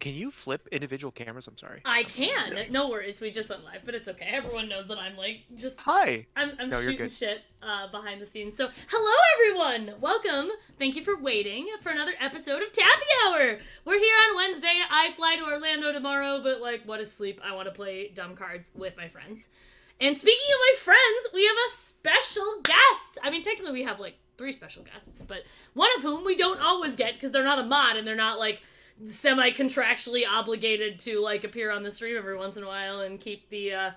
Can you flip individual cameras? I'm sorry. I can. Yes. No worries. We just went live, but it's okay. Everyone knows that I'm like just. Hi. I'm No, you're shooting good. shit behind the scenes. So, hello everyone. Welcome. Thank you for waiting for another episode of Tappy Hour. We're here on Wednesday. I fly to Orlando tomorrow, but like, what is sleep? I want to play dumb cards with my friends. And speaking of my friends, we have a special guest. I mean, technically we have like 3 special guests, but one of whom we don't always get because they're not a mod and they're not like semi-contractually obligated to like appear on the stream every once in a while and keep the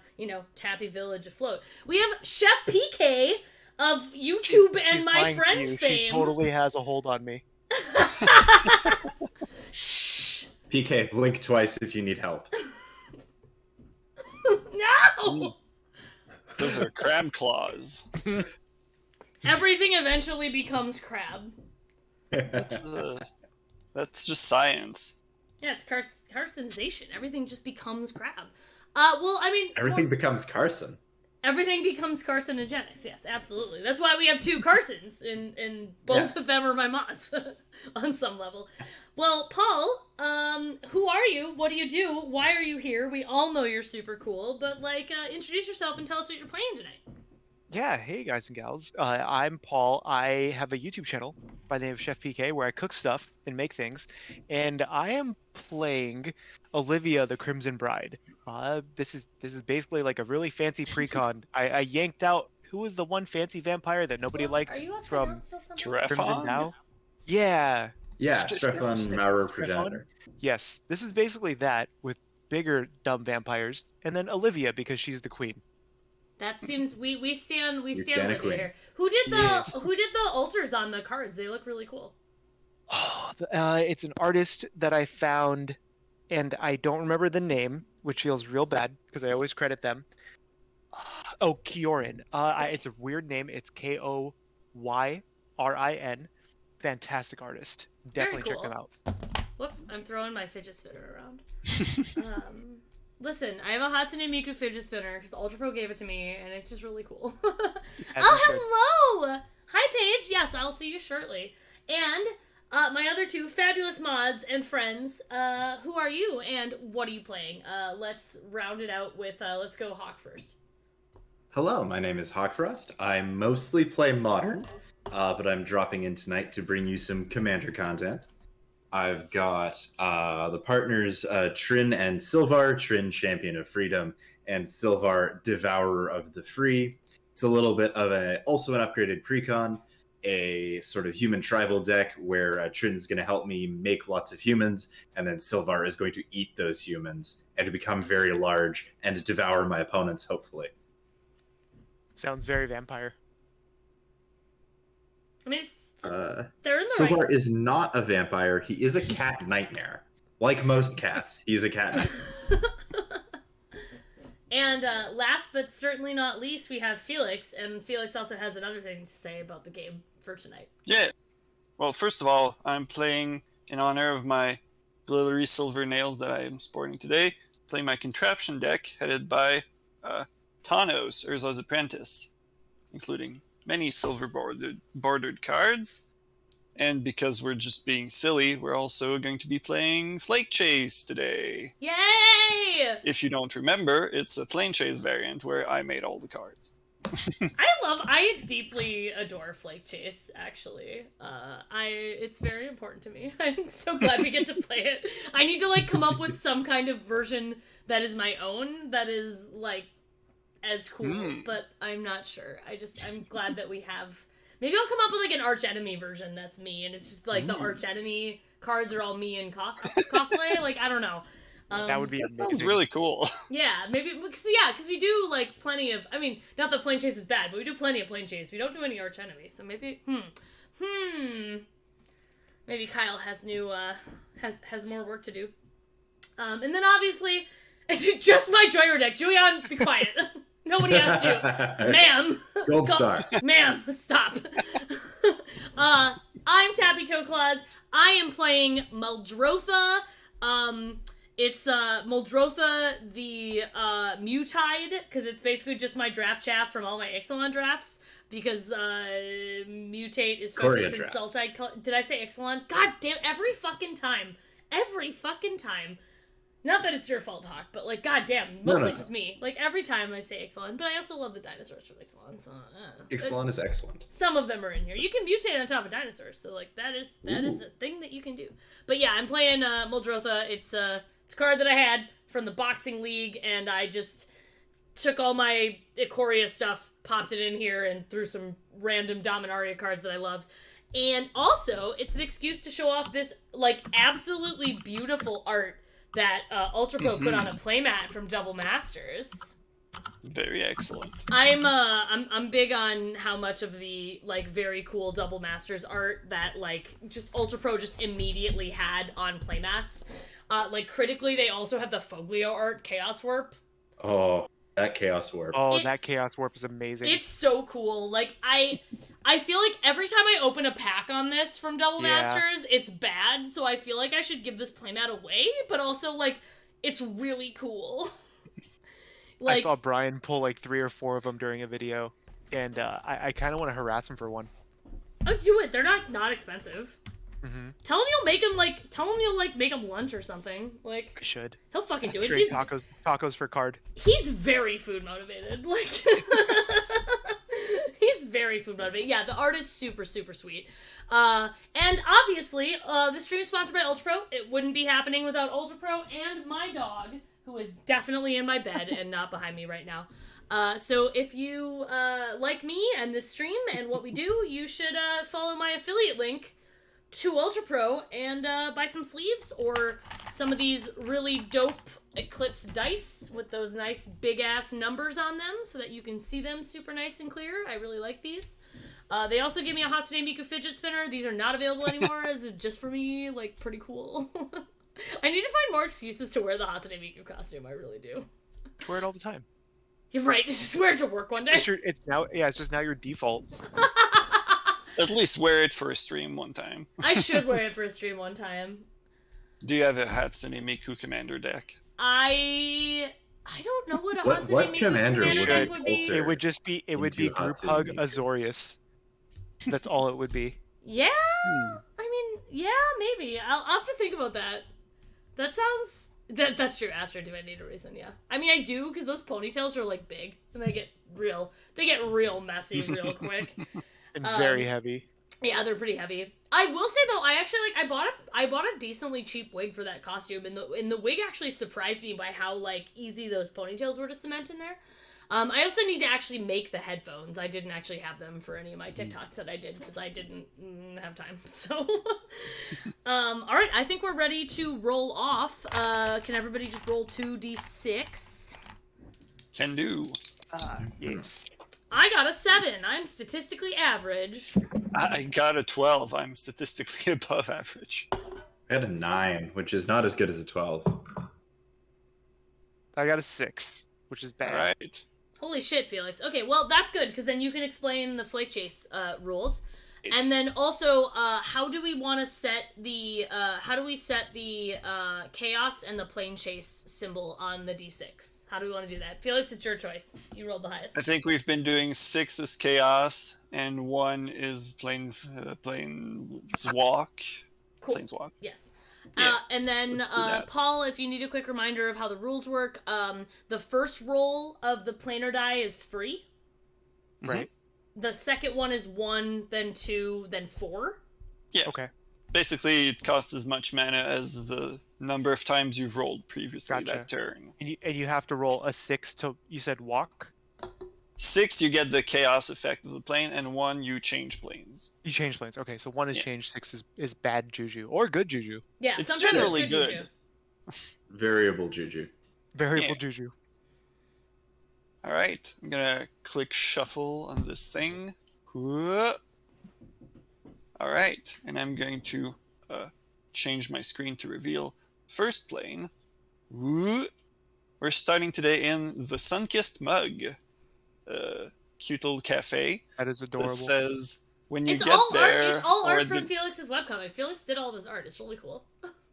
Tappy Village afloat. We have ChefPK of YouTube She's and my lying to friend you. fame. She totally has a hold on me. Shh. PK, blink twice if you need help. No. Those are crab claws. Everything eventually becomes crab. That's just science. Yeah, it's carcinization. Everything just becomes crab. Well, I mean, Everything becomes Carson. everything becomes carcinogenics. Yes, absolutely. That's why we have 2 Carsons, and both Yes. of them are my mods on some level. Well, Paul, who are you? What do you do? Why are you here? We all know you're super cool, but like, introduce yourself and tell us what you're playing tonight. Yeah, hey guys and gals. I'm Paul. I have a YouTube channel by the name of ChefPK where I cook stuff and make things, and I am playing Olivia, the Crimson Bride. This is basically like a really fancy precon. I yanked out who was the one fancy vampire that nobody liked Are you upside from down still somehow? Crimson Giraffe Dow. Yeah. Yeah, Strephon- Strephon Maurer Strephon? Progenitor. Yes, this is basically that with bigger dumb vampires, and then Olivia because she's the queen. That seems we stand stand a Olivia queen. here. Who did the Yes. altars on the cards? They look really cool. It's an artist that I found, and I don't remember the name, which feels real bad because I always credit them. Oh, Kiorin. It's a weird name. It's Koyrin. Fantastic artist. Definitely check cool. them out. Whoops, I'm throwing my fidget spinner around. Listen, I have a Hatsune Miku fidget spinner because Ultra Pro gave it to me, and it's just really cool. As you should. Hello! Hi, Paige. Yes, I'll see you shortly. And my other 2 fabulous mods and friends. Who are you, and what are you playing? Let's round it out with, let's go Hawk first. Hello, my name is Hawkfrost. I mostly play Modern, but I'm dropping in tonight to bring you some Commander content. I've got the partners Trin and Sylvar, Trin Champion of Freedom, and Sylvar Devourer of the Free. It's a little bit of also an upgraded precon, a sort of human tribal deck where Trin's going to help me make lots of humans, and then Sylvar is going to eat those humans and to become very large and devour my opponents, hopefully. Sounds very vampire. I mean, they're in the Sylvar right... is not a vampire. He is a cat nightmare. Like most cats, he's a cat nightmare. And last but certainly not least, we have Felix, and Felix also has another thing to say about the game for tonight. Yeah. Well, first of all, I'm playing in honor of my glittery silver nails that I am sporting today. Playing my contraption deck headed by Thanos, Urza's apprentice, including many silver bordered cards. And because we're just being silly, we're also going to be playing Flakechase today. Yay! If you don't remember, it's a Planeswalking variant where I made all the cards. I deeply adore Flakechase, actually. It's very important to me. I'm so glad we get to play it. I need to, like, come up with some kind of version that is my own, that is, like, as cool, but I'm not sure. I'm glad that we have... Maybe I'll come up with, like, an arch enemy version that's me, and it's just, like, the arch enemy cards are all me in cosplay. Like, I don't know. That would be That amazing. sounds really cool. Yeah, maybe, because we do, like, plenty of, I mean, not that Planechase is bad, but we do plenty of Planechase. We don't do any arch enemies, so maybe, maybe Kyle has has more work to do. And then obviously, it's just my Joyer deck. Julian, be quiet. Nobody asked you. Ma'am. Gold star. Ma'am, stop. I'm Tappy Toeclaws. I am playing Muldrotha. It's Muldrotha the Mutide, because it's basically just my draft chaff from all my Ixalan drafts, because Mutate is focused in Choreographed. Sultide. Did I say Ixalan? God damn, every fucking time. every fucking time. Not that it's your fault, Hawk, but like, goddamn, No, mostly no. just me. Like every time I say Ixalan, but I also love the dinosaurs from Ixalan. So Ixalan is excellent. some of them are in here. You can mutate on top of dinosaurs, so like that is a thing that you can do. But yeah, I'm playing Muldrotha. It's a card that I had from the boxing league, and I just took all my Ikoria stuff, popped it in here, and threw some random Dominaria cards that I love. And also, it's an excuse to show off this like absolutely beautiful art that Ultra Pro put on a playmat from Double Masters. Very excellent. I'm big on how much of the like very cool Double Masters art that like just Ultra Pro just immediately had on playmats. Like critically, they also have the Foglio art Chaos Warp. Oh, that Chaos Warp. Oh, that Chaos Warp is amazing. It's so cool. Like I feel like every time I open a pack on this from Double Masters, it's bad. So I feel like I should give this playmat away, but also like it's really cool. I saw Brian pull like 3 or 4 of them during a video, and I kind of want to harass him for one. Oh, do it. They're not expensive. Mm-hmm. Tell him you'll make him like. Tell him you'll like make him lunch or something. Like I should. he'll fucking do it. Straight tacos for card. He's very food motivated. Like he's very food motivated. Yeah, the art is super super sweet. And obviously, the stream is sponsored by Ultra Pro. It wouldn't be happening without Ultra Pro and my dog, who is definitely in my bed and not behind me right now. So if you like me and this stream and what we do, you should follow my affiliate link to Ultra Pro and buy some sleeves or some of these really dope Eclipse dice with those nice big ass numbers on them so that you can see them super nice and clear. I really like these. They also gave me a Hatsune Miku fidget spinner. These are not available anymore. This is just for me, like pretty cool. I need to find more excuses to wear the Hatsune Miku costume. I really do. Wear it all the time. You're right. Just wear it to work one day. It's just now your default. At least wear it for a stream one time. I should wear it for a stream one time. Do you have a Hatsune Miku commander deck? I don't know what a What Hatsune Miku commander deck would would be. alter It would be into Group Hatsune Hug Miku? Azorius. That's all it would be. Yeah, I mean, yeah, maybe. I'll have to think about that. That sounds... That's true, Astro. Do I need a reason? Yeah. I mean, I do, because those ponytails are, like, big. And they get real messy real quick. And very heavy. Yeah, they're pretty heavy. I will say, though, I actually, like, I bought a decently cheap wig for that costume, and the wig actually surprised me by how, like, easy those ponytails were to cement in there. I also need to actually make the headphones. I didn't actually have them for any of my TikToks that I did because I didn't have time. So, all right, I think we're ready to roll off. Can everybody just roll 2d6? Can do. Yes. I got a 7. I'm statistically average. I got a 12. I'm statistically above average. I had a 9, which is not as good as a 12. I got a 6, which is bad. All right. Holy shit, Felix. Okay, well, that's good, because then you can explain the Flakechase rules. And then also, how do we want to set the, chaos and the Planechase symbol on the d6? How do we want to do that? Felix, it's your choice. You rolled the highest. I think we've been doing 6 is chaos, and 1 is planeswalk. Cool. Planeswalk. Yes. Yeah, and then, let's do that. Paul, if you need a quick reminder of how the rules work, the first roll of the planar die is free. Right. The second one is 1, then 2, then 4. Yeah. Okay. Basically, it costs as much mana as the number of times you've rolled previously Gotcha. that turn. And you have to roll a 6 to, you said walk? 6, you get the chaos effect of the plane, and 1, you change planes. You change planes. Okay, so 1 is Yeah. changed, 6 is bad juju. Or good juju. Yeah, It's sometimes generally it's good. juju. Variable juju. Variable Yeah. juju. All right, I'm gonna click shuffle on this thing. Whoa. All right, and I'm going to change my screen to reveal first plane. Whoa. We're starting today in the Sunkissed Mug, cute little cafe That is that adorable. says when you It's get all there, art. It's all or art the- from Felix's webcomic. Felix did all this art. It's really cool.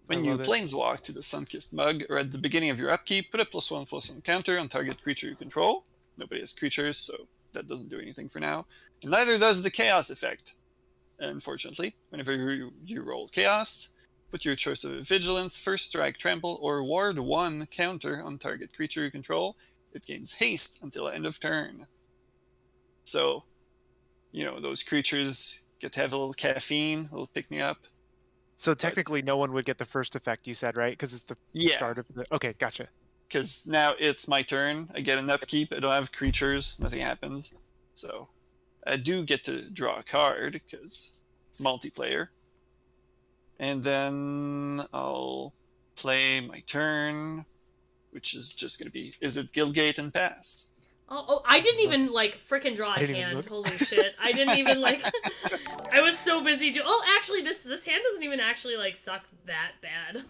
when I you love it. planeswalk to the Sunkissed Mug, or at the beginning of your upkeep, put a +1/+1 counter on target creature you control. Nobody has creatures, so that doesn't do anything for now. And neither does the chaos effect. Unfortunately, whenever you roll chaos, Put your choice of Vigilance, First Strike, Trample, or Ward 1 counter on target creature you control. It gains haste until end of turn. So, those creatures get to have a little caffeine, a little pick-me-up. So technically, no one would get the first effect you said, right? Because it's the start of the. Okay, gotcha. Because now it's my turn. I get an upkeep. I don't have creatures. Nothing happens. So I do get to draw a card because multiplayer. And then I'll play my turn, which is just going to be, is it Guildgate and pass? Oh, I didn't even, frickin' draw a hand. Holy shit. I didn't even, I was so busy actually, this hand doesn't even actually, suck that bad.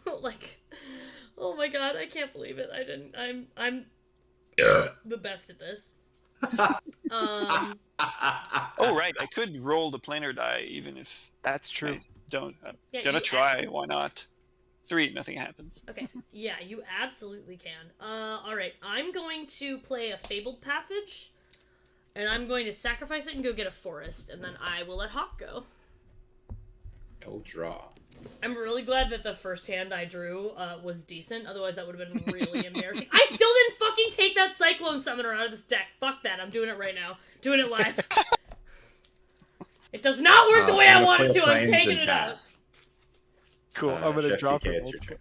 Oh my god, I can't believe it. I'm the best at this. Oh, right, I could roll the planar die even if... That's true. I'm gonna try, why not? 3, nothing happens. Okay, yeah, you absolutely can. Alright, I'm going to play a Fabled Passage, and I'm going to sacrifice it and go get a Forest, and then I will let Hawk go. I'll draw. I'm really glad that the first hand I drew was decent, otherwise that would have been really embarrassing. I still didn't fucking take that Cyclone Summoner out of this deck. Fuck that, I'm doing it right now. Doing it live. It does not work the way I want it to, I'm taking it out. Cool. I'm gonna draw for multiplayer.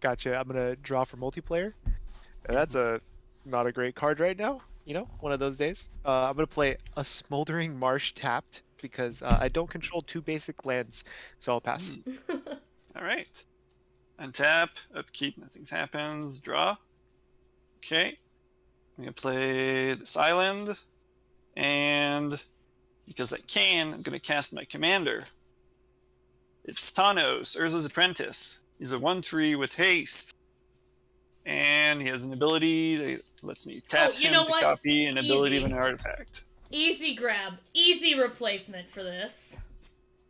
Gotcha. I'm gonna draw for multiplayer. And that's not a great card right now. One of those days. I'm gonna play a Smoldering Marsh tapped because I don't control 2 basic lands, so I'll pass. All right. Untap, upkeep, nothing happens. Draw. Okay. I'm gonna play this island, and because I can, I'm gonna cast my commander. It's Thanos, Urza's Apprentice. He's a 1/3 with haste. And he has an ability that lets me tap him to copy an ability of an artifact. Easy grab. Easy replacement for this.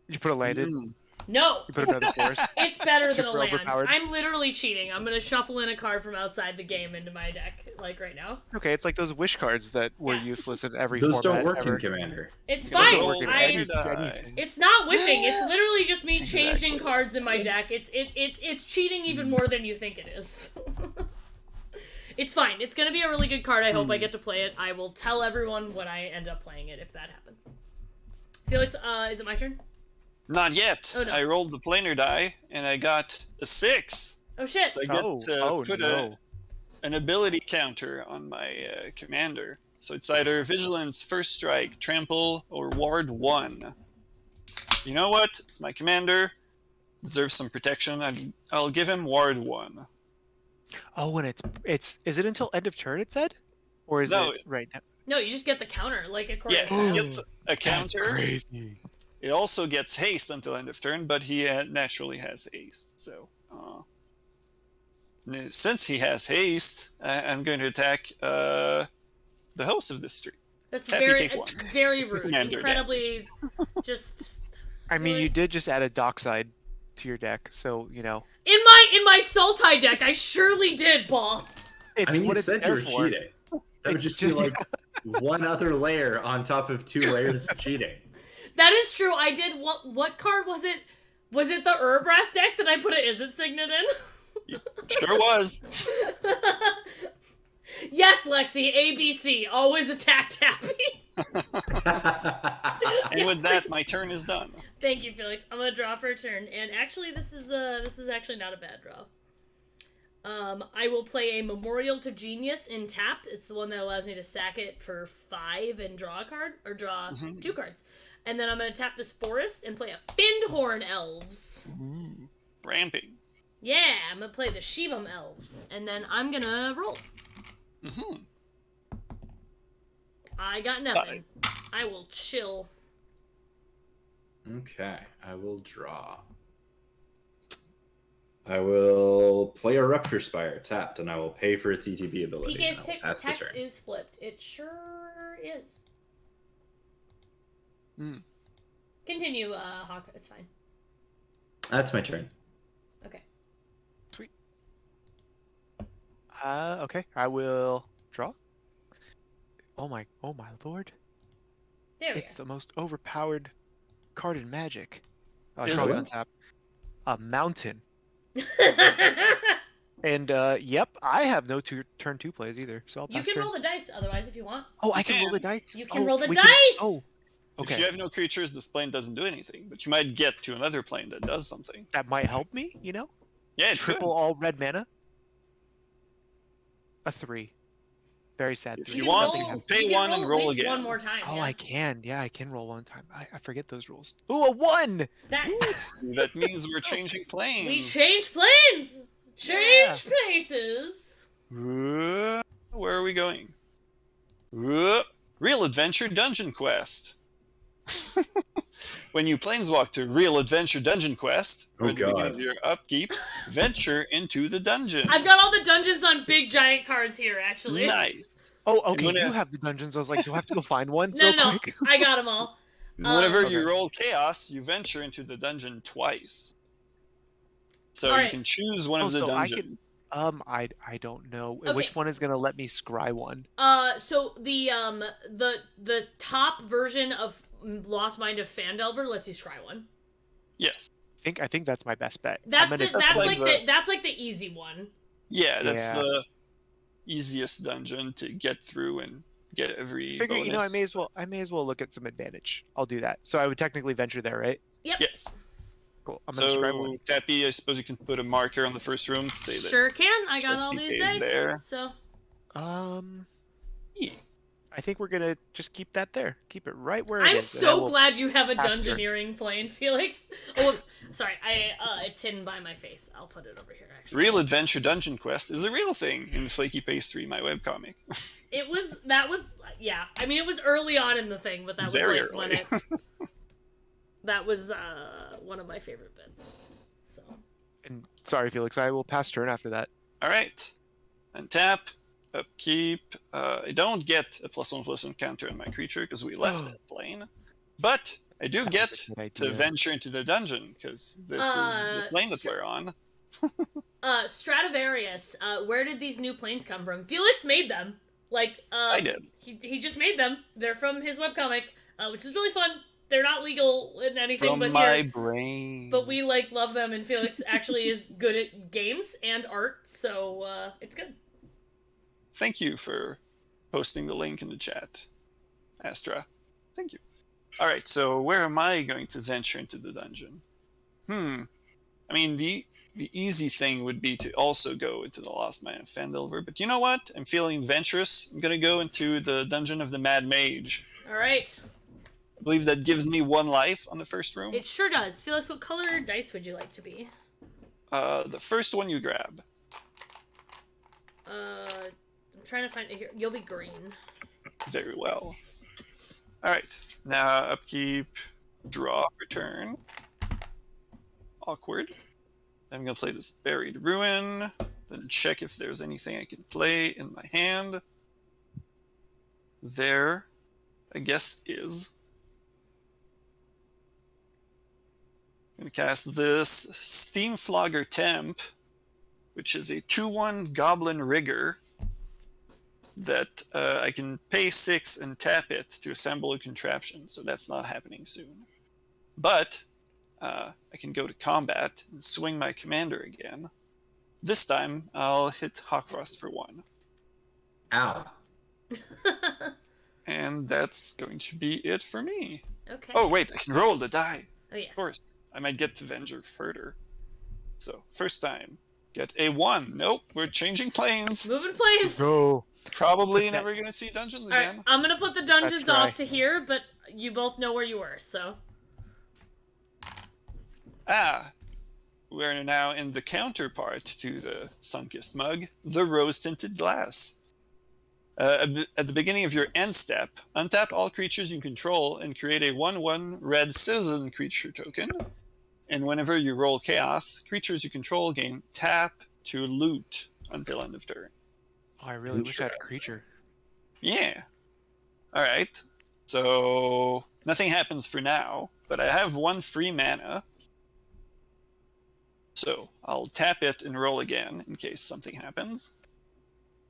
Did you put a land in? No! You put another force? It's better than a Super land. overpowered. I'm literally cheating. I'm gonna shuffle in a card from outside the game into my deck, right now. Okay, it's like those wish cards that were useless in every Those format don't work ever. in Commander. It's fine. Anything. It's not wishing. It's literally just me changing cards in my deck. It's cheating even more than you think it is. It's fine. It's gonna be a really good card. I hope I get to play it. I will tell everyone when I end up playing it if that happens. Felix, is it my turn? Not yet. Oh, no. I rolled the planar die, and I got a 6. Oh shit! So I get to put an ability counter on my commander. So it's either Vigilance, First Strike, Trample, or Ward 1. You know what? It's my commander. Deserves some protection. I'll give him Ward 1. Oh, and is it until end of turn, it said? Or is it right now? No, you just get the counter, according Yeah, to he gets a counter. That's crazy. It also gets haste until end of turn, but he naturally has haste. So, since he has haste, I'm going to attack the host of this stream. That's Tappy, very rude. Commander Incredibly, just. I mean, you did just add a dockside to your deck, so In my Sultai deck, I surely did, Paul. It's you what it's said you there were for. cheating. That would just be like one other layer on top of 2 layers of cheating. That is true. I did. What card was it? Was it the Urbrass deck that I put an Is It Signet in? Sure was. Yes, Lexi. ABC. Always attack Tappy. And with that, my turn is done. Thank you, Felix. I'm gonna draw for a turn, and actually, this is actually not a bad draw. I will play a Memorial to Genius in tapped. It's the one that allows me to sack it for 5 and draw a card, or draw 2 cards. And then I'm going to tap this forest and play a Findhorn Elves. Ooh, ramping. Yeah, I'm going to play the Shivam Elves. And then I'm going to roll. I got nothing. I will chill. Okay, I will draw. I will play a Rupture Spire tapped, and I will pay for its ETB ability. PK's text is flipped. It sure is. Continue, Hawk. It's fine. That's my turn. Okay. Sweet. Okay. I will draw. Oh my lord. There we It's the most overpowered card in Magic. Oh, I Is probably it? untap. a mountain. And yep, I have no turn 2 plays either, so I'll You pass can turn. roll the dice otherwise if you want. Oh, I You can roll the can. dice. You can Oh, roll the we dice! can- Oh, If okay. you have no creatures, this plane doesn't do anything, but you might get to another plane that does something. That might help me, you know? Yeah, it Triple all red mana. A 3. Very sad If 3. you can want, roll, you can pay you can one and roll at least again. one more time. Oh, yeah. I can. Yeah, I can roll one time. I forget those rules. Ooh, a 1! That That means we're changing planes. we change planes, change places. Where are we going? Real Adventure Dungeon Quest. When you planeswalk to Real Adventure Dungeon Quest, or Oh, at the beginning God. of your upkeep, venture into the dungeon. I've got all the dungeons on big giant cards here, actually. Nice. Oh, okay, when you a- have the dungeons. I was like, do I have to go find one No, real no, quick? I got them all. Whenever Okay. you roll chaos, you venture into the dungeon twice. So you Alright. can choose one Oh, of the so I can- dungeons. I don't know. Okay. Which one is going to let me scry one? So the top version of Lost Mind of Fandelver lets you scry one. Yes. I think that's my best bet. That's I'm the, gonna, that's like like the- the that's like the easy one. Yeah, that's Yeah. the easiest dungeon to get through and get every figure, bonus. you know, I may as well look at some advantage. I'll do that. So I would technically venture there, right? Yep. Yes. Cool. I'm going to scry one. So, Tappy, I suppose you can put a marker on the first room to say that. Sure can. I got all these ChefPK is dice. there. So Yeah. I think we're going to just keep that there. Keep it right where it I'm is. and I so will- glad you have a pass turn. dungeoneering plane, Felix. Oh, whoops. Sorry. It's hidden by my face. I'll put it over here. Actually, Real Adventure Dungeon Quest is a real thing in Flakechase 3, my webcomic. that was yeah. I mean, it was early on in the thing, but that was Very like when early. it. That was one of my favorite bits. So. And sorry, Felix, I will pass turn after that. Alright. Untap, upkeep. I don't get a +1/+1 counter on my creature because we left that plane. But I do That get was a good to idea. venture into the dungeon because this is the plane that we're on. Stradivarius, where did these new planes come from? Felix made them. Like, I did. He just made them. They're from his webcomic, which is really fun. They're not legal in anything, From but my here, brain. but we like love them, and Felix actually is good at games and art, so it's good. Thank you for posting the link in the chat, Astra. Thank you. Alright, so where am I going to venture into the dungeon? I mean, the easy thing would be to also go into the Lost Mine of Fandelver, but you know what? I'm feeling adventurous. I'm gonna go into the Dungeon of the Mad Mage. All right, I believe that gives me 1 life on the first room. it sure does. Felix, what color dice would you like to be? The first one you grab. I'm trying to find it here. You'll be green. Very well. Alright, now upkeep, draw for turn. Awkward. I'm gonna play this Buried Ruin, then check if there's anything I can play in my hand. There, I guess, is. I'm gonna cast this Steamflogger Temp, which is a 2/1 Goblin Rigger that I can pay 6 and tap it to assemble a contraption, so that's not happening soon. But I can go to combat and swing my commander again. This time, I'll hit Hawkfrost for 1. Ow. And that's going to be it for me. Okay. Oh, wait, I can roll the die. Oh, yes. Of course. I might get to Venger further. So, first time, get a 1. Nope, we're changing planes. Moving planes. Let's go. Probably never going to see dungeons All right, again. I'm gonna put the dungeons That's right. off to here, but you both know where you were, so. We're now in the counterpart to the Sunkist Mug, the Rose-Tinted Glass. At the beginning of your end step, untap all creatures you control and create a 1/1 red citizen creature token. And whenever you roll Chaos, creatures you control gain tap to loot until end of turn. Oh, I really wish I had a creature. Yeah. Alright. So, nothing happens for now, but I have 1 free mana. So, I'll tap it and roll again in case something happens.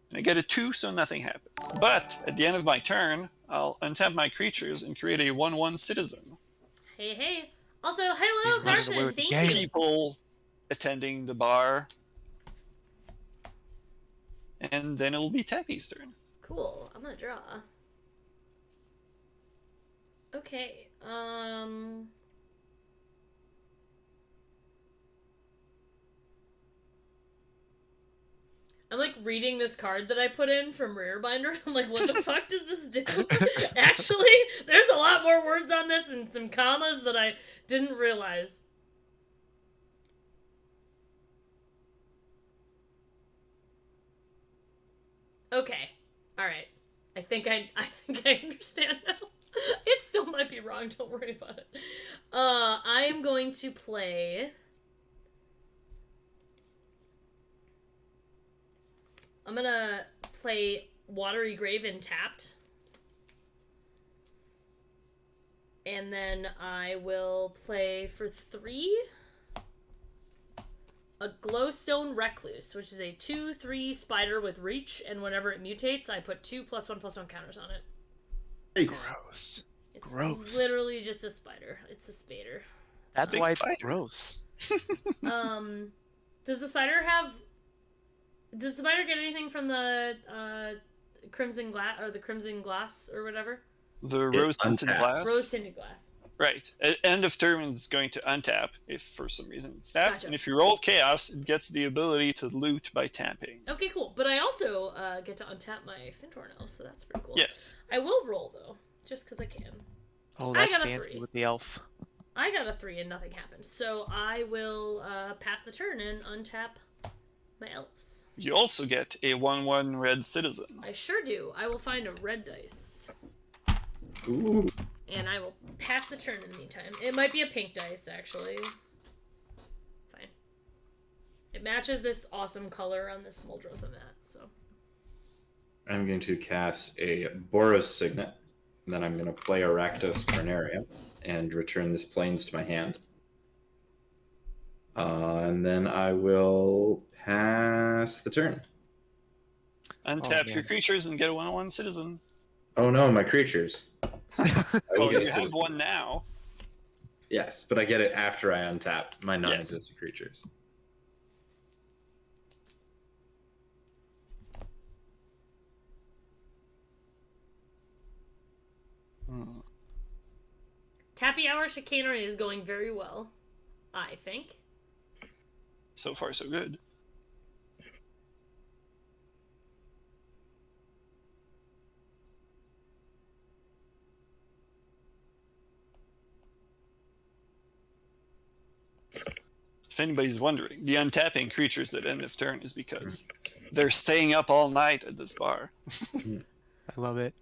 And I get a 2, so nothing happens. But, at the end of my turn, I'll untap my creatures and create a 1/1 citizen. Hey, Also, He's hello, running away Carson. with the Thank game. you. People attending the bar. And then it'll be Tappy's turn. Cool. I'm gonna draw. Okay. I'm like reading this card that I put in from Rarebinder. I'm like, what the fuck does this do? Actually, there's a lot more words on this and some commas that I didn't realize. Okay. Alright. I think I understand now. It still might be wrong, don't worry about it. I am going to play. I'm gonna play Watery Grave in tapped. And then I will play for 3 a Glowstone Recluse, which is a 2/3 spider with reach, and whenever it mutates, I put 2+1/+1 counters on it. Yikes. Gross. It's Gross. literally just a spider. It's a spader. That's big why it's spider. gross. Does the spider have... Does the spider get anything from the Crimson Glass, or the Crimson Glass, or whatever? The rose-tinted untapped. glass. Rose-tinted glass. Right. At end of turn, it's going to untap if for some reason it's tapped. Gotcha. And if you roll chaos, it gets the ability to loot by tapping. Okay, cool. But I also get to untap my Fintorn Elf, so that's pretty cool. Yes. I will roll, though, just because I can. Oh, I that's got a fancy 3. with the elf. I got a 3 and nothing happened. So I will pass the turn and untap my elves. You also get a 1/1 red citizen. I sure do. I will find a red dice. Ooh. And I will pass the turn in the meantime. It might be a pink dice, actually. Fine. It matches this awesome color on this Muldrotha mat, so. I'm going to cast a Boros Signet. And then I'm going to play Aractos Carnaria and return this Plains to my hand. And then I will pass the turn. Untap man. your creatures and get a 1/1 citizen. Oh no, my creatures. I will Oh, get a you have citizen. one now. Yes, but I get it after I untap my non-existent creatures. Tappy Hour Chicanery is going very well, I think. So far, so good. If anybody's wondering, the untapping creatures at end of turn is because they're staying up all night at this bar. I love it.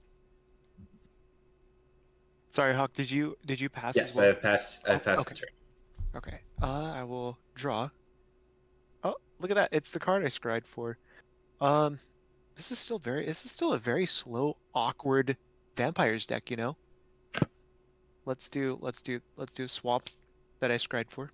Sorry, Hawk. Did you pass? Yes, as well? I have passed. I've passed Okay. the turn. Okay. I will draw. Oh, look at that! It's the card I scried for. This is still a very slow, awkward vampires deck. You know. Let's do a swap that I scried for,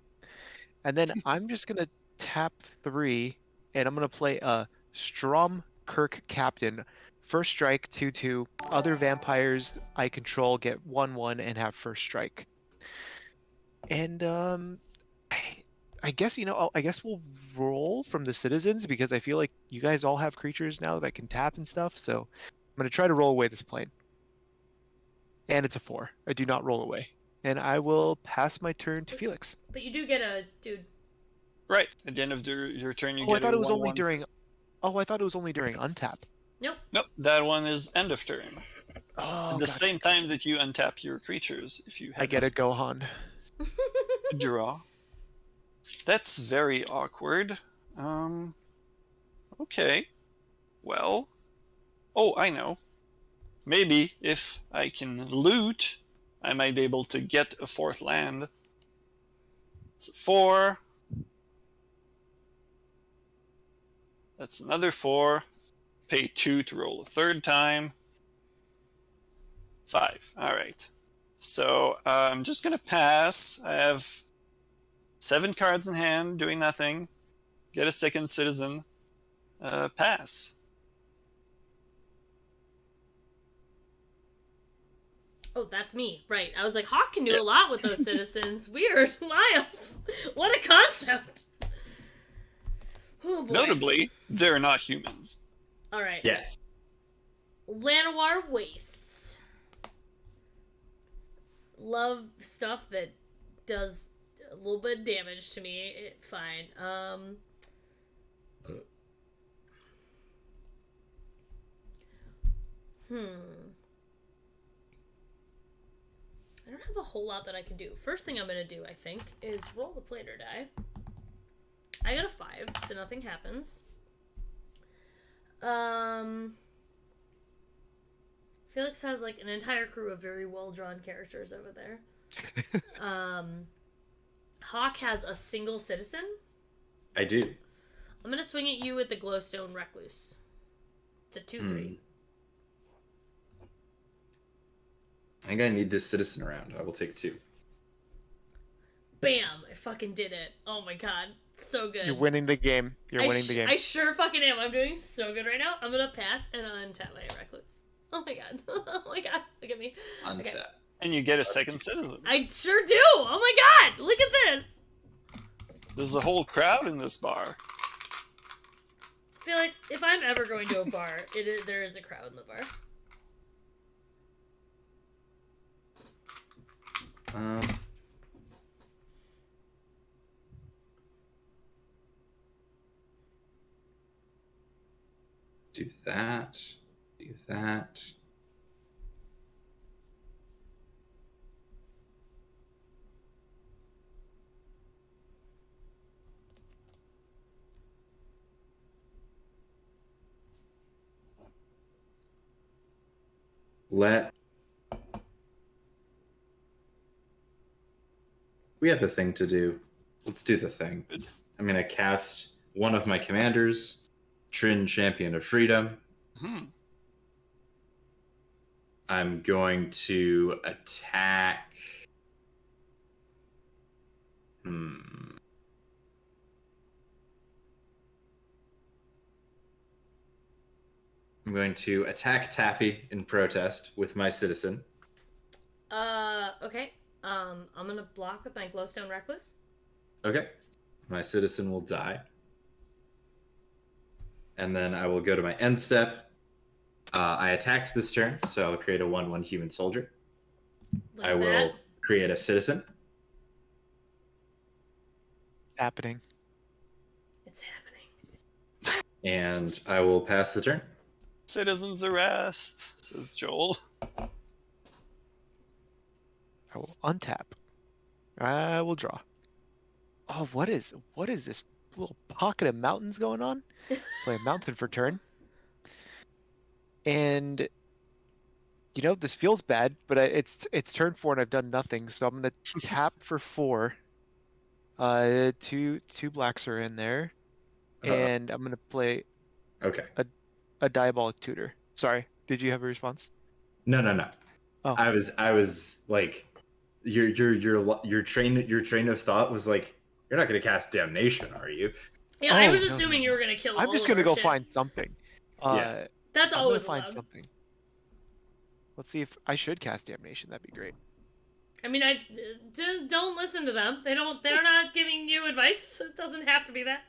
and then I'm just gonna tap 3, and I'm gonna play a Strom Kirk Captain. First strike, 2/2. Other vampires I control get 1/1 and have first strike. And I guess I guess we'll roll from the citizens because I feel like you guys all have creatures now that can tap and stuff. So I'm gonna try to roll away this plane. And it's a 4. I do not roll away, and I will pass my turn to Felix. But you do get a dude. Right. At the end of your turn, you Oh, get I thought a it was only 1/1 during. Oh, I thought it was only during untap. Nope. Nope, that one is end of turn. Oh, At the gotcha. same time that you untap your creatures, if you I have get a Gohan. a draw. That's very awkward. Okay. Well. Oh, I know. Maybe if I can loot, I might be able to get a 4th land. It's a 4. That's another 4. Pay 2 to roll a 3rd time. 5. Alright. So I'm just going to pass. I have 7 cards in hand, doing nothing. Get a 2nd citizen. Pass. Oh, that's me. Right. I was like, Hawk can do a Yes. lot with those citizens. Weird. Wild. What a concept. Oh, boy. Notably, they're not humans. All right. Yes. Llanowar Wastes. Love stuff that does a little bit of damage to me. Fine. I don't have a whole lot that I can do. First thing I'm gonna do, I think, is roll the plater die. I got a 5, so nothing happens. Felix has like an entire crew of very well drawn characters over there. Hawk has a single citizen. I do. I'm gonna swing at you with the glowstone recluse. It's a 2/3. I think I need this citizen around. I will take 2. Bam! I fucking did it. Oh my god. So good. You're winning the game. You're winning the game. I sure fucking am. I'm doing so good right now. I'm gonna pass and untap my recluse. Oh my god. Oh my god. Look at me. Untap. Okay. And you get a second citizen. I sure do. Oh my god. Look at this. There's a whole crowd in this bar. Felix, if I'm ever going to a bar, there is a crowd in the bar. Do that. Do that. We have a thing to do. Let's do the thing. I'm going to cast one of my commanders, Trin, Champion of Freedom. I'm going to attack... I'm going to attack Tappy in protest with my citizen. Okay. I'm gonna block with my glowstone recluse. Okay. My citizen will die. And then I will go to my end step. I attacked this turn, so I'll create a 1/1 human soldier. Look I at will that. create a citizen. Happening. It's happening. And I will pass the turn. Citizens arrest, says Joel. I will untap. I will draw. Oh, what is this little pocket of mountains going on? Play a mountain for turn. And you know, this feels bad, but it's turn 4 and I've done nothing, so I'm gonna tap for 4. Two blacks are in there, and I'm gonna play Okay. a diabolic tutor. Sorry, did you have a response? No. Oh. I was like, your train of thought was like, you're not gonna cast damnation, are you? Yeah, I Oh, was no, assuming no. you were gonna kill. I'm all just of gonna our go shit. find something. Yeah. That's I'm always gonna find allowed. something. Let's see if I should cast damnation. That'd be great. I mean, don't listen to them. They're not giving you advice. It doesn't have to be that.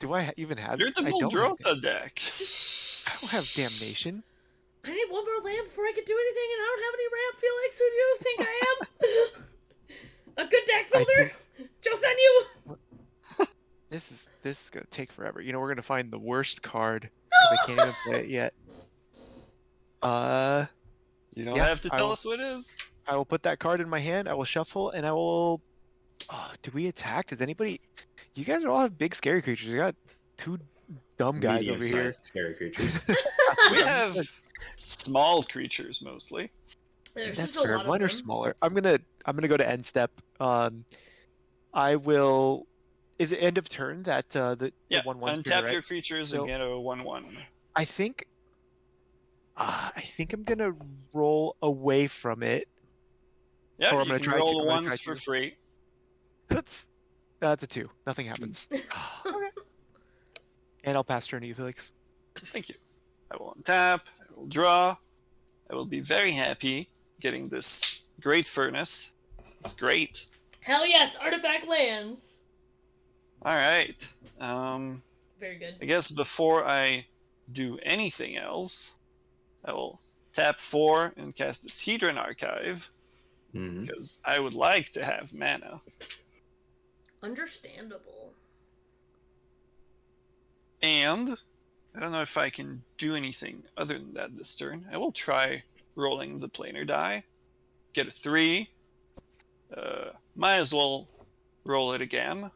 Do I even have? You're the I don't have Muldrotha deck. I don't have damnation. I need one more lamp before I can do anything, and I don't have any ramp. Felix, who do you think I am? A good deck I builder. think Joke's on you. this is gonna take forever. You know, we're gonna find the worst card because I can't even play it yet. You don't Yeah, have to tell us what it is. I will put that card in my hand. I will shuffle, and I will. Oh, do we attack? Does anybody? You guys all have big scary creatures. You got 2 dumb guys over here. Medium-sized scary creatures. We have small creatures mostly. There's That's just a fair. lot Mine of are them. smaller. I'm gonna go to end step. I will. Is it end of turn that the Yeah, 1/1 untap right? your creatures and So- get a 1/1. I think I'm gonna roll away from it. Yeah, Or you I'm gonna can try to- roll I'm gonna try ones to. for free. That's a 2. Nothing happens. And I'll pass turn to you, Felix. Thank you. I will untap. I will draw. I will be very happy getting this great furnace. It's great. Hell yes, artifact lands. All right. Very good. I guess before I do anything else, I will tap 4 and cast this Hedron Archive, because I would like to have mana. Understandable. And I don't know if I can do anything other than that this turn. I will try rolling the planar die. Get a 3. Might as well roll it again,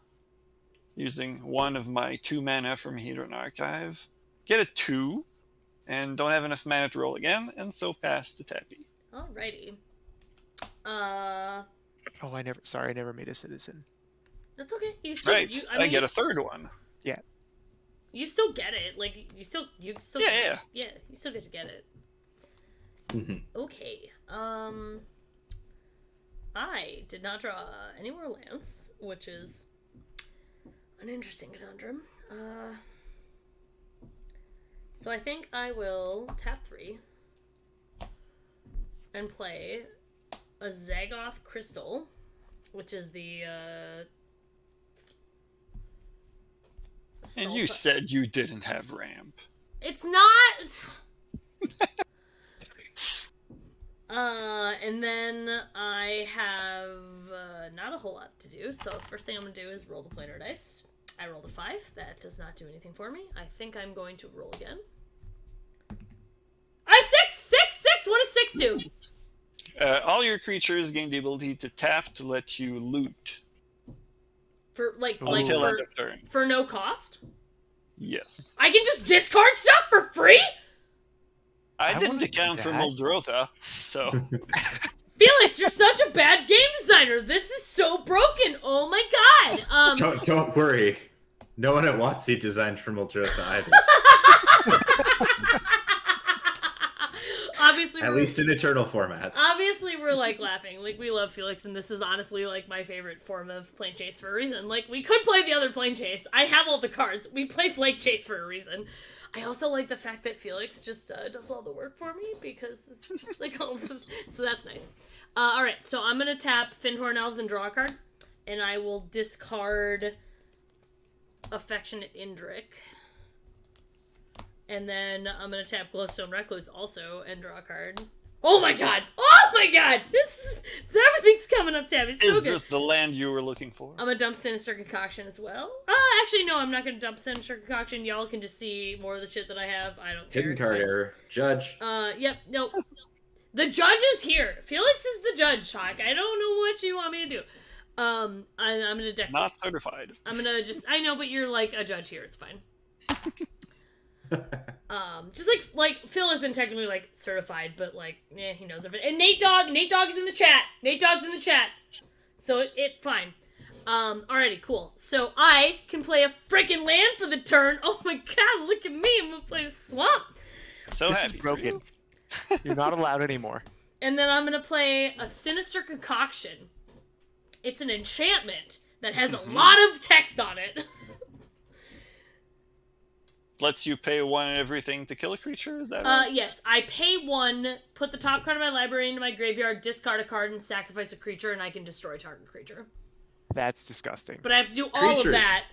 using one of my 2 mana from Hedron Archive. Get a 2, and don't have enough mana to roll again, and so pass to Tappy. Alrighty. Oh, I never made a citizen. That's okay. You still, Right, I get a third one. Yeah. You still get it. Like, you still Yeah. Yeah, you still get to get it. Okay. I did not draw any more lands, which is an interesting conundrum. So I think I will tap 3 and play a Zagoth Crystal, which is the And you said you didn't have ramp. It's not. And then I have not a whole lot to do. So the first thing I'm gonna do is roll the planar dice. I rolled a 5. That does not do anything for me. I think I'm going to roll again. I 6. What does 6 do? All your creatures gain the ability to tap to let you loot For until end of turn. for no cost. Yes. I can just discard stuff for free. I didn't wanna do account for that. Muldrotha, so Felix, you're such a bad game designer. This is so broken. Oh my god. Don't worry. No one at WotC designed for Muldrotha either. Obviously, At least in eternal formats. Obviously, we're like laughing. Like, we love Felix, and this is honestly like my favorite form of Planechase for a reason. Like, we could play the other Planechase. I have all the cards. We play Flakechase for a reason. I also like the fact that Felix just does all the work for me because it's just like home. So that's nice. All right, so I'm gonna tap Findhorn Elves and draw a card, and I will discard Affectionate Indrik. And then I'm gonna tap Glowstone Recluse also and draw a card. Oh my god! Oh my god! Everything's coming up, Tab. It's so is good. this the land you were looking for? I'm gonna dump Sinister Concoction as well. Actually, no, I'm not gonna dump Sinister Concoction. Y'all can just see more of the shit that I have. I don't care. Hidden It's card fine. error. Judge. Yep, nope. The judge is here. Felix is the judge, Shock. I don't know what you want me to do. I'm gonna deck. Not certified. I'm gonna just. I know, but you're like a judge here. It's fine. Just like Phil isn't technically like certified, but like, he knows everything. And Nate Dogg's in the chat. Nate Dogg's in the chat. So it fine. Alrighty, cool. So I can play a freaking land for the turn. Oh my god, look at me. I'm gonna play a swamp. So This happy. is for you. broken. You're not allowed anymore. And then I'm gonna play a Sinister Concoction. It's an enchantment that has a lot of text on it. Lets you pay 1 and everything to kill a creature, is that right? Yes. I pay 1, put the top card of my library into my graveyard, discard a card, and sacrifice a creature, and I can destroy target creature. That's disgusting. But I have to do all of Creatures. that.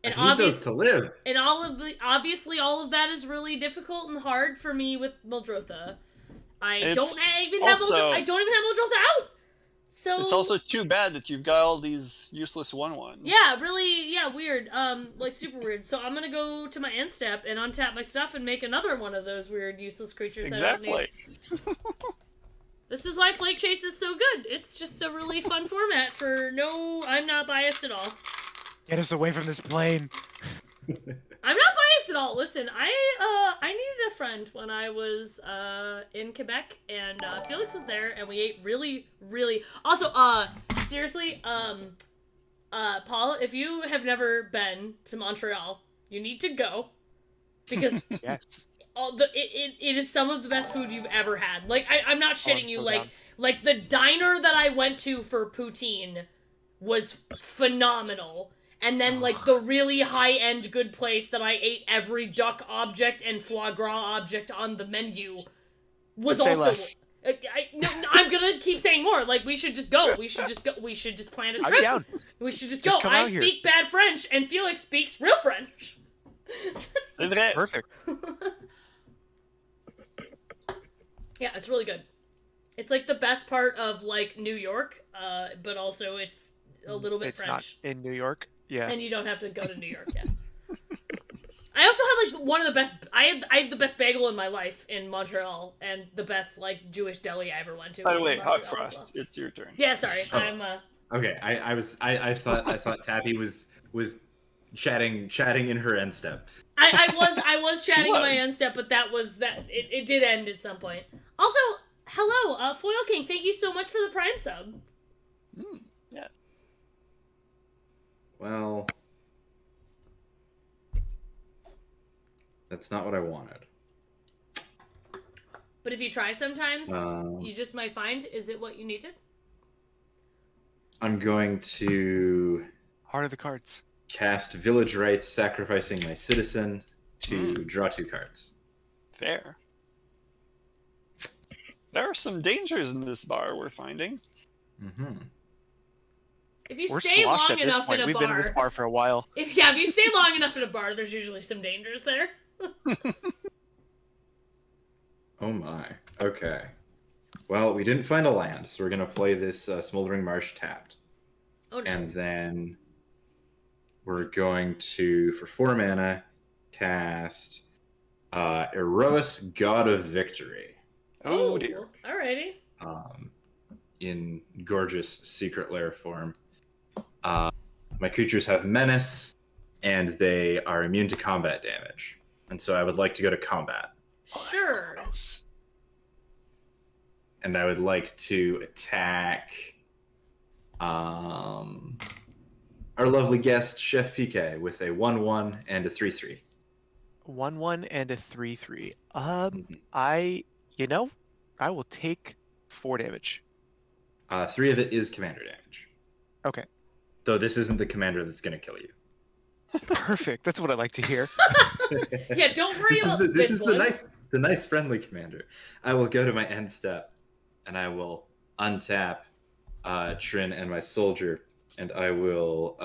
And I need those to live. and obviously all of that is really difficult and hard for me with Muldrotha. I It's don't even also- have Muldrotha out. So It's also too bad that you've got all these useless 1/1s. yeah, really, weird. Like super weird. So I'm gonna go to my end step and untap my stuff and make another one of those weird useless creatures that I don't Exactly. need. This is why Flakechase is so good. It's just a really fun format for I'm not biased at all. Get us away from this plane. I'm not biased at all. Listen, I needed a friend when I was in Quebec, and Felix was there, and we ate really, really. Also, seriously, Paul, if you have never been to Montreal, you need to go because Yes. it is some of the best food you've ever had. Like I'm not shitting I'm you. so Like down. like the diner that I went to for poutine was phenomenal. And then, like, the really high-end good place that I ate every duck object and foie gras object on the menu was Say also... less. No, I'm gonna keep saying more. Like, we should just go. We should just go. We should just plan a I'm trip. down. We should just Just go. come I out here. speak bad French, and Felix speaks real French. C'est vrai. Perfect. Yeah, it's really good. It's like the best part of like New York, but also it's a little bit It's French, not in New York. Yeah. and you don't have to go to New York yet. I also had like one of the best. I had the best bagel in my life in Montreal, and the best like Jewish deli I ever went to. By the was way, in Hot Montreal as Frost, well. it's your turn. Yeah, sorry. Oh. I'm. Okay, I thought Tappy was chatting in her end step. I was chatting in my was. end step, but it did end at some point. Also, hello, Foil King. Thank you so much for the Prime sub. Yeah. Well, that's not what I wanted. But if you try sometimes, Um, you just might find, is it what you needed? I'm going to Heart of the cards. cast Village Rites, sacrificing my citizen to draw 2 cards. Fair. There are some dangers in this bar we're finding. Mm-hmm. If you We're stay sloshed long at this enough point. in a We've been in this bar for a while. if you stay long enough in a bar, there's usually some dangers there. Oh my. Okay. Well, we didn't find a land, so we're going to play this Smoldering Marsh tapped. Oh no. And then we're going to, for 4 mana, cast Erois, God of Victory. Oh dear. Alrighty. In gorgeous Secret Lair form. My creatures have Menace, and they are immune to combat damage. And so I would like to go to combat. Sure. Gross. And I would like to attack our lovely guest, ChefPK, with a 1/1 and a 3/3. 1/1 and a 3/3. I will take 4 damage. 3 of it is commander damage. Okay. Though this isn't the commander that's going to kill you. Perfect. That's what I like to hear. Yeah, don't worry This is about the, this this is one. the nice friendly commander. I will go to my end step, and I will untap Trin and my soldier, and I will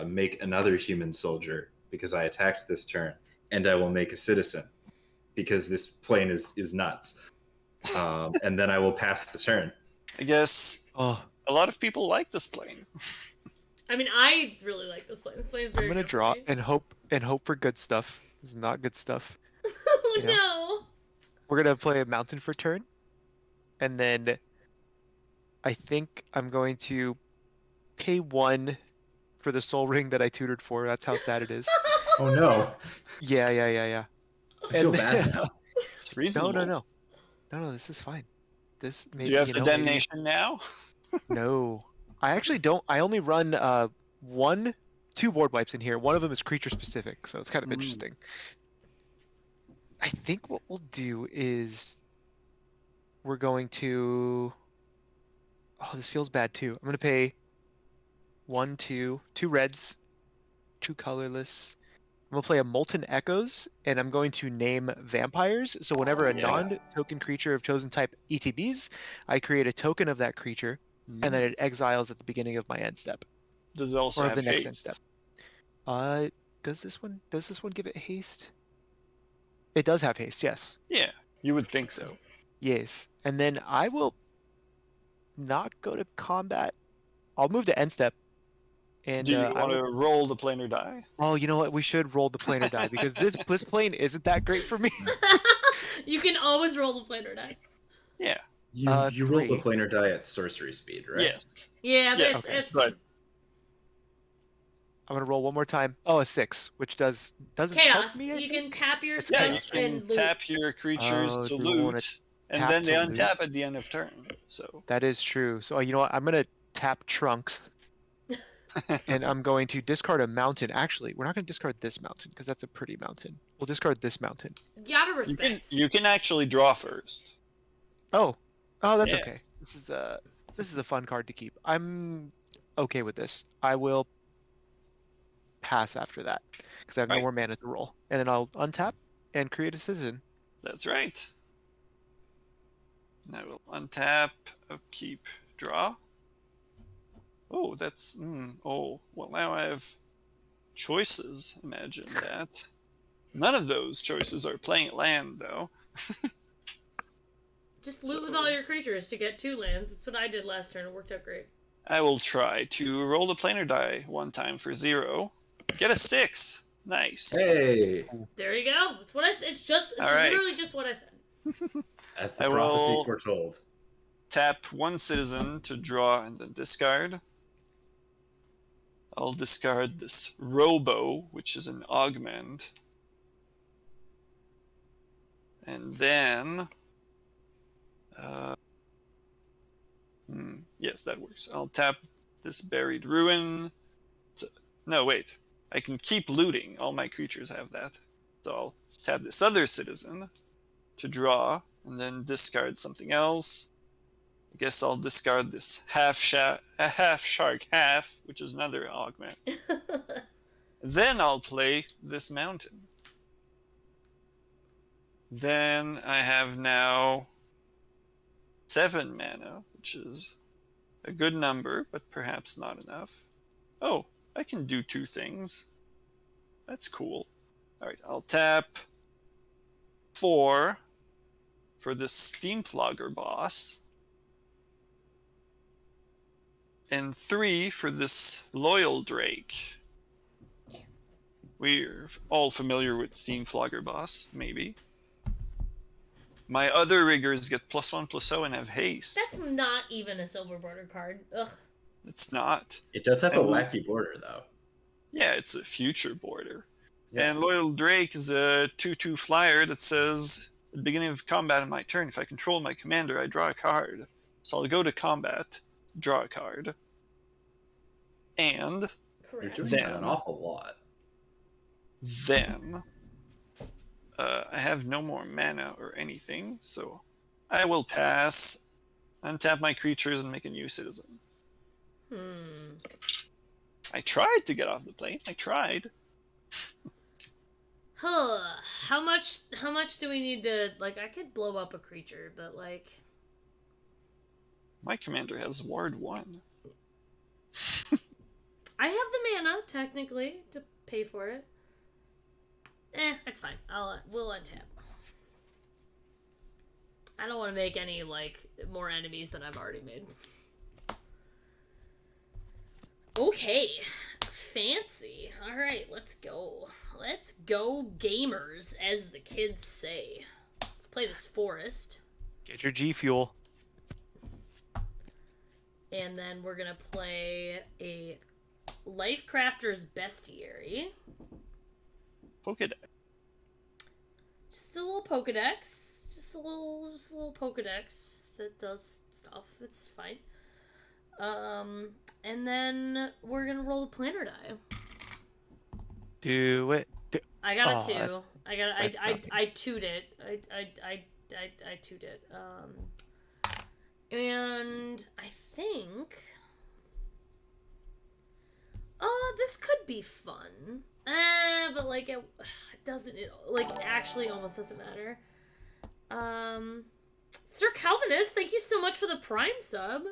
make another human soldier because I attacked this turn, and I will make a citizen because this plane is nuts. And then I will pass the turn. I guess Oh, a lot of people like this plane. I mean, I really like this plane. This plane is very I'm gonna good for draw me. and hope for good stuff. This is not good stuff. Oh you know. no. We're gonna play a mountain for turn, and then I think I'm going to pay 1 for the soul ring that I tutored for. That's how sad it is. Oh no! Yeah. I feel And- bad now. It's reasonable. No. This is fine. This maybe. Do you have the maybe- damnation now? No, I actually don't. I only run 2 board wipes in here. One of them is creature specific, so it's kind of interesting. I think what we'll do is we're going to. Oh, this feels bad too. I'm gonna pay 1, 2 reds, 2 colorless. I'm gonna play a Molten Echoes, and I'm going to name vampires. So whenever a Yeah. non-token creature of chosen type ETBs, I create a token of that creature, and then it exiles at the beginning of my end step Does it also or have the next haste? end step. Does this one give it haste? It does have haste, yes. Yeah, you would think so. Yes. And then I will not go to combat. I'll move to end step. And Do you I want will- to roll the planar die? Oh, you know what? We should roll the planar die because this plane isn't that great for me. You can always roll the planar die. Yeah. You roll the 3. planar die at sorcery speed, right? Yes. Yeah, Yeah, that's okay, it's But I'm gonna roll one more time. Oh, a 6, which doesn't chaos. help me. I You think? can tap your yeah, you stuff can and loot. tap your creatures Oh, to do we wanna loot, and tap then they to loot? untap at the end of turn. So That is true. So you know what? I'm gonna tap trunks, and I'm going to discard a mountain. Actually, we're not gonna discard this mountain because that's a pretty mountain. We'll discard this mountain. You gotta you can respect. you can actually draw first. Oh, that's Yeah. okay. This is a fun card to keep. I'm okay with this. I will pass after that because I have no Right. more mana to roll, and then I'll untap and create a citizen. That's right. And I will untap, upkeep, draw. Oh, that's... oh, well, now I have choices. Imagine that. None of those choices are playing land, though. Just loot with all your creatures to get 2 lands. That's what I did last turn. It worked out great. I will try to roll the planar die one time for 0. Get a 6. Nice. Hey! There you go. That's what I said. It's literally just what I said. As the I prophecy will- foretold. Tap 1 citizen to draw and then discard. I'll discard this Robo, which is an augment. And then... yes, that works. I'll tap this Buried Ruin. No, wait. I can keep looting. All my creatures have that. So I'll tap this other citizen to draw, and then discard something else. I guess I'll discard this half shark, which is another augment. Then I'll play this mountain. Then I have now 7 mana, which is a good number, but perhaps not enough. Oh, I can do 2 things. That's cool. Alright, I'll tap 4 for this Steamflogger boss. And 3 for this Loyal Drake. We're all familiar with Steamflogger boss, maybe. My other riggers get +1/+0 and have haste. That's not even a silver border card. Ugh. It's not. It does have a And- wacky border, though. Yeah, it's a future border. Yeah. And Loyal Drake is a 2/2 flyer that says, at the beginning of combat on my turn, if I control my commander, I draw a card. So I'll go to combat, draw a card. And You're Correct. doing Then- that an awful lot. then I have no more mana or anything, so I will pass, untap my creatures, and make a new citizen. I tried to get off the plane. I tried. Huh. How much do we need to, like, I could blow up a creature, but, like... My commander has Ward 1. I have the mana, technically, to pay for it. That's fine. We'll untap. I don't want to make any, like, more enemies than I've already made. Okay. Fancy. Alright, let's go. Let's go, gamers, as the kids say. Let's play this forest. Get your G Fuel. And then we're gonna play a Lifecrafter's Bestiary. Pokedex. Just a little Pokedex. Just a little Pokedex that does stuff. It's fine. And then we're gonna roll the planner die. Do it. I got a Aw, 2. that's nothing. I 2'd it. I 2'd it. And I think this could be fun. But like it doesn't, it actually almost doesn't matter. Sir Calvinist, thank you so much for the Prime sub.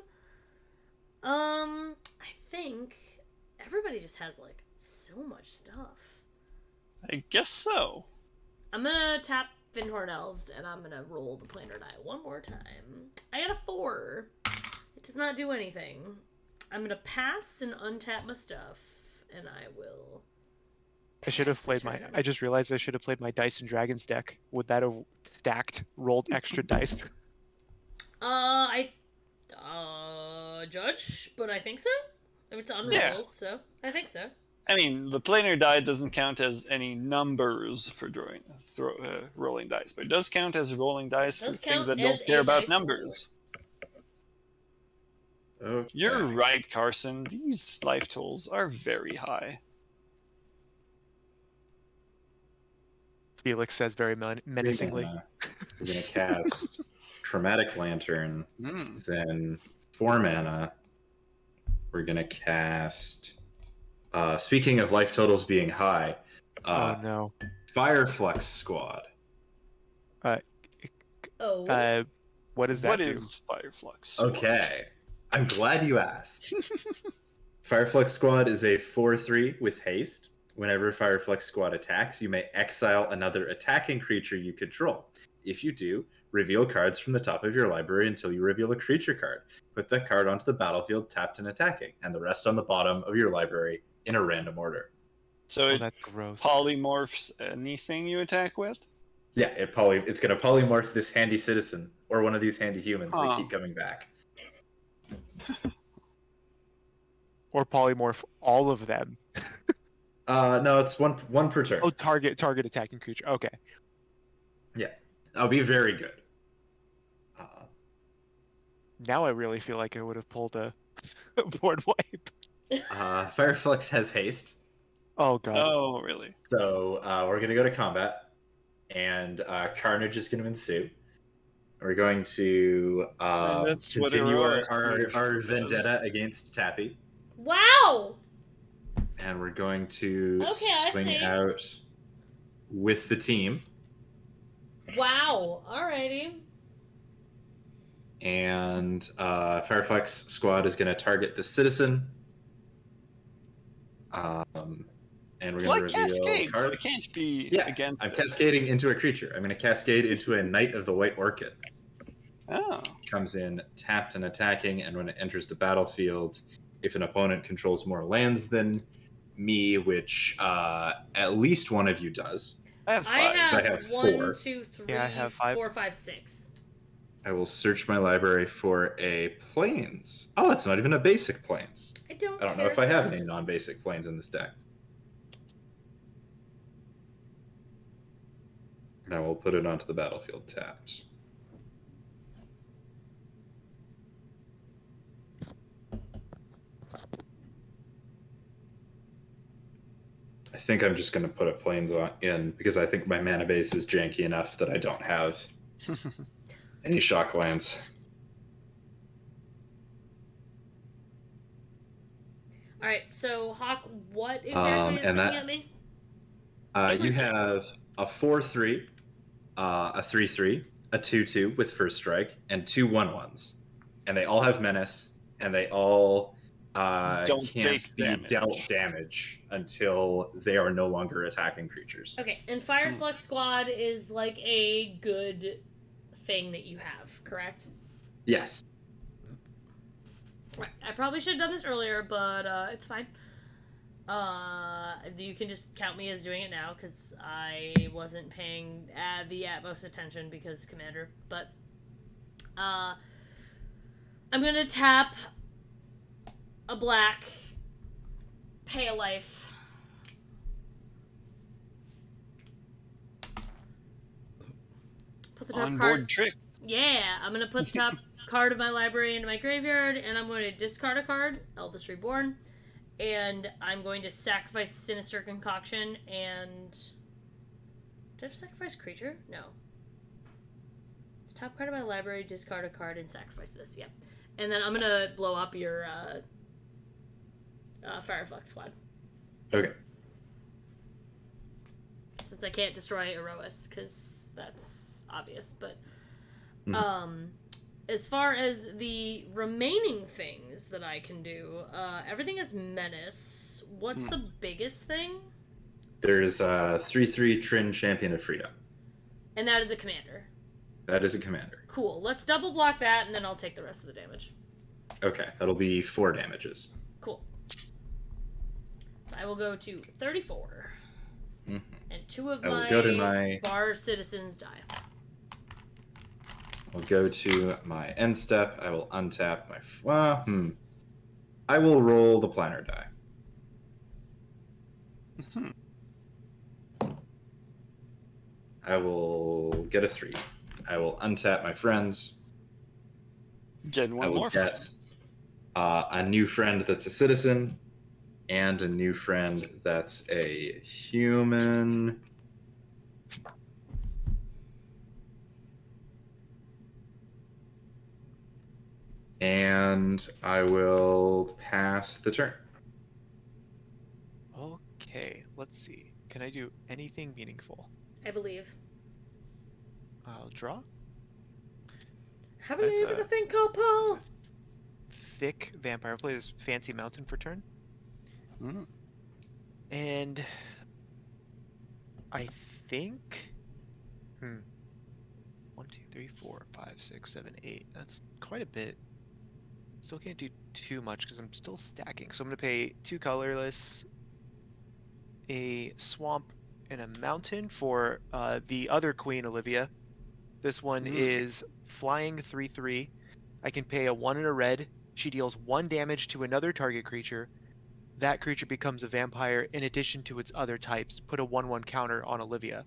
I think everybody just has like so much stuff. I guess so. I'm gonna tap Finhorn Elves and I'm gonna roll the planar die one more time. I got a 4. It does not do anything. I'm gonna pass and untap my stuff, and I will. I should have pass the played my. turn. I just realized I should have played my Dice and Dragons deck. Would that have stacked, rolled extra dice? I judge, but I think so. It's on rolls, Yeah. so I think so. I mean, the planar die doesn't count as any numbers for rolling dice, but it does count as rolling dice for Does things count that don't as care a about dice numbers. Okay. You're right, Carson. These life totals are very high. Felix says very menacingly. We're gonna cast Chromatic Lantern, Mm. then 4 mana. We're gonna cast. Speaking of life totals being high, Oh no. Fireflux Squad. Oh, What does that What do? is Fireflux Squad? Okay, I'm glad you asked. Fireflux Squad is a 4/3 with haste. Whenever Fireflux Squad attacks, you may exile another attacking creature you control. If you do, reveal cards from the top of your library until you reveal a creature card. Put that card onto the battlefield tapped and attacking, and the rest on the bottom of your library in a random order. So Oh, it that's gross. polymorphs anything you attack with? Yeah, it's going to polymorph this handy citizen or one of these handy humans that Huh. keep coming back. Or polymorph all of them. No, it's one per turn. Oh, target attacking creature. Okay. Yeah, that'll be very good. Now I really feel like I would have pulled a board wipe. Fireflux has haste, Oh god. Oh, really? so we're going to go to combat, and carnage is going to ensue. We're going to And that's what continue our Heroic vendetta against Tappy, Wow! and we're going to Okay, I swing see. out with the team. Wow. Alrighty. And Fireflux Squad is going to target the citizen. And we're It's going like to reveal Cascade, so it cards. can't be Yeah, against I'm it. cascading into a creature. I'm going to cascade into a Knight of the White Orchid. Oh. Comes in tapped and attacking, and when it enters the battlefield, if an opponent controls more lands than me, which at least one of you does, I have I 5. have, I have 1, 4. 2, 3, Yeah, I have 5. 4, 5, 6. I will search my library for a plains. Oh, it's not even a basic plains. I don't I don't know care if I have it any is. non-basic plains in this deck. Now we'll put it onto the battlefield tapped. I think I'm just going to put a plains in because I think my mana base is janky enough that I don't have any shock lands. Alright, so Hawk, what exactly is and coming that- at me? You have a 4/3, a 3/3, a 2/2 with first strike, and 2 1/1s. And they all have menace, and they all Don't can't take be damage. dealt damage until they are no longer attacking creatures. Okay, and Fireflux Squad is like a good thing that you have, correct? Yes. Right. I probably should have done this earlier, but it's fine. You can just count me as doing it now because I wasn't paying the utmost attention because Commander. But I'm gonna tap a black, pay a life. Put the top On card. board tricks. Yeah, I'm gonna put the top card of my library into my graveyard, and I'm going to discard a card, Elvis Reborn, and I'm going to sacrifice Sinister Concoction, and... Did I have to sacrifice creature? No. It's top card of my library, discard a card, and sacrifice this, yep. And then I'm gonna blow up your, Fireflux Squad. Okay. Since I can't destroy Erois, because that's obvious, but... Mhm. As far as the remaining things that I can do, everything is menace. What's the biggest thing? There's a 3/3 Trin Champion of Freedom. And that is a commander. That is a commander. Cool. Let's double block that, and then I'll take the rest of the damage. Okay, that'll be 4 damages. Cool. So I will go to 34. Mhm. And 2 of I will my, go to my- bar citizens die. I'll go to my end step. I will untap my... I will roll the planner die. I will get a 3. I will untap my friends. Get I one will more get friend. a new friend that's a citizen, and a new friend that's a human. And I will pass the turn. Okay, let's see. Can I do anything meaningful? I believe. I'll draw. Have That's you even a thing called Paul? thick vampire. Play this fancy mountain for turn. Mm. And I think 1, 2, 3, 4, 5, 6, 7, 8. That's quite a bit. Still can't do too much because I'm still stacking. So I'm gonna pay 2 colorless, a swamp, and a mountain for the other queen, Olivia. This one is flying 3/3. I can pay a 1 and a red. She deals 1 damage to another target creature. That creature becomes a vampire in addition to its other types. Put a 1/1 counter on Olivia.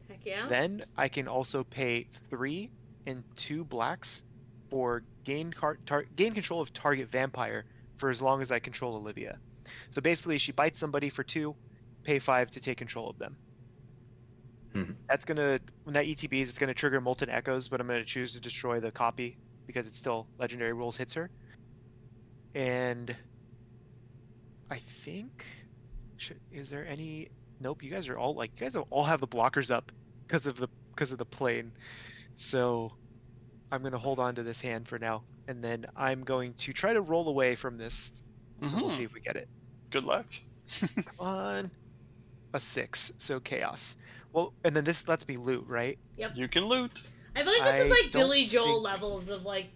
Heck yeah. Then I can also pay 3 and 2 blacks for gain control of target vampire for as long as I control Olivia. So basically, she bites somebody for 2, pay 5 to take control of them. That's gonna, when that ETBs, it's gonna trigger Molten Echoes, but I'm gonna choose to destroy the copy because it's still Legendary Rules hits her. And I think, is there any? Nope. You guys all have the blockers up because of the plane. So I'm gonna hold on to this hand for now, and then I'm going to try to roll away from this. And we'll see if we get it. Good luck. Come on, a 6. So chaos. Well, and then this lets me loot, right? Yep. You can loot. I feel like this is like don't Billy Joel think- levels of like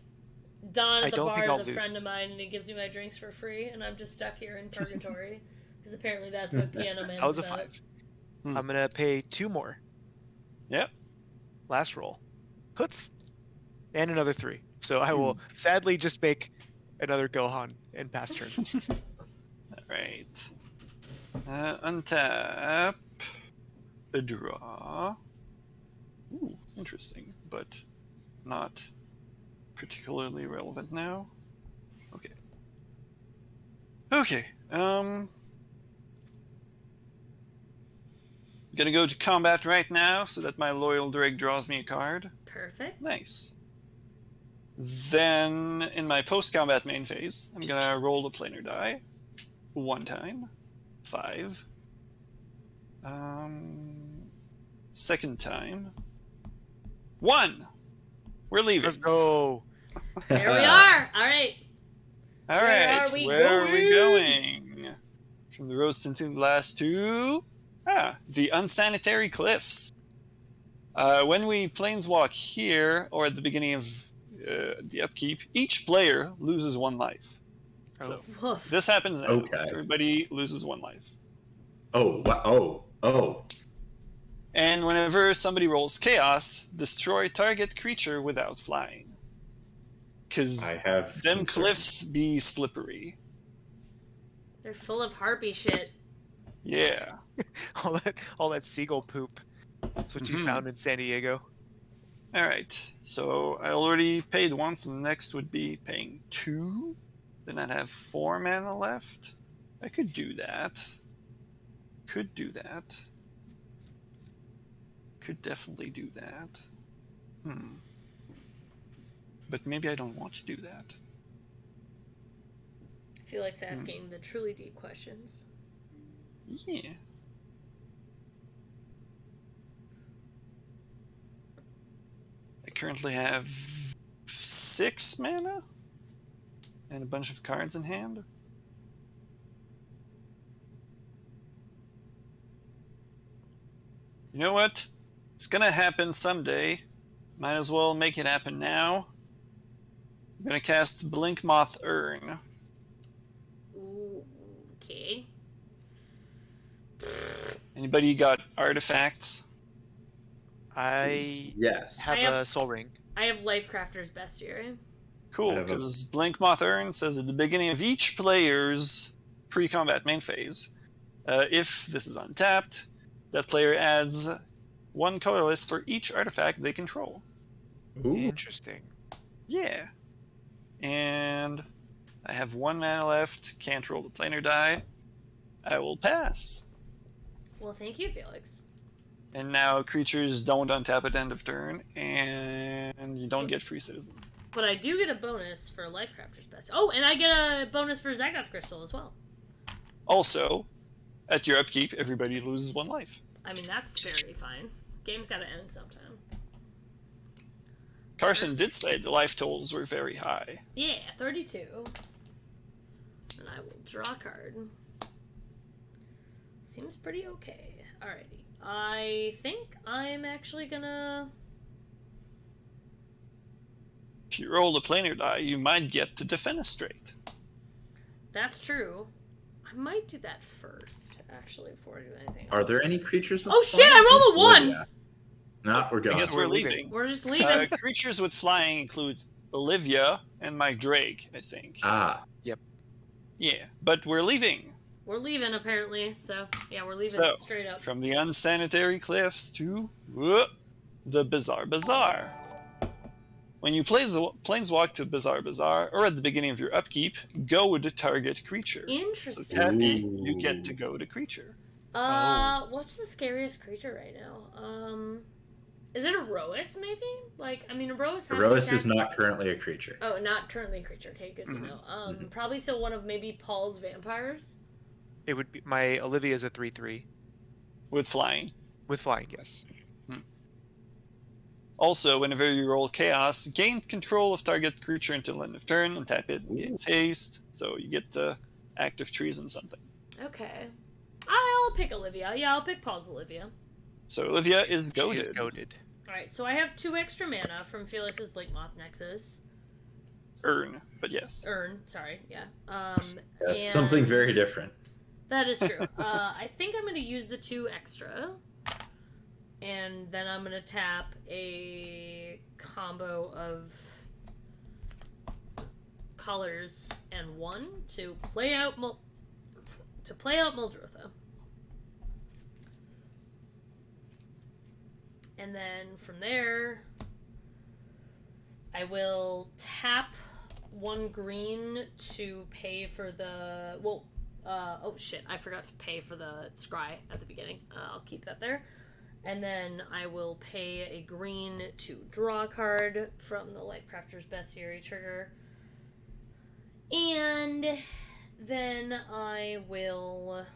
Don I at the don't bar think is I'll a loot. friend of mine and he gives me my drinks for free and I'm just stuck here in purgatory because apparently that's what Piano Man's That was a about. 5. Hmm. I'm gonna pay 2 more. Yep. Last roll. Hoots. And another 3. So I will sadly just make another Gohan and pass turn. Alright. Untap. A draw. Ooh, interesting, but not particularly relevant now. Okay. Okay, gonna go to combat right now so that my loyal Drake draws me a card. Perfect. Nice. Then, in my post-combat main phase, I'm gonna roll the planar die. 1 time. 5. Second time. 1! We're leaving. Let's go. There we are. All right. Alright, we where are we going? going? From the rose tinted glass to... the unsanitary cliffs. When we planeswalk here, or at the beginning of the upkeep, each player loses 1 life. So, Woof. this happens now. Okay. Everybody loses 1 life. Oh, wow. Oh. And whenever somebody rolls chaos, destroy target creature without flying. Because I have them concerns. cliffs be slippery. They're full of harpy shit. Yeah. all that seagull poop. That's what you Mhm. found in San Diego. Alright, so I already paid once, and the next would be paying 2. Then I'd have 4 mana left. I could do that. Could do that. Could definitely do that. But maybe I don't want to do that. Felix asking the truly deep questions. Yeah. I currently have 6 mana and a bunch of cards in hand. You know what? It's gonna happen someday. Might as well make it happen now. I'm gonna cast Blink Moth Urn. Ooh, okay. Anybody got artifacts? I Yes. have I have- a soul ring. I have Lifecrafter's Bestiary. Cool, I have a- because Blink Moth Urn says at the beginning of each player's pre-combat main phase, if this is untapped, that player adds 1 colorless for each artifact they control. Ooh. Interesting. Yeah. And I have 1 mana left, can't roll the planar die. I will pass. Well, thank you, Felix. And now creatures don't untap at end of turn, and you don't get free citizens. But I do get a bonus for Lifecrafter's Bestiary. Oh, and I get a bonus for Zagoth Crystal as well. Also, at your upkeep, everybody loses 1 life. I mean, that's very fine. Game's gotta end sometime. Carson did say the life totals were very high. Yeah, 32. And I will draw a card. Seems pretty okay. Alrighty. I think I'm actually gonna... If you roll a planar die, you might get to defenestrate. That's true. I might do that first, actually, before I do anything Are else. there any creatures with Oh shit, I rolled a 1! Yeah. No, we're I going. guess we're leaving. We're just leaving. Creatures with flying include Olivia and my Drake, I think. Ah. Yeah, but we're leaving. We're leaving, apparently, so... Yeah, we're leaving So, straight up. from the unsanitary cliffs to the Bizarre Bazaar. When you planeswalk to Bizarre Bazaar, or at the beginning of your upkeep, go to target creature. So Interesting. Tappy, Ooh. you get to go to creature. What's the scariest creature right now? Is it a Roas, maybe? Like, I mean, a Roas has Erois to is not currently a creature. Oh, not currently a creature. Okay, good to know. Probably still one of maybe Paul's vampires. It would be my Olivia's a 3/3 With flying. with flying. Yes. Also, whenever you roll Chaos, gain control of target creature until end of turn, and tap it gains haste, so you get active trees and something. Okay. I'll pick Olivia. Yeah, I'll pick Paul's Olivia. So Olivia is She goaded. is goaded. Alright, so I have 2 extra mana from Felix's Blink Moth Nexus. Earn, but yes. Earn, sorry, yeah. That's and something very different. That is true. I think I'm going to use the 2 extra. And then I'm going to tap a combo of colors and 1 to play out Muldrotha. And then from there, I will tap 1 green to pay for the... Well, oh shit, I forgot to pay for the scry at the beginning. I'll keep that there. And then I will pay a green to draw a card from the Lifecrafter's Bestiary trigger. And then I will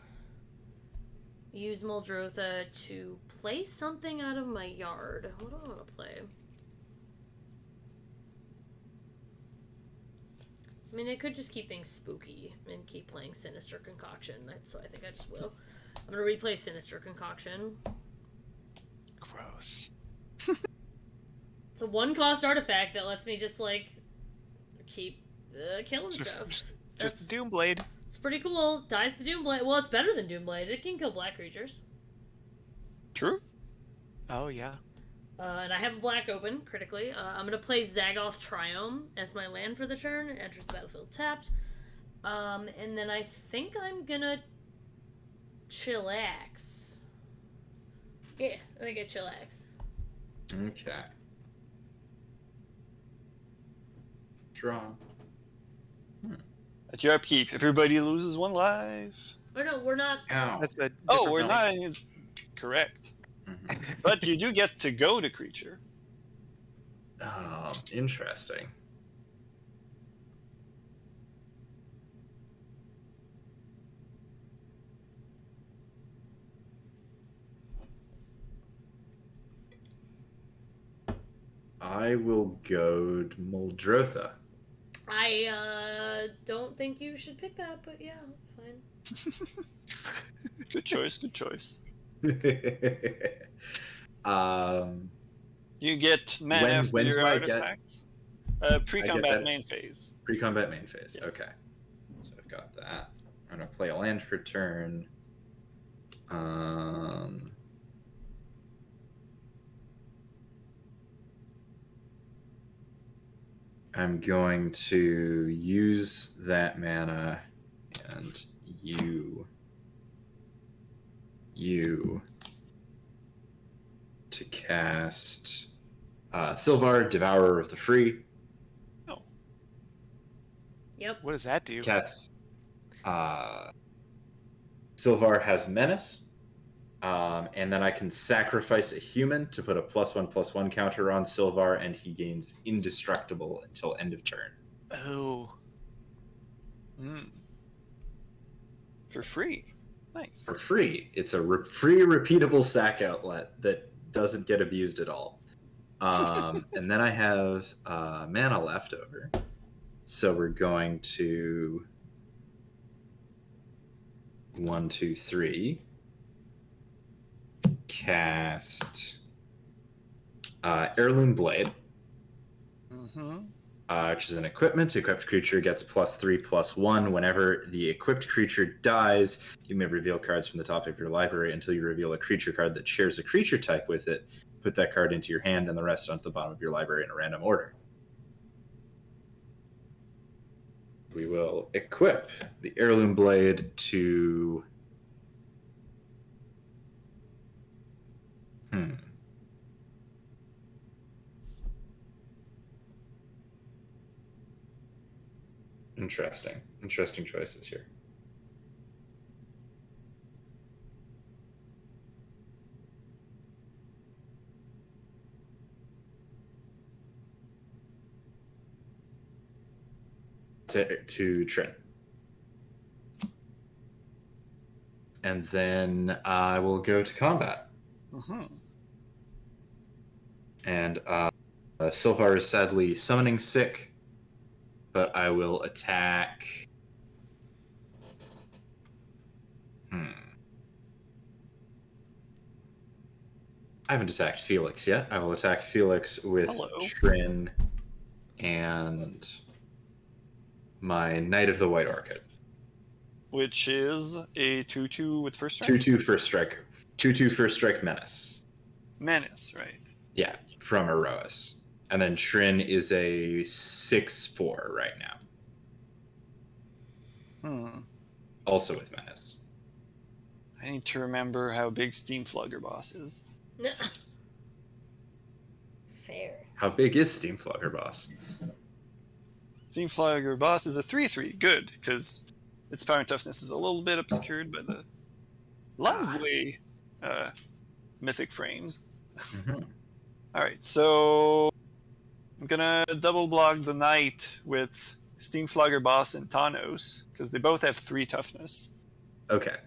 use Muldrotha to play something out of my yard. What do I want to play? I mean, I could just keep things spooky and keep playing Sinister Concoction, so I think I just will. I'm going to replay Sinister Concoction. Gross. It's a 1-cost artifact that lets me just, like, keep killing stuff. Just a Doomblade. It's pretty cool. Dies the Doomblade. Well, it's better than Doomblade. It can kill black creatures. True. Oh yeah. And I have a black open, critically. I'm going to play Zagoth Triome as my land for the turn. It enters the battlefield tapped. And then I think I'm going to chillax. Yeah, I think I chillax. Okay. Draw. At your upkeep, everybody loses 1 life. Or no, we're not. Ow. That's a. Oh, different we're building. not correct. Mhm. But you do get to go to creature. Oh, interesting. I will goad Muldrotha. I don't think you should pick that, but yeah, fine. Good choice, good choice. You get mana after when your do I get- artifacts. Pre-combat that? main phase. Pre-combat main phase. Yes. Okay. So I've got that. I'm gonna play a land for turn. I'm going to use that mana and you to cast Sylvar, Devourer of the Free. Oh, Yep. What does that do? Cats. Sylvar has Menace. And then I can sacrifice a human to put a +1/+1 counter on Sylvar, and he gains indestructible until end of turn. Oh. for free. Nice. For free. It's a free repeatable sack outlet that doesn't get abused at all. And then I have mana left over. So we're going to 1, 2, 3 cast Heirloom Blade, which is an equipment. Equipped creature gets +3/+1. Whenever the equipped creature dies, you may reveal cards from the top of your library until you reveal a creature card that shares a creature type with it. Put that card into your hand and the rest onto the bottom of your library in a random order. We will equip the Heirloom Blade to... Interesting choices here. To Trin. And then I will go to combat. And Sylvar is sadly summoning sick, but I will attack... I haven't attacked Felix yet. I will attack Felix with Trin and my Knight of the White Orchid. Which is a 2/2 with first strike? 2/2 first strike. 2/2 first strike menace. Menace, right. Yeah, from Erois. And then Trin is a 6/4 right now. Also with menace. I need to remember how big Steam Flugger Boss is. Fair. How big is Steam Flugger Boss? Steam Flugger Boss is a 3/3. Good, because its power and toughness is a little bit obscured by the lovely mythic frames. Alright, so I'm gonna double block the Knight with Steam Flugger Boss and Thanos, because they both have 3 toughness. Okay.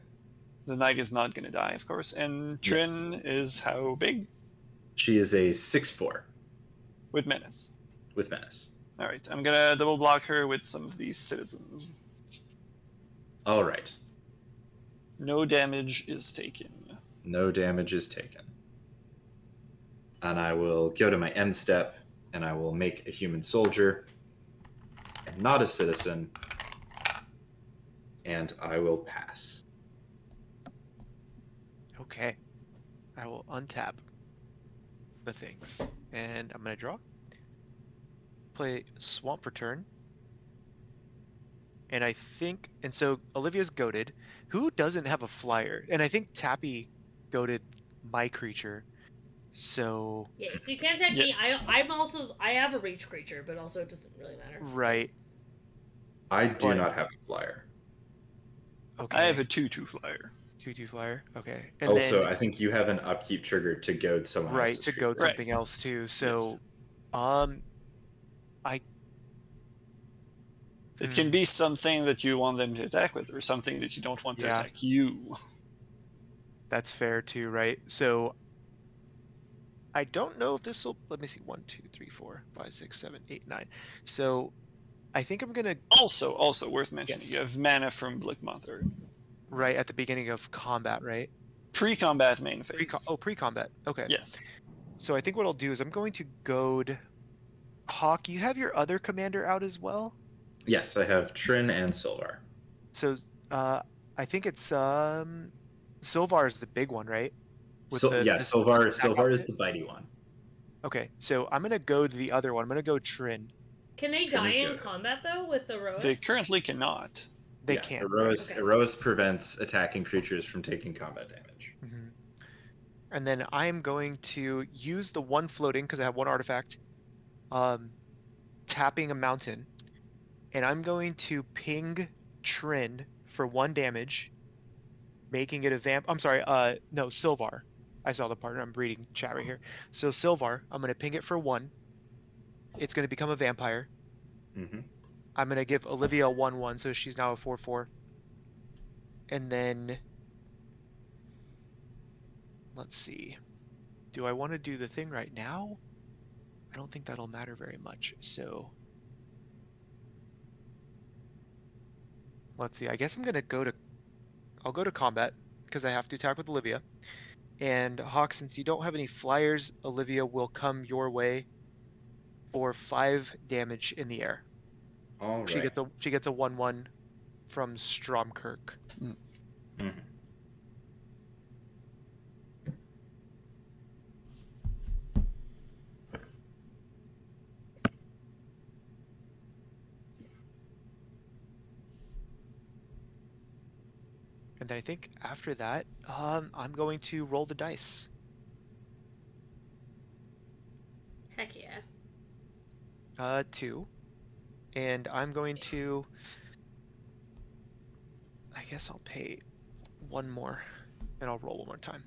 The Knight is not gonna die, of course. And Trin is how big? She is a 6/4. With menace. With menace. Alright, I'm gonna double block her with some of these citizens. Alright. No damage is taken. No damage is taken. And I will go to my end step, and I will make a human soldier, and not a citizen, and I will pass. Okay. I will untap the things. And I'm going to draw. Play Swamp for turn. And I think... And so Olivia's goated. Who doesn't have a flyer? And I think Tappy goated my creature. So... Yeah, so you can't attack me. I have a reach creature, but also it doesn't really matter. Right. I do not have a flyer. Okay. I have a 2/2 flyer. 2/2 flyer. Okay. And also, then, I think you have an upkeep trigger to goad someone else. right, to goad Right. something else too. So, Yes. It can be something that you want them to attack with, or something that you don't want to attack you. That's fair too, right? So, I don't know if this will... Let me see. 1, 2, 3, 4, 5, 6, 7, 8, 9. So, I think I'm going to... Also worth mentioning, Yes. you have mana from Blickmother. Right at the beginning of combat, right? Pre-combat main phase. Pre-combat. Okay. Yes. So I think what I'll do is I'm going to goad... Hawk, you have your other commander out as well? Yes, I have Trin and Sylvar. So, I think it's... Sylvar is the big one, right? Sylvar is the bitey one. Okay, so I'm going to goad the other one. I'm going to go Trin. Can they Trin die is in good. combat, though, with the Erois? They currently cannot. They can't. Erois, Okay. Erois prevents attacking creatures from taking combat damage. Mhm. And then I am going to use the one floating, because I have one artifact, tapping a mountain. And I'm going to ping Trin for 1 damage, making it a vamp. I'm sorry, no, Sylvar. I saw the partner. I'm reading chat right here. So Sylvar, I'm going to ping it for 1. It's going to become a vampire. Mm-hmm. I'm going to give Olivia a 1/1, so she's now a 4/4. And then... Let's see. Do I want to do the thing right now? I don't think that'll matter very much. So let's see. I guess I'll go to combat because I have to attack with Olivia. And Hawk, since you don't have any flyers, Olivia will come your way for 5 damage in the air. All She right. gets a 1/1 from Stromkirk. Mhm. And then I think after that, I'm going to roll the dice. Heck yeah. 2. And I'm going to, I guess I'll pay 1 more and I'll roll 1 more time.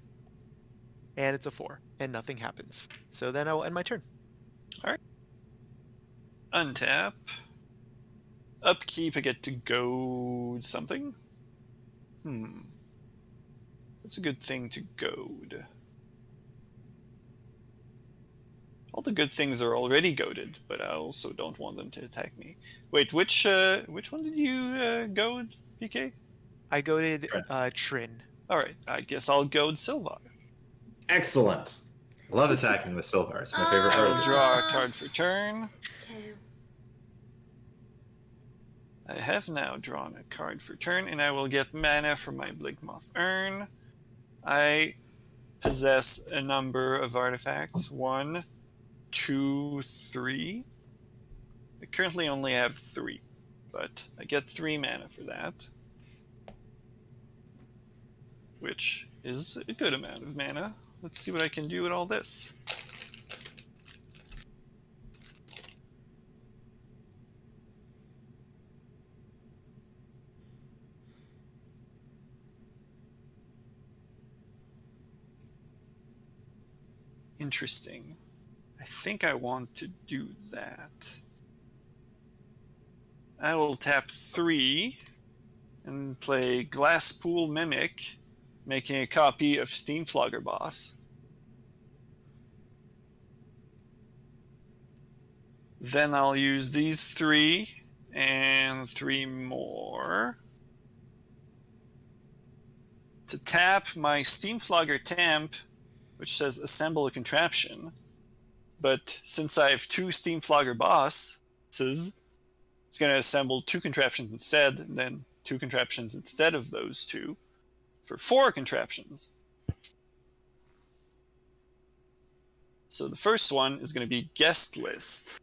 And it's a 4 and nothing happens. So then I will end my turn. Untap. Upkeep, I get to goad something. That's a good thing to goad. All the good things are already goaded, but I also don't want them to attack me. Wait, which one did you goad, PK? I goaded Trin. Trin. Alright, I guess I'll goad Sylvar. Excellent. Love attacking with Sylvar. It's my favorite part of I'll the draw a card for turn. Okay. I have now drawn a card for turn, and I will get mana from my Blinkmoth Urn. I possess a number of artifacts. 1, 2, 3. I currently only have 3, but I get 3 mana for that, which is a good amount of mana. Let's see what I can do with all this. Interesting. I think I want to do that. I will tap 3 and play Glasspool Mimic, making a copy of Steamflogger Boss. Then I'll use these 3 and 3 more to tap my Steamflogger Temp, which says assemble a contraption. But since I have 2 Steamflogger Bosses, it's going to assemble 2 contraptions instead, and then 2 contraptions instead of those 2 for 4 contraptions. So the first one is going to be Guest List.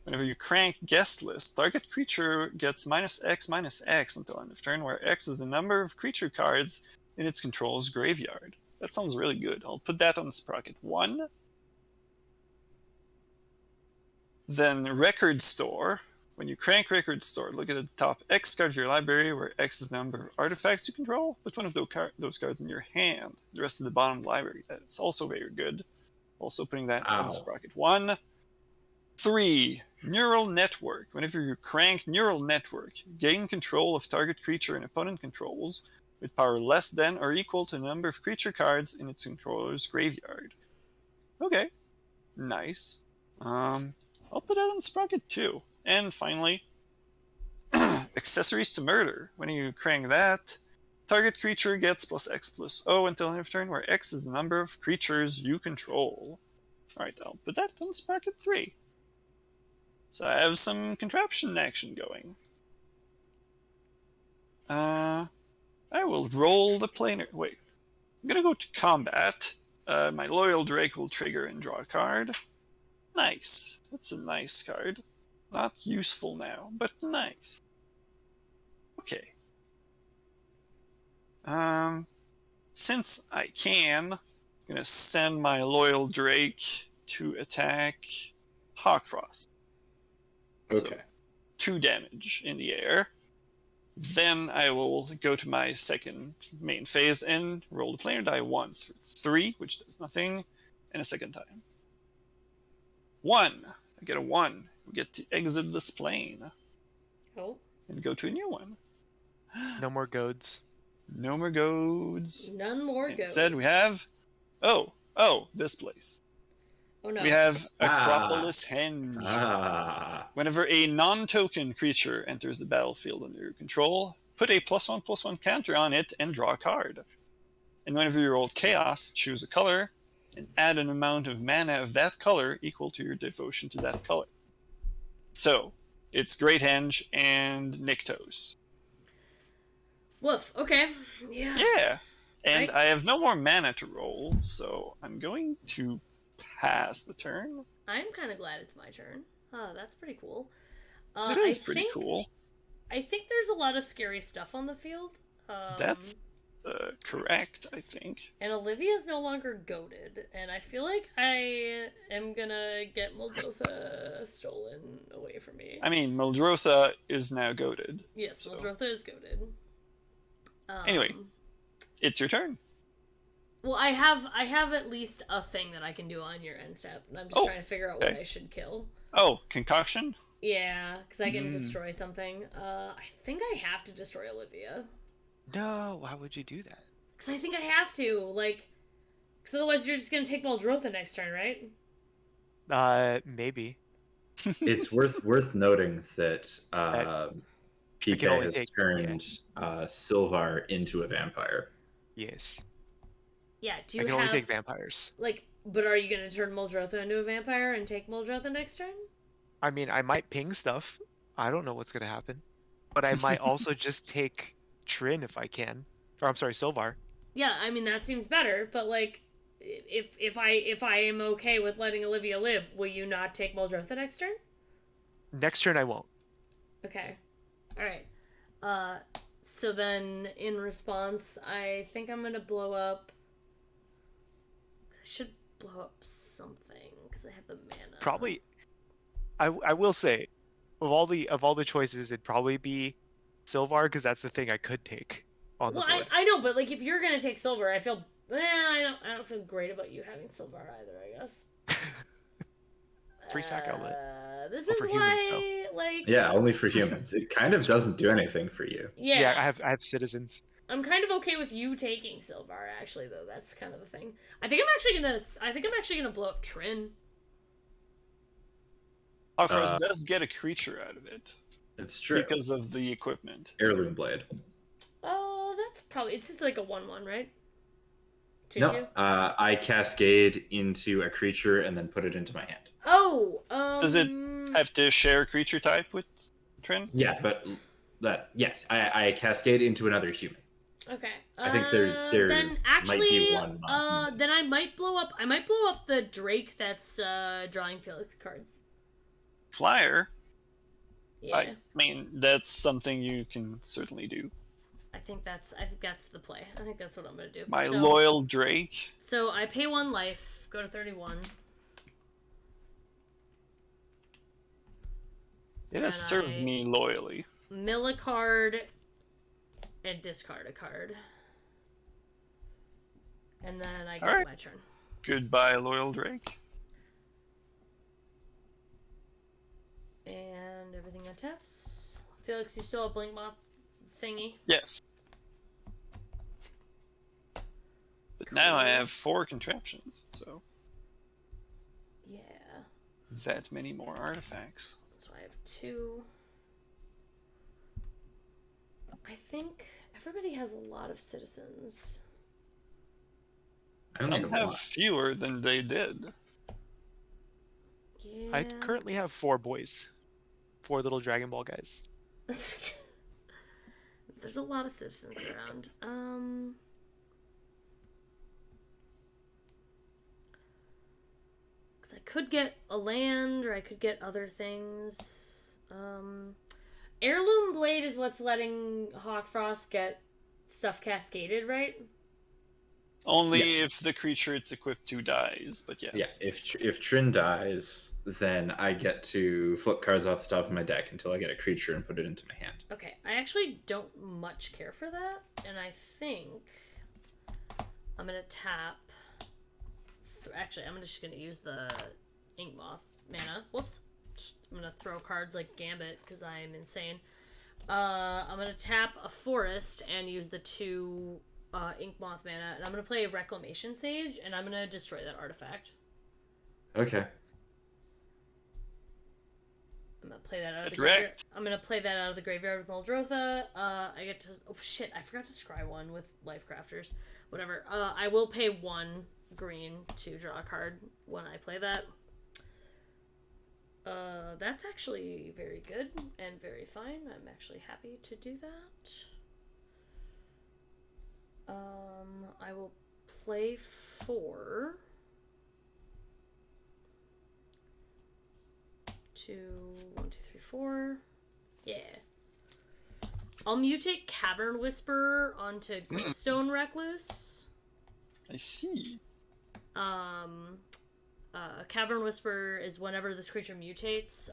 Whenever you crank Guest List, target creature gets -X/-X until end of turn, where X is the number of creature cards in its control's graveyard. That sounds really good. I'll put that on Sprocket 1. Then Record Store. When you crank Record Store, look at the top X card of your library, where X is the number of artifacts you control. Put one of those cards in your hand. The rest of the bottom of the library. That's also very good. Also putting that on Sprocket 1. 3. Neural Network. Whenever you crank Neural Network, gain control of target creature and opponent controls with power less than or equal to the number of creature cards in its controller's graveyard. Okay. Nice. I'll put that on Sprocket 2. And finally, Accessories to Murder. When you crank that, target creature gets +X/+O until end of turn, where X is the number of creatures you control. Alright, I'll put that on Sprocket 3. So I have some contraption action going. I will roll the planar. Wait. I'm gonna go to combat. My Loyal Drake will trigger and draw a card. Nice. That's a nice card. Not useful now, but nice. Okay. Since I can, I'm gonna send my Loyal Drake to attack Hawkfrost. Okay. So, 2 damage in the air. Then I will go to my second main phase and roll the planar die once for 3, which does nothing, and a second time. 1. I get a 1. We get to exit this plane. Oh. And go to a new one. No more goads. No more goads. None more go. Instead, we have... this place. Oh no. We have Ah. Acropolis Henge. Ah. Whenever a non-token creature enters the battlefield under your control, put a +1/+1 counter on it and draw a card. And whenever you roll Chaos, choose a color and add an amount of mana of that color equal to your devotion to that color. So, it's Great Henge and Nyktos. Woof. Okay. Yeah. Yeah! And I have no more mana to roll, so I'm going to pass the turn. I'm kind of glad it's my turn. Oh, that's pretty cool. It is pretty cool. I think there's a lot of scary stuff on the field. That's correct, I think. And Olivia's no longer goaded, and I feel like I am gonna get Muldrotha stolen away from me. I mean, Muldrotha is now goaded. Yes, so. Muldrotha is goaded. Anyway, it's your turn. Well, I have at least a thing that I can do on your end step, and I'm just trying to figure out what I should kill. Oh, concoction? Yeah, because I can destroy something. I think I have to destroy Olivia. No, why would you do that? Because I think I have to, like... Because otherwise you're just going to take Muldrotha next turn, right? Maybe. It's worth noting that PK has turned Sylvar into a vampire. Yes. Yeah, do you I can have... only take vampires. Like, but are you going to turn Muldrotha into a vampire and take Muldrotha next turn? I mean, I might ping stuff. I don't know what's going to happen. But I might also just take Trin if I can. Or, I'm sorry, Sylvar. Yeah, I mean, that seems better, but, like, if I am okay with letting Olivia live, will you not take Muldrotha next turn? Next turn I won't. Okay. Alright. So then, in response, I think I'm gonna blow up... I should blow up something, because I have the mana. Probably... I will say, of all the choices, it'd probably be Sylvar, because that's the thing I could take on the board. I know, but like if you're gonna take Silver, I feel I don't feel great about you having Silver either. I guess. Free sack outlet. This Well, is for why, humans, like. Yeah, only for humans. It kind of doesn't do anything for you. Yeah. I have citizens. I'm kind of okay with you taking Silver, actually, though. That's kind of the thing. I think I'm actually gonna blow up Trin. Hawkfrost does get a creature out of it. It's true. Because of the equipment. Heirloom Blade. Oh, that's probably... It's just like a 1/1, right? 2/2? No, I cascade into a creature and then put it into my hand. Oh, Does it have to share creature type with Trin? Yeah, but yes, I cascade into another human. Okay. I think there then actually, might be one. Then I might blow up the Drake that's drawing Felix cards. Flyer? Yeah. I mean, that's something you can certainly do. I think that's the play. I think that's what I'm gonna do. My loyal Drake. So I pay 1 life, go to 31. It has served me loyally. Mill a card and discard a card. And then I get my turn. Goodbye, loyal Drake. And everything untaps. Felix, you still have Blink Moth thingy? Yes. But now I have 4 contraptions, so... Yeah. That many more artifacts. So I have 2. I think everybody has a lot of citizens. I don't Some have fewer than they did. Yeah. I currently have 4 boys. 4 little Dragon Ball guys. There's a lot of citizens around. Because I could get a land, or I could get other things. Heirloom Blade is what's letting Hawkfrost get stuff cascaded, right? Only if the creature it's equipped to dies, but yes. Yeah, if Trin dies, then I get to flip cards off the top of my deck until I get a creature and put it into my hand. Okay, I actually don't much care for that, and I think I'm gonna tap. Actually, I'm just gonna use the Ink Moth mana. Whoops. I'm gonna throw cards like Gambit because I am insane. I'm gonna tap a forest and use the 2 Ink Moth mana, and I'm gonna play Reclamation Sage, and I'm gonna destroy that artifact. Okay. I'm gonna play that out of the That's graveyard. wrecked. I'm gonna play that out of the graveyard with Muldrotha. I get to. Oh shit! I forgot to scry one with Life Crafters. Whatever. I will pay 1 green to draw a card when I play that. That's actually very good and very fine. I'm actually happy to do that. I will play 4. 2, 1, 2, 3, 4. Yeah. I'll mutate Cavern Whisperer onto Glowstone Recluse. I see. Cavern Whisperer is whenever this creature mutates,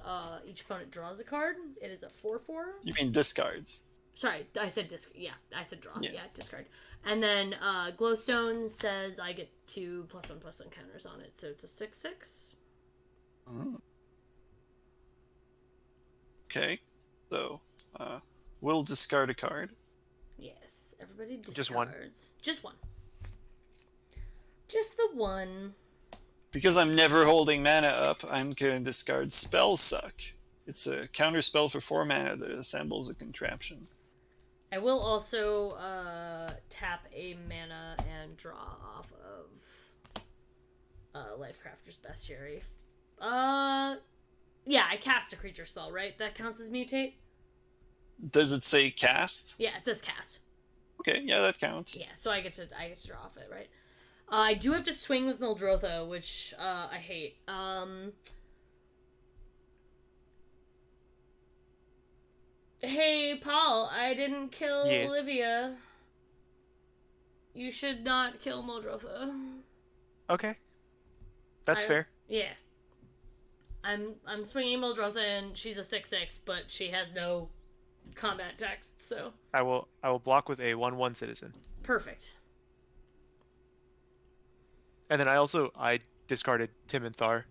each opponent draws a card. It is a 4/4. You mean discards? Sorry, I said yeah, I said draw. Yeah. Yeah, discard. And then Glowstone says I get 2 +1/+1 counters on it, so it's a 6/6. Oh. Okay. So, we'll discard a card. Yes, everybody discards. Just one? Just one. Just the one. Because I'm never holding mana up, I'm going to discard Spell Suck. It's a counter spell for 4 mana that assembles a contraption. I will also tap a mana and draw off of Lifecrafter's Bestiary. Yeah, I cast a creature spell, right? That counts as mutate? Does it say cast? Yeah, it says cast. Okay, yeah, that counts. Yeah, so I get to draw off it, right? I do have to swing with Muldrotha, which I hate. Hey, Paul, I didn't kill Yes. Olivia. You should not kill Muldrotha. Okay. That's fair. Yeah. I'm swinging Muldrotha, and she's a 6/6, but she has no combat text, so I will block with a 1/1 citizen. perfect. And then I discarded Tim and Thar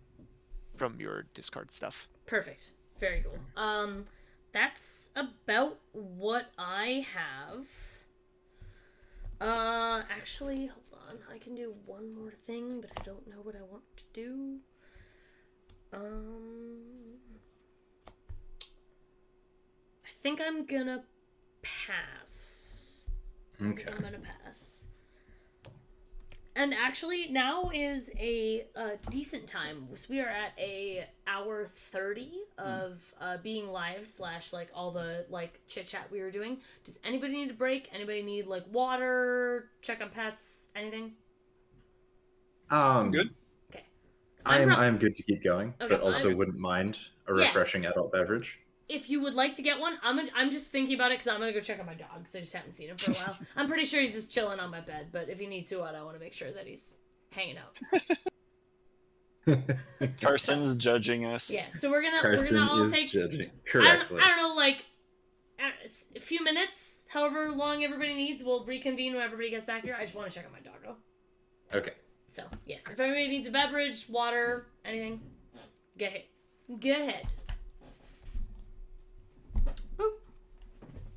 from your discard stuff. Perfect. Very cool. That's about what I have. Actually, hold on. I can do one more thing, but I don't know what I want to do. I think I'm gonna pass. Okay. I'm gonna pass. And actually, now is a decent time. So we are at a hour 30 of being live / like all the like chit chat we were doing. Does anybody need a break? Anybody need like water? Check on pets? Anything? Good. Okay. I'm good to keep going, Okay, but also wouldn't mind a Yeah. refreshing adult beverage. If you would like to get one, I'm just thinking about it because I'm gonna go check on my dog because I just haven't seen him for a while. I'm pretty sure he's just chilling on my bed, but if he needs to out, I want to make sure that he's hanging out. Carson's judging us. Yeah, so we're gonna Carson all is take judging I correctly. don't know, like it's a few minutes, however long everybody needs. We'll reconvene when everybody gets back here. I just want to check on my doggo. Okay. So yes, if everybody needs a beverage, water, anything, go ahead. Go ahead. Boop.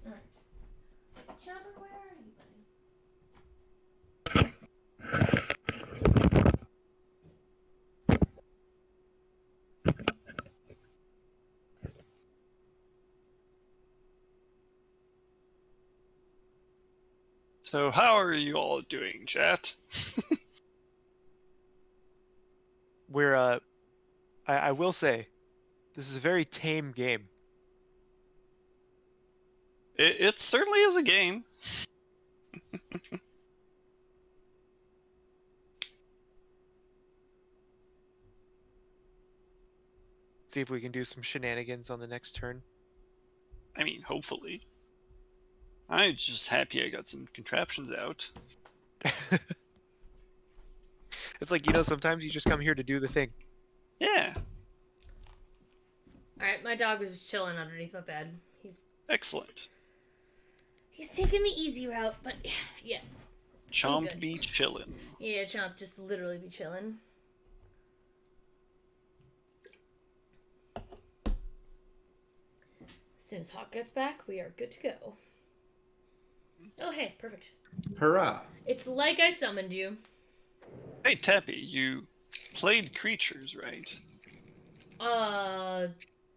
All right. Chopper, where are you, buddy? So how are you all doing, chat? We're I will say, this is a very tame game. It certainly is a game. See if we can do some shenanigans on the next turn. I mean, hopefully. I'm just happy I got some contraptions out. It's like, sometimes you just come here to do the thing. Yeah, All right, my dog was just chilling underneath my bed. excellent. He's taking the easy route, but yeah, Chomp good. be chillin'. yeah, Chomp just literally be chilling. As soon as Hawk gets back, we are good to go. Oh, hey, perfect. Hurrah! It's like I summoned you. Hey, Tappy, you played creatures, right?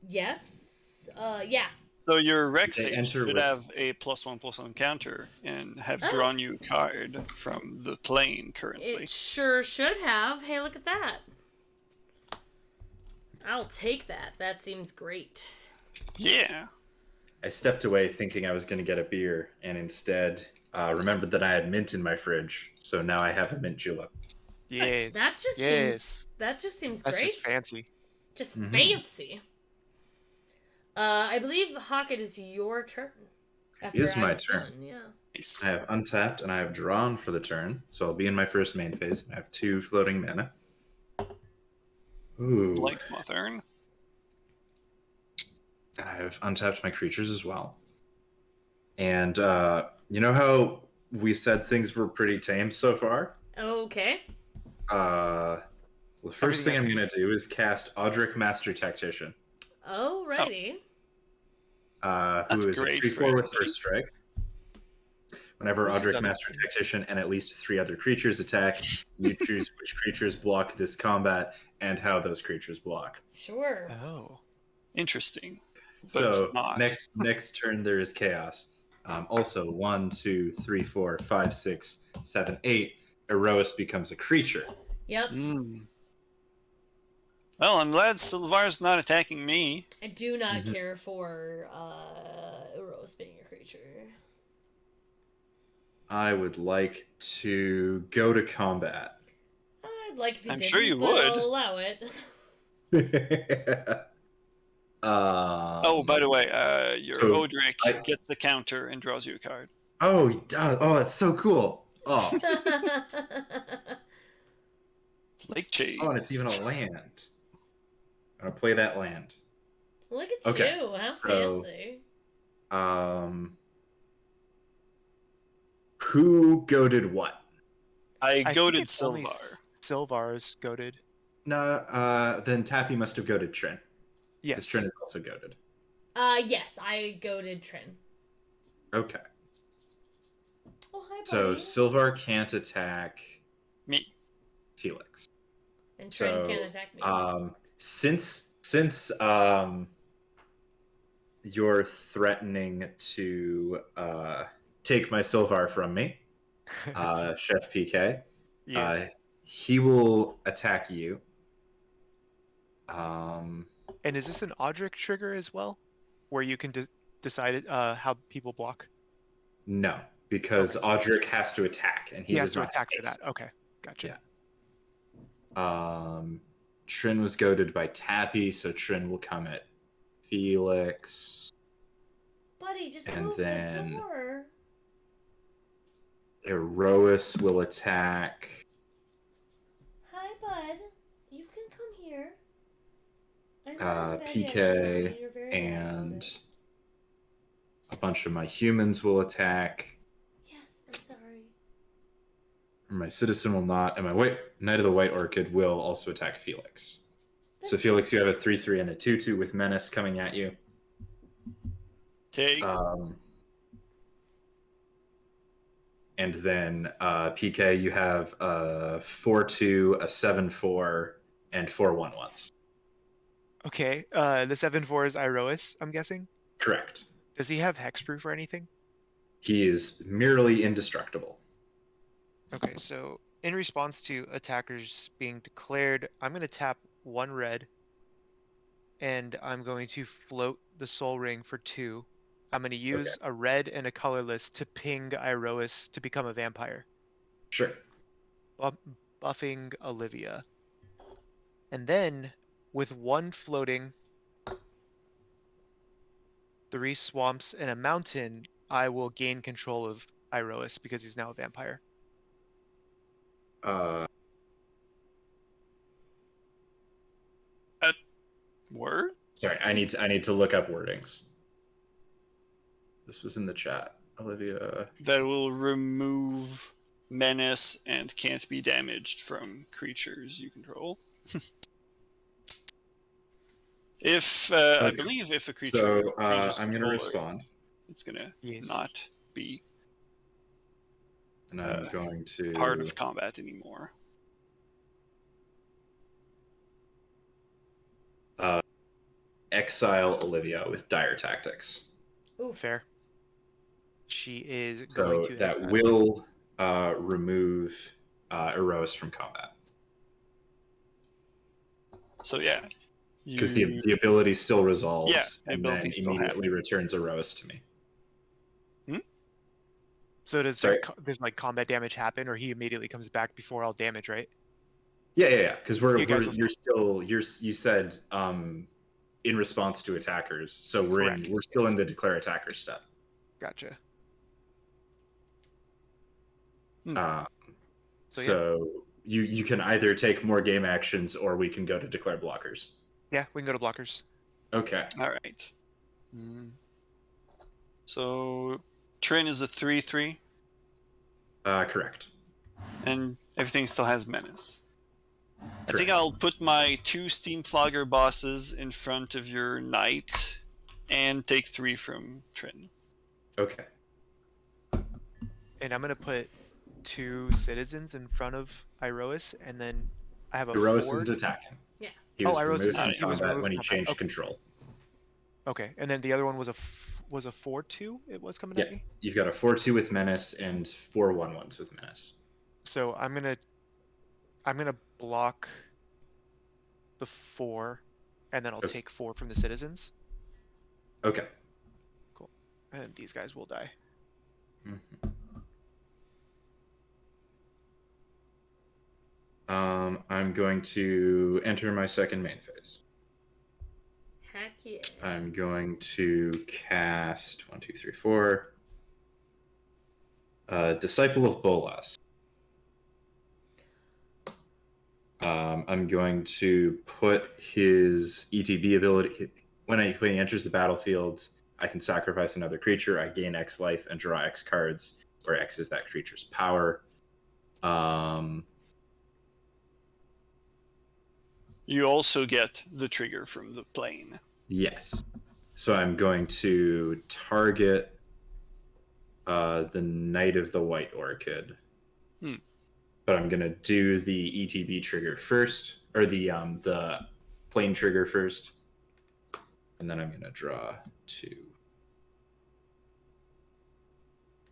Yes. Yeah. So your They Rexage enter should with- have a +1/+1 counter and have Oh. drawn you a card from the plane currently. It sure should have. Hey, look at that. I'll take that. That seems great. Yeah. I stepped away thinking I was going to get a beer, and instead remembered that I had mint in my fridge. So now I have a mint julep. Yes. That just yes. seems. That just seems That's great. just fancy. Just Mhm. fancy. I believe Hawk, it is your turn. After is my I was turn. done, yeah. Nice. I have untapped and I have drawn for the turn, so I'll be in my first main phase. I have 2 floating mana. Ooh. Like Mothern. And I have untapped my creatures as well. And you know how we said things were pretty tame so far? Okay. The first thing Everything I'm going to do is cast Audric Master Tactician, Alrighty. who is a great for 3/4 with everybody. first strike. Whenever This is Audric un- Master Tactician and at least 3 other creatures attack, you choose which creatures block this combat and how those creatures block. Sure. Oh. Interesting. So not. next turn there is chaos. Also 1, 2, 3, 4, 5, 6, 7, 8. Erois becomes a creature. Yep. Mm. Well, I'm glad Sylvar's not attacking me. I do not Mhm. care for Rose being a creature. I would like to go to combat. I'd like if you I'm didn't, sure you but would. I'll allow it. Oh, by the way, your so Odric I- gets the counter and draws you a card. Oh, he does. Oh, that's so cool. Oh, Flakechase. oh, and it's even a land. I'm gonna play that land. Look at Okay, you. How so- fancy. Who goaded what? I think goaded it's only Sylvar. Sylvar's goaded. No, then Tappy must have goaded Trin. Yes. Because Trin is also goaded. Yes, I goaded Trin. Okay. Oh, hi, buddy. So Sylvar can't attack Me. Felix. And Trin so, can't attack me. Since you're threatening to take my Sylvar from me, Chef PK, yes. he will attack you. And is this an Audric trigger as well, where you can decide how people block? No, because Audric has to attack, and He has does to not attack for haste. that. Okay, gotcha. Yeah. Trin was goaded by Tappy, so Trin will come at Felix. Buddy, just and move then- the door. Erois will attack. Hi, bud. You can come here. I'm not in bed PK yet. You're very and loud. a bunch of my humans will attack. Yes, I'm sorry. My citizen will not, and my Knight of the White Orchid will also attack Felix. So That's- Felix, you have a 3/3 and a 2/2 with Menace coming at you. Okay. And then PK, you have a 4/2, a 7/4, and 4/1/1s. Okay, the 7/4 is Irois, I'm guessing. Correct. Does he have hexproof or anything? He is merely indestructible. Okay, so in response to attackers being declared, I'm going to tap 1 red, and I'm going to float the Soul Ring for 2. I'm going to use a red and a colorless to ping Irois to become a vampire, Sure. buffing Olivia. And then, with 1 floating, 3 swamps, and a mountain, I will gain control of Irois because he's now a vampire. Word? Sorry, I need to look up wordings. This was in the chat, Olivia. That will remove menace and can't be damaged from creatures you control. If I Okay. believe if a creature So changes I'm going to controller, respond, it's gonna Yes. not be and I'm going to part of combat anymore. exile Olivia with dire tactics. Ooh, Fair. She is So going to that exile. will remove Eros from combat. So yeah, Because you the ability still resolves Yeah, the and then ability still immediately happens. returns Eros to me. So does Sorry? does like combat damage happen, or he immediately comes back before all damage, right? Yeah. Because You guys will you said in response to attackers, so Correct. we're still in the declare attacker step. Gotcha. Uh, So, so you can either take more game actions or we can go to declare blockers. Yeah, we can go to blockers. Okay. all right. So Trin is a 3/3, Correct. and everything still has menace. I think Correct. I'll put my 2 Steam Flogger bosses in front of your knight, and take 3 from Trin. Okay. And I'm gonna put 2 citizens in front of Iroas, and then I have a Eros 4. isn't attacking. Yeah. He Oh, was Iros removed is- from he was combat removed when he from combat. changed Okay. control. Okay, and then the other one was a 4/2. It was coming at Yeah. me. You've got a 4/2 with menace and 4 1/1s with menace. So I'm gonna block the 4, and then I'll Okay. take 4 from the citizens, Okay. and these guys will die. Mhm. I'm going to enter my second main phase. heck yeah. I'm going to cast 1, 2, 3, 4. Disciple of Bolas. I'm going to put his ETB ability when he enters the battlefield. I can sacrifice another creature. I gain X life and draw X cards, where X is that creature's power. You also get the trigger from the plane. Yes. So I'm going to target the Knight of the White Orchid. But I'm going to do the ETB trigger first, or the plane trigger first. And then I'm going to draw 2.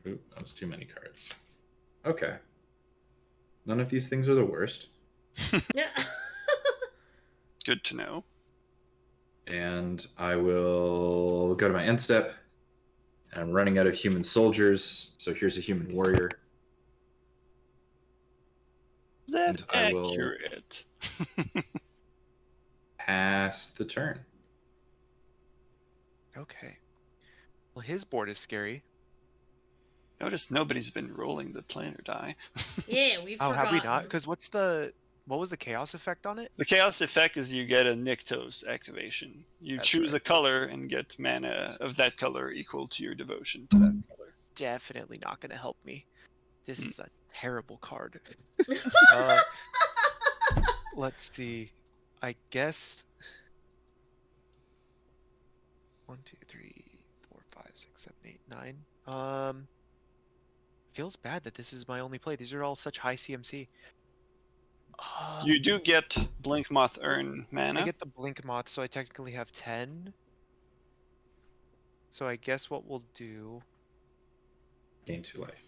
Ooh, that was too many cards. Okay. None of these things are the worst. Yeah. Good to know. And I will go to my end step. And I'm running out of human soldiers, so here's a human warrior. Is that And I will- accurate? Pass the turn. Okay. Well, his board is scary. Notice nobody's been rolling the planar die. Yeah, we've Oh, have we not? forgotten. Because what was the chaos effect on it? The chaos effect is you get a Nyktos activation. You That's choose right. a color and get mana of that color equal to your devotion to that color. Definitely not going to help me. This is a terrible card. Let's see. I guess 1, 2, 3, 4, 5, 6, 7, 8, 9. Feels bad that this is my only play. These are all such high CMC. You do get Blink Moth Earn mana. I get the Blink Moth, so I technically have 10. So I guess what we'll do, Gain 2 life.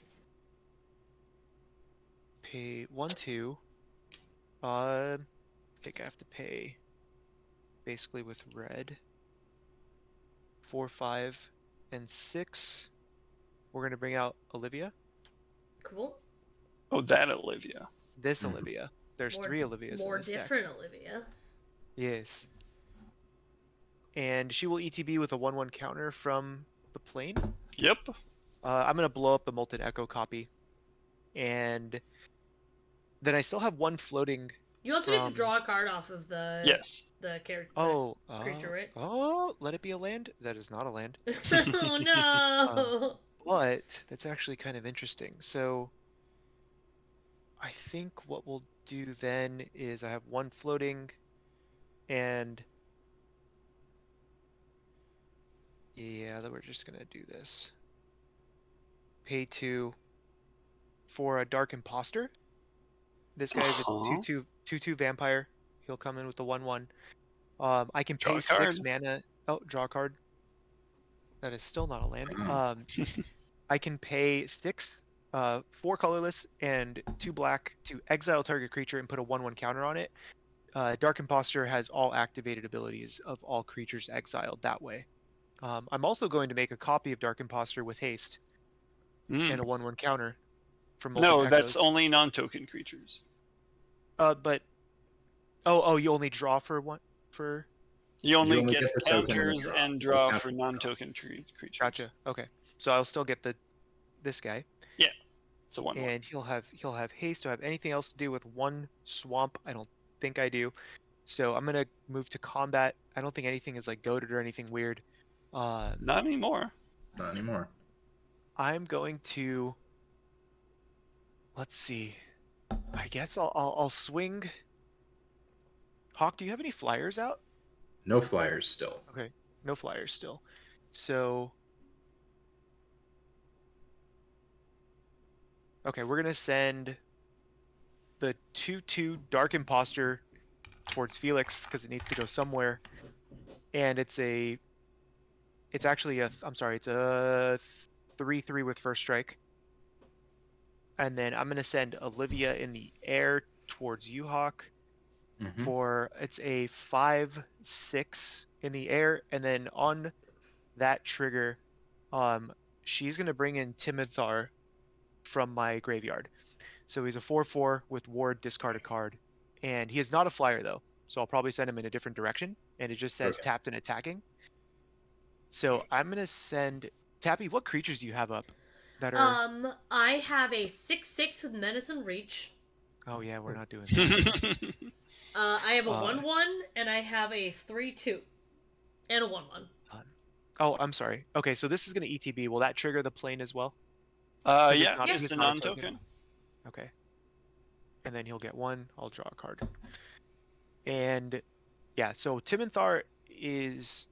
pay 1, 2. I think I have to pay basically with red. 4, 5, and 6. We're gonna bring out Olivia. Cool. Oh, that Olivia. This Mhm. Olivia. There's More- 3 Olivias More in this deck. different Olivia. Yes. And she will ETB with a 1/1 counter from the plane. Yep. I'm gonna blow up the Molten Echo copy, and then I still have 1 floating. You also get to From- draw a card off of the Yes. the character. Oh, creature, right? Oh, let it be a land. That is not a land. Oh no! But that's actually kind of interesting. So I think what we'll do then is I have 1 floating, and yeah, that we're just gonna do this. Pay 2 for a Dark Imposter. This guy is a Uh-huh. 2/2 vampire. He'll come in with the 1/1. I can Draw pay a 6 card. mana Oh, draw a card. That is still not a land. I can pay 6, 4 colorless and 2 black to exile target creature and put a 1/1 counter on it. Dark Imposter has all activated abilities of all creatures exiled that way. I'm also going to make a copy of Dark Imposter with haste and a 1/1 counter from Molten No, Echoes. that's only non-token creatures. But you only draw for one for. You only only get get the token counters and and draw. draw Or for counter non-token creatures. Gotcha. Okay, so I'll still get this guy, It's a 1/1. and he'll have haste. Do I have anything else to do with 1 swamp? I don't think I do. So I'm gonna move to combat. I don't think anything is like goaded or anything weird. Not anymore. Not anymore. I'm going to. Let's see. I guess I'll swing. Hawk, do you have any flyers out? No flyers still. Okay, no flyers still. So. Okay, we're gonna send the 2/2 Dark Imposter towards Felix because it needs to go somewhere, and it's actually a 3/3 with first strike. And then I'm gonna send Olivia in the air towards you, Hawk. Mhm. It's a 5/6 in the air, and then on that trigger, she's gonna bring in Timithar from my graveyard. So he's a 4/4 with ward, discard a card, and he is not a flyer though. So I'll probably send him in a different direction, and it just says Okay. tapped and attacking. So I'm gonna send Tappy. What creatures do you have up that are? I have a 6/6 with Medicine Reach. Oh yeah, we're not doing that. I have a 1/1 and I have a 3/2 and a 1/1. Oh, I'm sorry. Okay, so this is gonna ETB. Will that trigger the plane as well? Yeah, not- it's it's a not a token. non-token. Okay. And then he'll get 1. I'll draw a card. And yeah, so Timinthar is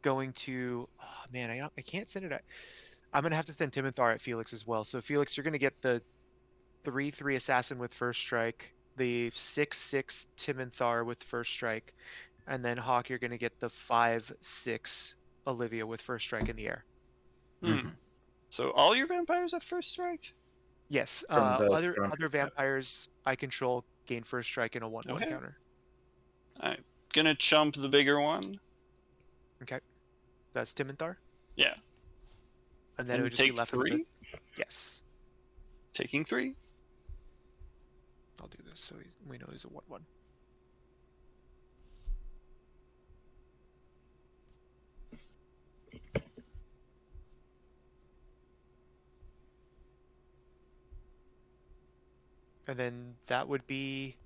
going to. Oh man, I can't send it at. I'm gonna have to send Timinthar at Felix as well. So Felix, you're gonna get the 3/3 assassin with first strike, the 6/6 Timinthar with first strike, and then Hawk, you're gonna get the 5/6 Olivia with first strike in the air. So all your vampires have first strike? Yes. From those Other vampires I control gain first strike and a 1/1 Okay. counter. I'm gonna chump the bigger one. Okay. That's Timinthar. Yeah. And then it And would just be take left with 3? Yes. Taking 3? I'll do this so we know he's a 1/1. And then that would be.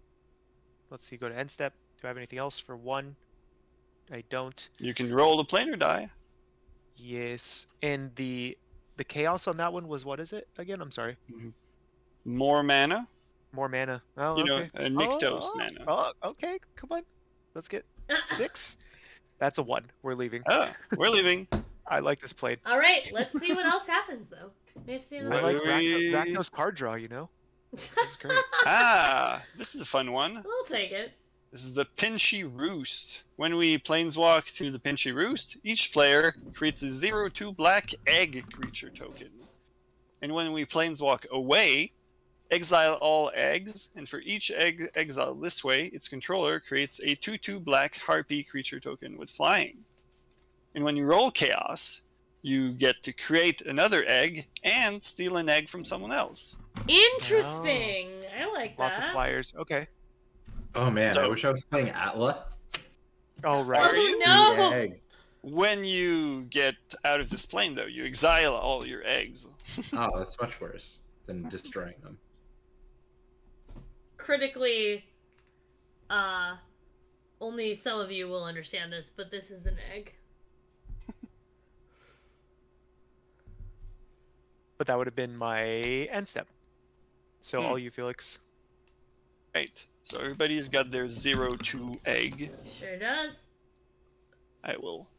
Let's see. Go to end step. Do I have anything else for 1? I don't. You can roll the planar die. Yes. And the chaos on that one was, what is it again? I'm sorry. More mana. More mana. Oh, You okay. know, a Nyktos mana. Oh, okay. Come on. Let's get 6. That's a 1. We're leaving. Ah, we're leaving. I like this play. All right, let's see what else happens though. Maybe see I another like one. Rakdos card draw, you know? It's great. This is a fun one. We'll take it. This is the Pinchy Roost. When we planeswalk to the Pinchy Roost, each player creates a 0/2 black egg creature token. And when we planeswalk away, exile all eggs, and for each egg exiled this way, its controller creates a 2/2 black harpy creature token with flying. And when you roll chaos, you get to create another egg and steal an egg from someone else. Interesting. I like that. Lots of flyers. Okay. Oh man, I So- wish I was playing Atla. Oh, Oh right. you? no! Eggs. When you get out of this plane, though, you exile all your eggs. Oh, that's much worse than destroying them. Critically, only some of you will understand this, but this is an egg. But that would have been my end step. So all you, Felix. Right. So everybody's got their 0/2 egg. Sure does. I will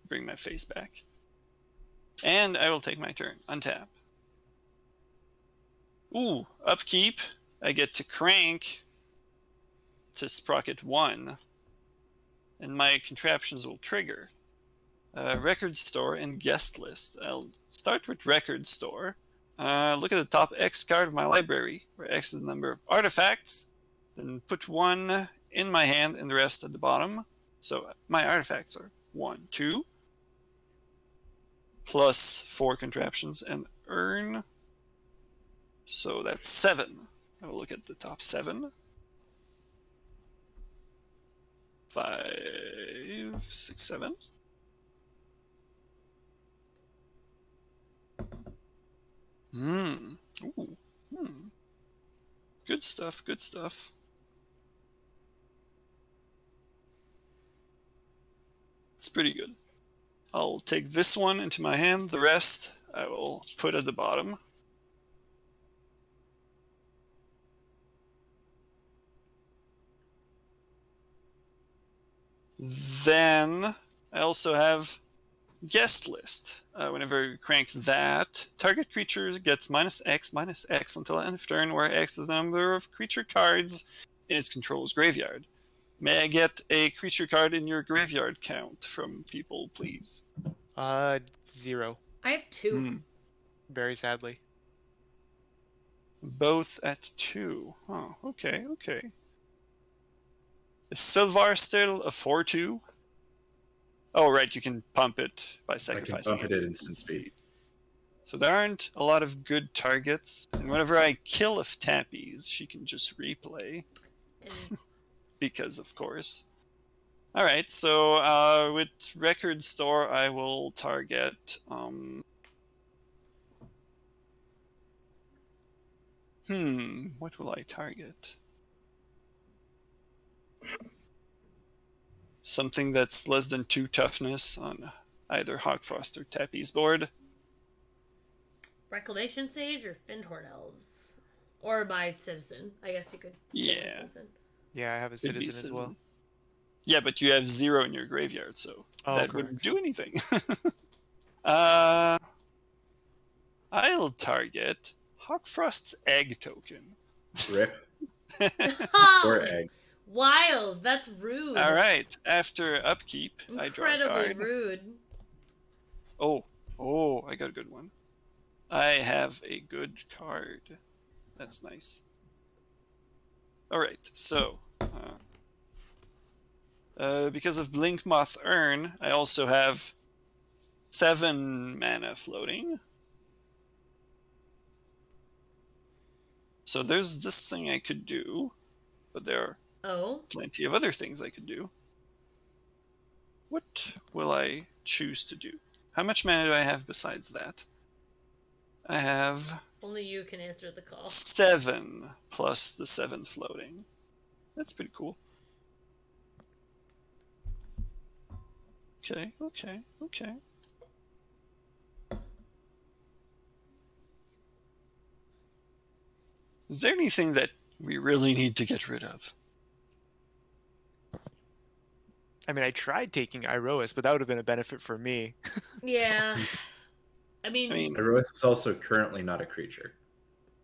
bring my face back. And I will take my turn. Untap. Ooh, upkeep. I get to crank to sprocket 1. And my contraptions will trigger. record store, and guest list. I'll start with record store. Look at the top X card of my library, where X is the number of artifacts. Then put one in my hand and the rest at the bottom. So my artifacts are 1, 2, plus 4 contraptions and urn. So that's 7. I will look at the top 7. 5, 6, 7. Ooh. Good stuff, good stuff. It's pretty good. I'll take this one into my hand. The rest I will put at the bottom. Then I also have guest list. Whenever you crank that, target creature gets -X until end of turn, where X is the number of creature cards in its control's graveyard. May I get a creature card in your graveyard count from people, please? 0. I have 2. Very sadly. Both at 2. Oh, okay. Is Sylvar still a 4/2? Oh, right, you can pump it by sacrificing I can pump it at instant speed. So there aren't a lot of good targets. And whenever I kill a Tappy's, she can just replay. And Because, of course. Alright, so with record store, I will target... what will I target? Something that's less than 2 toughness on either Hawkfrost or Tappy's board. Reclamation Sage or Findhorn Elves? Or my Citizen. I guess you could. Yeah. Citizen. Yeah, I have a Could be citizen as well. Yeah, but you have 0 in your graveyard, so Oh, that correct. wouldn't do anything. I'll target Hawkfrost's egg token. Rip or egg. Wild. That's rude. All right. After upkeep, I draw a Incredibly card. rude. Oh, I got a good one. I have a good card. That's nice. All right. So, because of Blinkmoth Urn, I also have 7 mana floating. So there's this thing I could do, but there are plenty of other things I could do. What will I choose to do? How much mana do I have besides that? I have... Only you can answer the call. 7 plus the 7 floating. That's pretty cool. Okay. Is there anything that we really need to get rid of? I mean, I tried taking Iroas, but that would have been a benefit for me. Yeah. I mean, Iroas is also currently not a creature.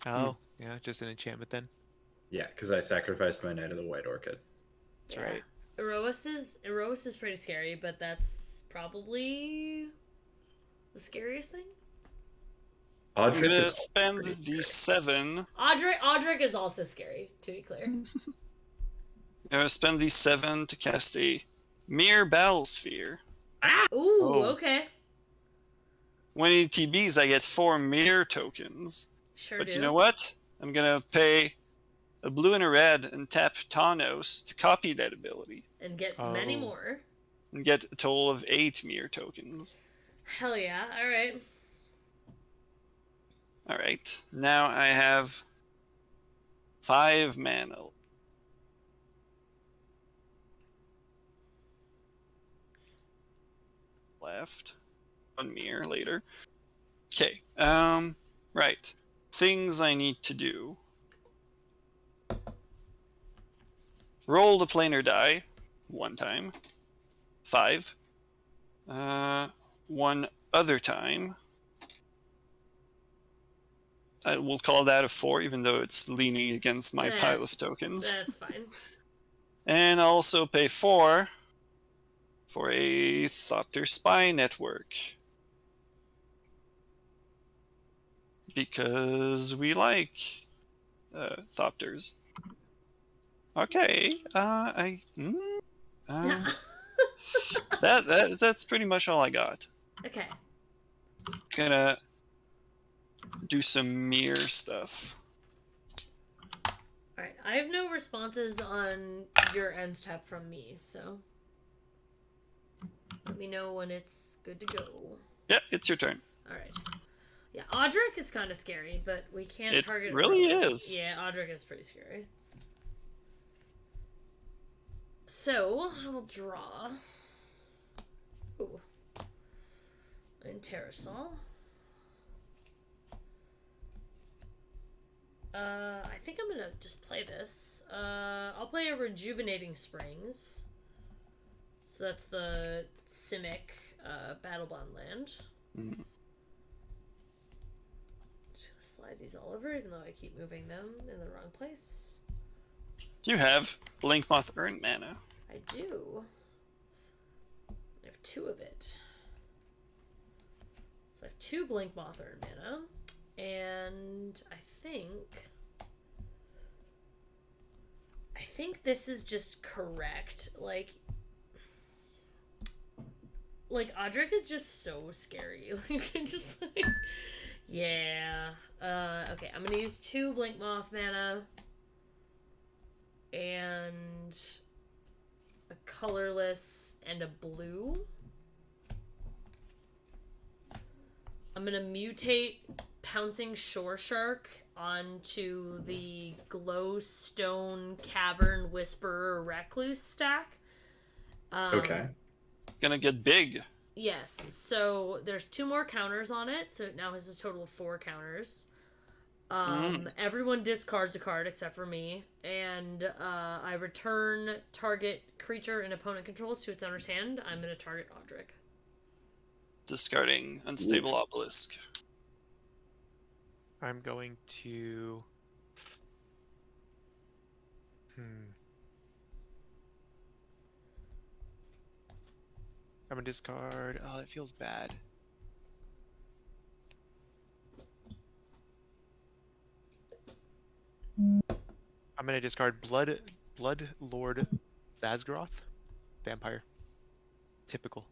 Oh, yeah, just an enchantment then. Yeah, because I sacrificed my Knight of the White Orchid. That's right. Iroas is pretty scary, but that's probably the scariest thing. I'm Audric gonna is spend pretty the scary. 7. Audric is also scary, to be clear. I'm gonna spend the 7 to cast a Mere Battlesphere. Ooh, Oh. okay. When it TBs, I get 4 Mere tokens. Sure But do. you know what? I'm gonna pay a blue and a red and tap Tawnos to copy that ability And get many Oh. more. and get a total of 8 Mere tokens. Hell yeah. Alright. Alright, now I have 5 mana left. 1 Mere later. Okay, right. Things I need to do. Roll the planar die 1 time. 5. 1 other time. I will call that a 4, even though it's leaning against my pile of tokens. That's fine. And I'll also pay 4 for a Thopter spy network. Because we like Thopters. Okay, that's pretty much all I got. Okay. Gonna do some mirror stuff. Alright, I have no responses on your end step from me, so let me know when it's good to go. Yeah, it's your turn. Alright. Yeah, Audric is kind of scary, but we can't target... It really rogues. is. Yeah, Audric is pretty scary. So, I will draw... Ooh. And Terrasol. I think I'm gonna just play this. I'll play a Rejuvenating Springs. So that's the Simic Battlebond land. Mm-hmm. Just gonna slide these all over, even though I keep moving them in the wrong place. You have Blinkmoth earned mana. I do. I have 2 of it. So I have 2 Blinkmoth earned mana. And I think this is just correct. Like Audric is just so scary. Like, I'm just like, yeah. Okay, I'm gonna use 2 Blinkmoth mana and a colorless and a blue. I'm gonna mutate Pouncing Shore Shark onto the Glowstone Cavern Whisperer Recluse stack. Okay. Gonna get big. Yes, so there's 2 more counters on it, so it now has a total of 4 counters. Everyone discards a card except for me, and I return target creature and opponent controls to its owner's hand. I'm gonna target Audric. Discarding Unstable Obelisk. I'm going to... I'm gonna discard... Oh, that feels bad. I'm gonna discard Blood Lord Vazgroth. Vampire. Typical.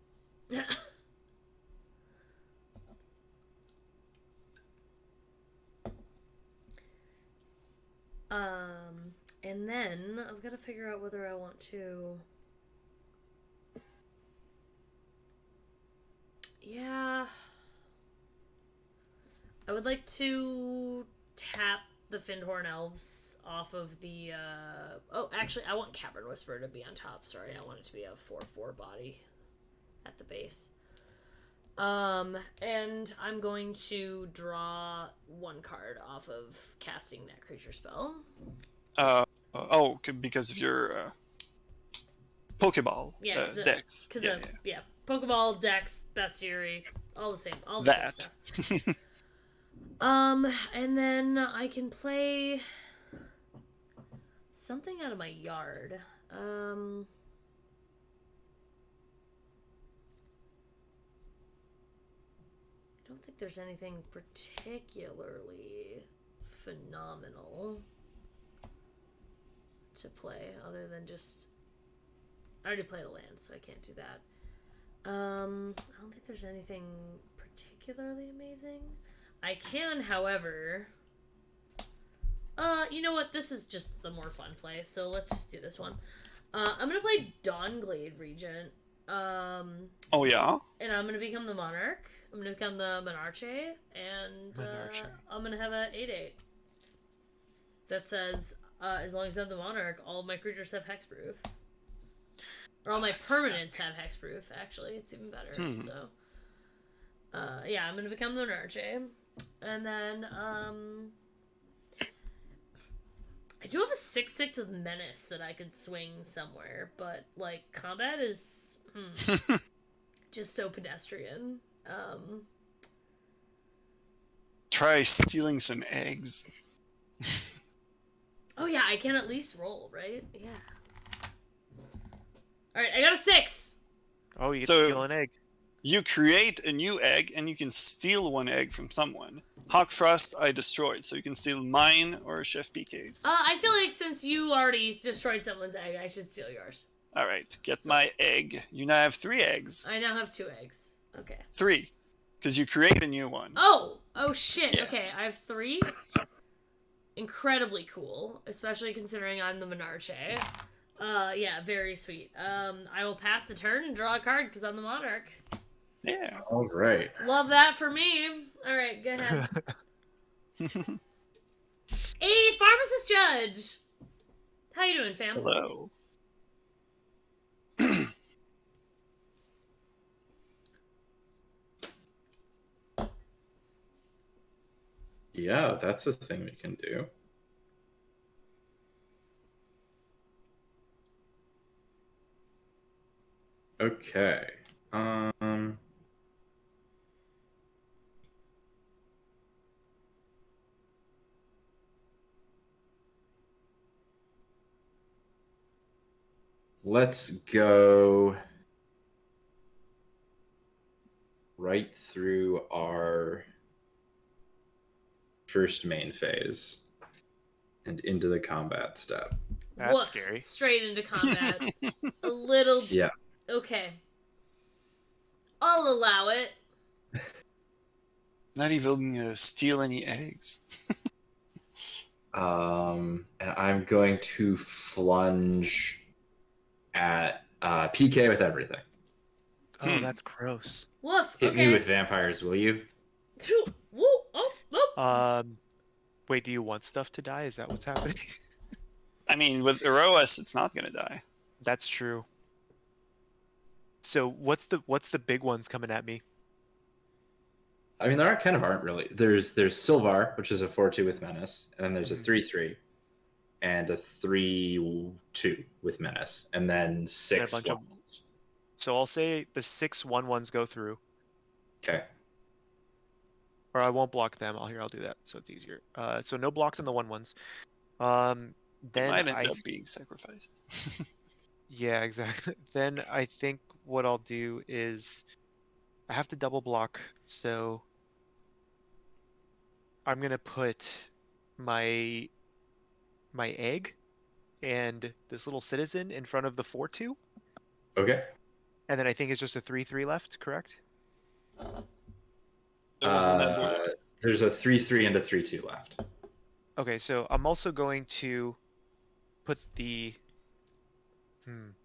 And then I've got to figure out whether I want to... Yeah. I would like to tap the Findhorn Elves off of the, Oh, actually, I want Cavern Whisperer to be on top. Sorry, I want it to be a 4/4 body at the base. And I'm going to draw 1 card off of casting that creature spell. Because of your Pokeball decks. Yeah, Pokeball, Dex, Bestiary, all the same. All the that. same stuff. And then I can play something out of my yard. I don't think there's anything particularly phenomenal to play other than just... I already played a land, so I can't do that. I don't think there's anything particularly amazing. I can, however... you know what? This is just the more fun play, so let's just do this one. I'm gonna play Dawnglade Regent. Oh, yeah? And I'm gonna become the Monarch. I'm gonna become the Monarche, and I'm gonna have a 8/8 that says, as long as I'm the Monarch, all of my creatures have hexproof. Or all my permanents have hexproof, actually. It's even better, so... yeah, I'm gonna become the Monarche. And then, I do have a 6/6 with Menace that I could swing somewhere, but, like, combat is... just so pedestrian. Try stealing some eggs. Oh yeah, I can at least roll, right? Yeah. Alright, I got a 6! Oh, you get So- to steal an egg. You create a new egg, and you can steal one egg from someone. Hawkfrost, I destroyed, so you can steal mine or Chef PK's. I feel like since you already destroyed someone's egg, I should steal yours. All right, get my egg. You now have 3 eggs. I now have 2 eggs. Okay. 3, because you create a new one. Oh shit. Yeah. Okay, I have 3. Incredibly cool, especially considering I'm the Monarche. Yeah, very sweet. I will pass the turn and draw a card because I'm the Monarch. Yeah. All right. Love that for me. All right, go ahead. Hey, Pharmacist Judge. How you doing, fam? Hello. Yeah, that's a thing we can do. Okay. Let's go right through our first main phase and into the combat step. That's Woof, scary. Straight into combat. A little. Yeah. Okay. I'll allow it. Not even gonna steal any eggs. And I'm going to flunge at PK with everything. Oh, that's gross. Woof. Hit Okay. me with vampires, will you? Woo. Oh. Wait, do you want stuff to die? Is that what's happening? I mean, with Eroas, it's not gonna die. That's true. So what's the big ones coming at me? I mean, there aren't really. There's Sylvar, which is a 4/2 with menace, and then there's a 3/3, and a 3/2 with menace, and then 6 bunch of- ones. So I'll say the 6/1/1s go through, Okay. or I won't block them. I'll do that, so it's easier. So no blocks on the 1/1s. Then Might end up being sacrificed. Yeah, exactly. Then I think what I'll do is I have to double block, so I'm gonna put my egg and this little citizen in front of the 4/2, Okay. and then I think it's just a 3/3 left, correct? There was another. There's a 3/3 and a 3/2 left. Okay, so I'm also going to put the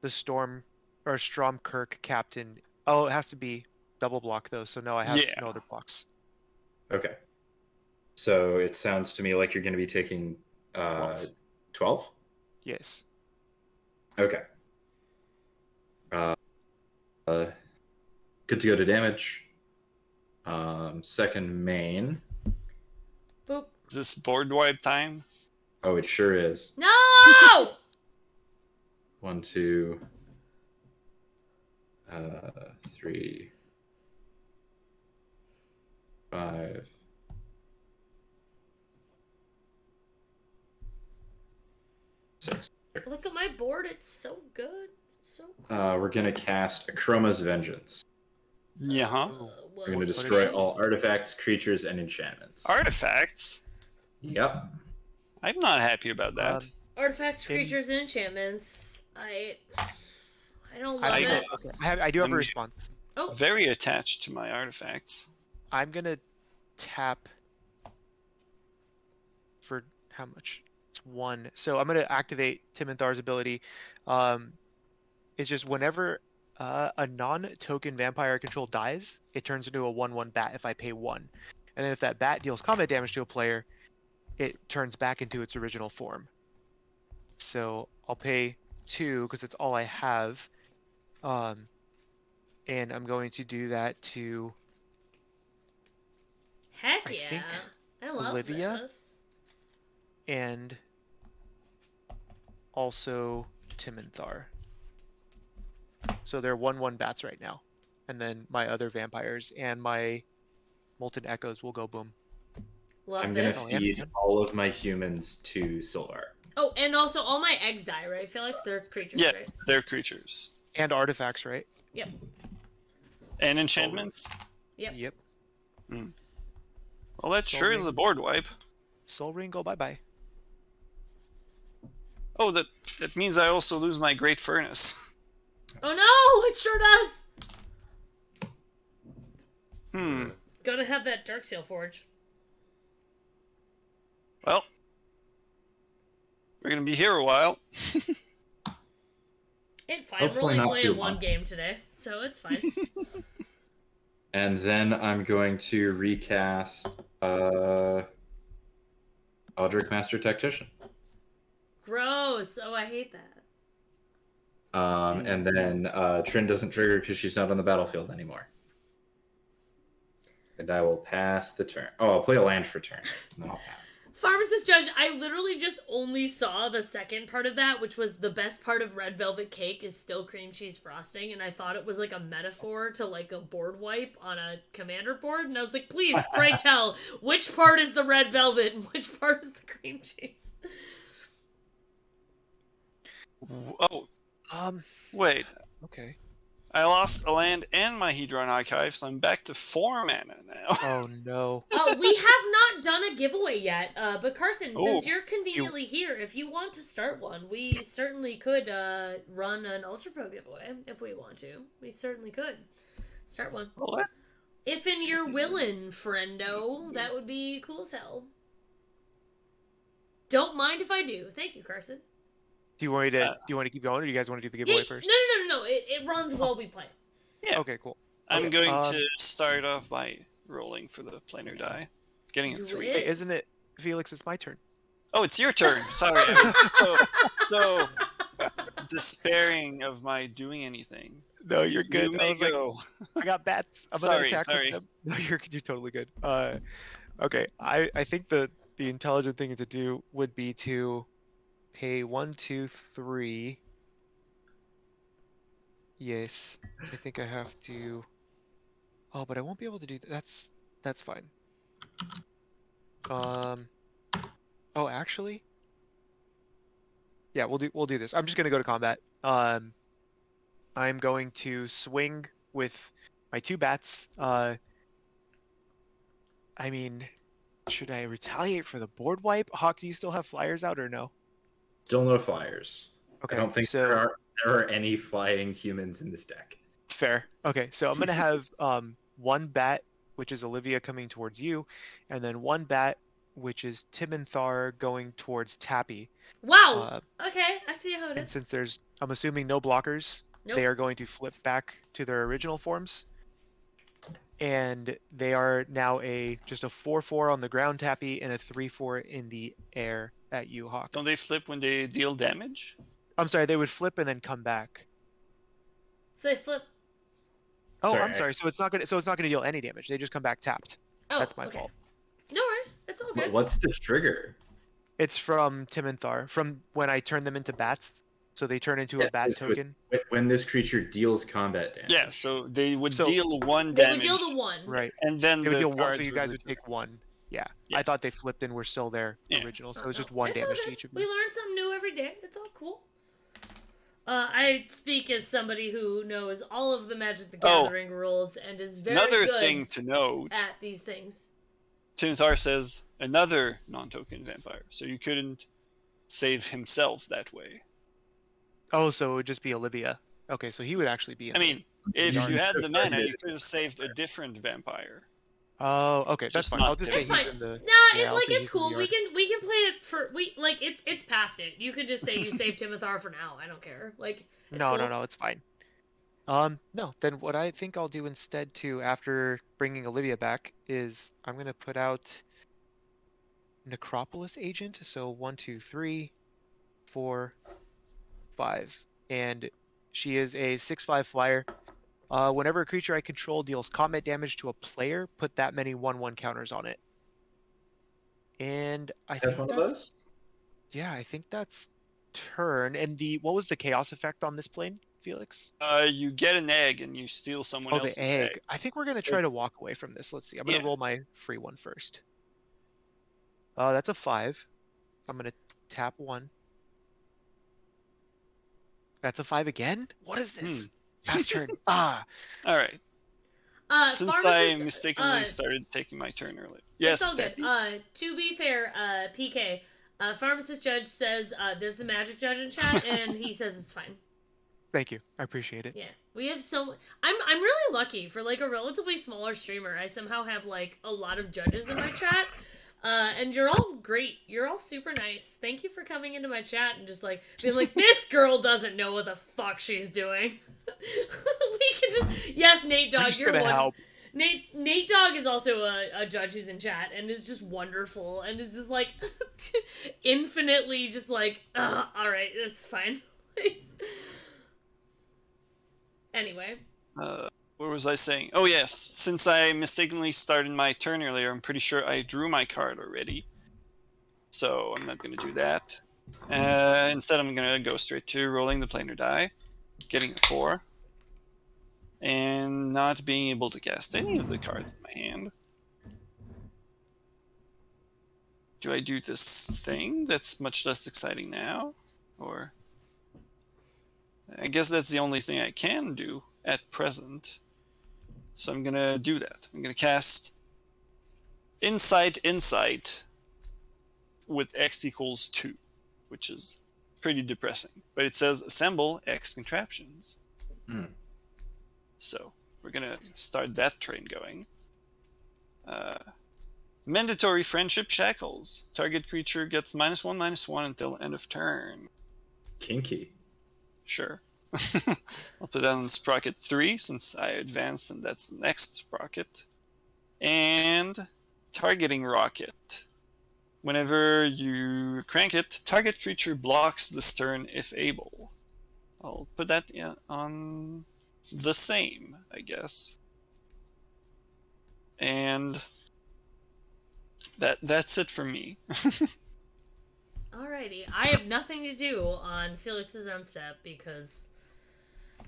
Storm or Stromkirk captain. Oh, it has to be double block though, so no, I have Yeah. no other blocks. Okay. So it sounds to me like you're going to be taking 12? Yes. Okay. Good to go to damage. Second main. Boop. Is this board wipe time? Oh, it sure is. No! 1, 2, 3, 5. 6. Look at my board. It's so good. It's so cool. We're gonna cast Chroma's Vengeance. Yeah. Huh? We're gonna What is destroy it? all artifacts, creatures, and enchantments. Artifacts. Yep. I'm not happy about that. Artifacts, in- creatures, and enchantments. I don't love I it. do have a I'm- response. Oh, Very attached to my artifacts. I'm gonna tap for how much? It's 1. So I'm gonna activate Timothar's ability. It's just whenever a non-token vampire I control dies, it turns into a 1/1 bat if I pay 1. And then if that bat deals combat damage to a player, it turns back into its original form. So I'll pay 2 because it's all I have. And I'm going to do that to heck I yeah. think I love Olivia? this. and also Timinthar. So they're 1/1 bats right now. And then my other vampires and my Molten Echoes will go boom. Love I'm gonna this. Oh, yeah. feed all of my humans to Sylvar. Oh, and also all my eggs die, right? Felix, they're creatures, Yes, right? they're creatures. And artifacts, right? Yep. And enchantments. Yep. Yep. Well, that Soul sure is Ring. a board wipe. Soul Ring, go bye-bye. Oh, that means I also lose my Great Furnace. Oh no! It sure does. Gotta have that Darksteel Forge. Well, we're gonna be here a while. It's fine. Hopefully We're only not playing too one long. game today, so it's fine. And then I'm going to recast Eldritch Master Tactician. Gross. Oh, I hate that. And then Trin doesn't trigger because she's not on the battlefield anymore. And I will pass the turn. Oh, I'll play a land for turn, and then I'll pass. Pharmacist Judge, I literally just only saw the second part of that, which was the best part of red velvet cake is still cream cheese frosting, and I thought it was like a metaphor to like a board wipe on a commander board, and I was like, please, pray tell, which part is the red velvet and which part is the cream cheese? Oh, wait. Okay. I lost a land and my Hedron Archive, so I'm back to 4 mana now. Oh no. We have not done a giveaway yet, but Carson, since Oh, you're conveniently here, if you want to start one, we certainly could run an Ultra Pro giveaway if we want to. We certainly could start one. Well, If in you're willing, friendo, that would be cool as hell. Don't mind if I do. Thank you, Carson. Do you want me to? Do you want to keep going, or do you guys want to do the giveaway first? No. It runs while we play. yeah. Okay, cool. I'm Okay, going to start off by rolling for the planar die. Getting a Do 3. it. Hey, isn't it, Felix? It's my turn. Oh, it's your turn. Sorry, I was so despairing of my doing anything. No, you're good. You I may was like, go. I got bats. I'm Sorry, gonna attack with sorry. them. No, you're totally good. Okay. I think the intelligent thing to do would be to pay 1, 2, 3. Yes, I think I have to. Oh, but I won't be able to do that. That's fine. Oh, actually. Yeah, we'll do this. I'm just gonna go to combat. I'm going to swing with my 2 bats. I mean, should I retaliate for the board wipe? Hawk, do you still have flyers out or no? Still no flyers. Okay, I don't think so there are any flying humans in this deck. fair. Okay, so I'm gonna have 1 bat, which is Olivia coming towards you, and then 1 bat, which is Timinthar going towards Tappy. Wow. Okay, I see how it And is. since there's, I'm assuming, no blockers, Nope. they are going to flip back to their original forms. And they are now just a 4/4 on the ground Tappy and a 3/4 in the air at you, Hawk. Don't they flip when they deal damage? I'm sorry, they would flip and then come back. So they flip. Oh, Sorry, I'm sorry. So it's not gonna deal any damage. They just come back tapped. Oh, That's my okay. fault. No worries. It's all good. What's the trigger? It's from Timinthar, from when I turn them into bats. So they turn into a bat it's token. When this creature deals combat damage. Yeah, so they would So- deal 1 They would damage. deal the 1. Right. And then They would the deal 1, cards so you would guys would return. take 1. Yeah. Yeah. I thought they flipped and were still their Yeah. original. So it's just 1 It's all damage to good. each of We them. learn something new every day. It's all cool. I speak as somebody who knows all of the Magic the Oh. Gathering rules and is very Another good thing to note, at these things. Tinthar says another non-token vampire, so you couldn't save himself that way. Oh, so it would just be Olivia. Okay, so he would actually be in I mean, if Darn. you had the mana, you could have saved a different vampire. Oh, okay, that's Just fine. not I'll just say It's he's fine. in the. Nah, Yeah, I'll like say it's he's in cool. the We yard. can play it for it's past it. You could just say you saved Timothar for now. I don't care. Like it's No, cool. no, it's fine. No, then what I think I'll do instead too, after bringing Olivia back, is I'm gonna put out Necropolis Agent. So 1, 2, 3, 4, 5, and she is a 6/5 flyer. Whenever a creature I control deals combat damage to a player, put that many 1/1 counters on it. And I Have think one of that's those? yeah, I think that's turn. And what was the chaos effect on this plane, Felix? You get an egg and you steal someone Oh, else's the egg. I think we're gonna try to It's- walk away from this. Let's see. I'm gonna Yeah. roll my free one first. That's a 5. I'm gonna tap 1. That's a 5 again? What is this? Past turn. Ah. All right. Since I mistakenly started taking my turn early. Yes, it's all good. Tappy. To be fair, PK, pharmacist judge says there's a magic judge in chat, and he says it's fine. Thank you. I appreciate it. Yeah, we have I'm really lucky for like a relatively smaller streamer. I somehow have like a lot of judges in my chat, and you're all great. You're all super nice. Thank you for coming into my chat and just like being like, this girl doesn't know what the fuck she's doing. We can just yes, Nate Dog, you're one. Help. Nate Dog is also a judge who's in chat and is just wonderful and is just like infinitely just like, all right, it's fine. Anyway. What was I saying? Oh yes, since I mistakenly started my turn earlier, I'm pretty sure I drew my card already. So I'm not going to do that. Instead, I'm going to go straight to rolling the planar die, getting a 4, and not being able to cast any of the cards in my hand. Do I do this thing that's much less exciting now? Or... I guess that's the only thing I can do at present. So I'm going to do that. I'm going to cast Insight with X equals 2, which is pretty depressing. But it says assemble X contraptions. So we're going to start that train going. Mandatory Friendship Shackles. Target creature gets -1/-1 until end of turn. Kinky. Sure. I'll put that on Sprocket 3 since I advanced and that's the next Sprocket. And Targeting Rocket. Whenever you crank it, target creature blocks this turn if able. I'll put that on the same, I guess. And that's it for me. Alrighty, I have nothing to do on Felix's end step because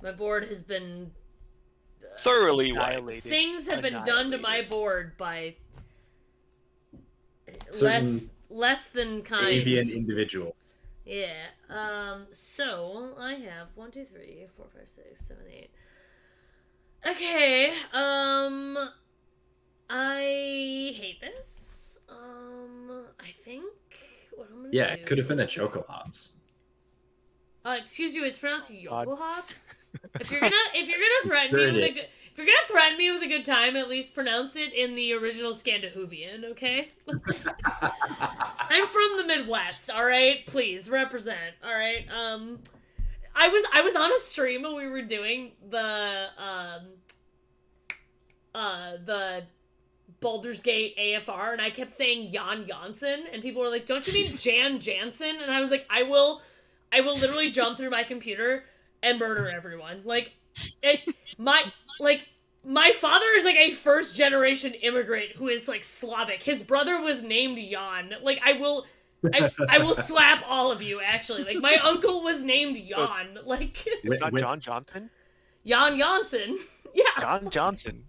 my board has been thoroughly violated. Things have been done to my board by less than kind avian individual. Yeah. So I have 1, 2, 3, 4, 5, 6, 7, 8. Okay. I hate this. I think what I'm gonna do. It could have been a Choco Hops. Excuse you, it's pronounced Yogo Hops. If you're gonna threaten me with if you're gonna threaten me with a good time, at least pronounce it in the original Scandinavian, okay? I'm from the Midwest, all right? Please represent, all right? I was on a stream when we were doing the Baldur's Gate AFR, and I kept saying Jan Jansen, and people were like, "Don't you mean Jan Jansen?" And I was like, I will literally jump through my computer and murder everyone. My father is like a first generation immigrant who is like Slavic. His brother was named Jan. Like I will slap all of you actually. Like my uncle was named Jan. Like it's not John Johnson? Jan Jansen. Yeah. John Johnson.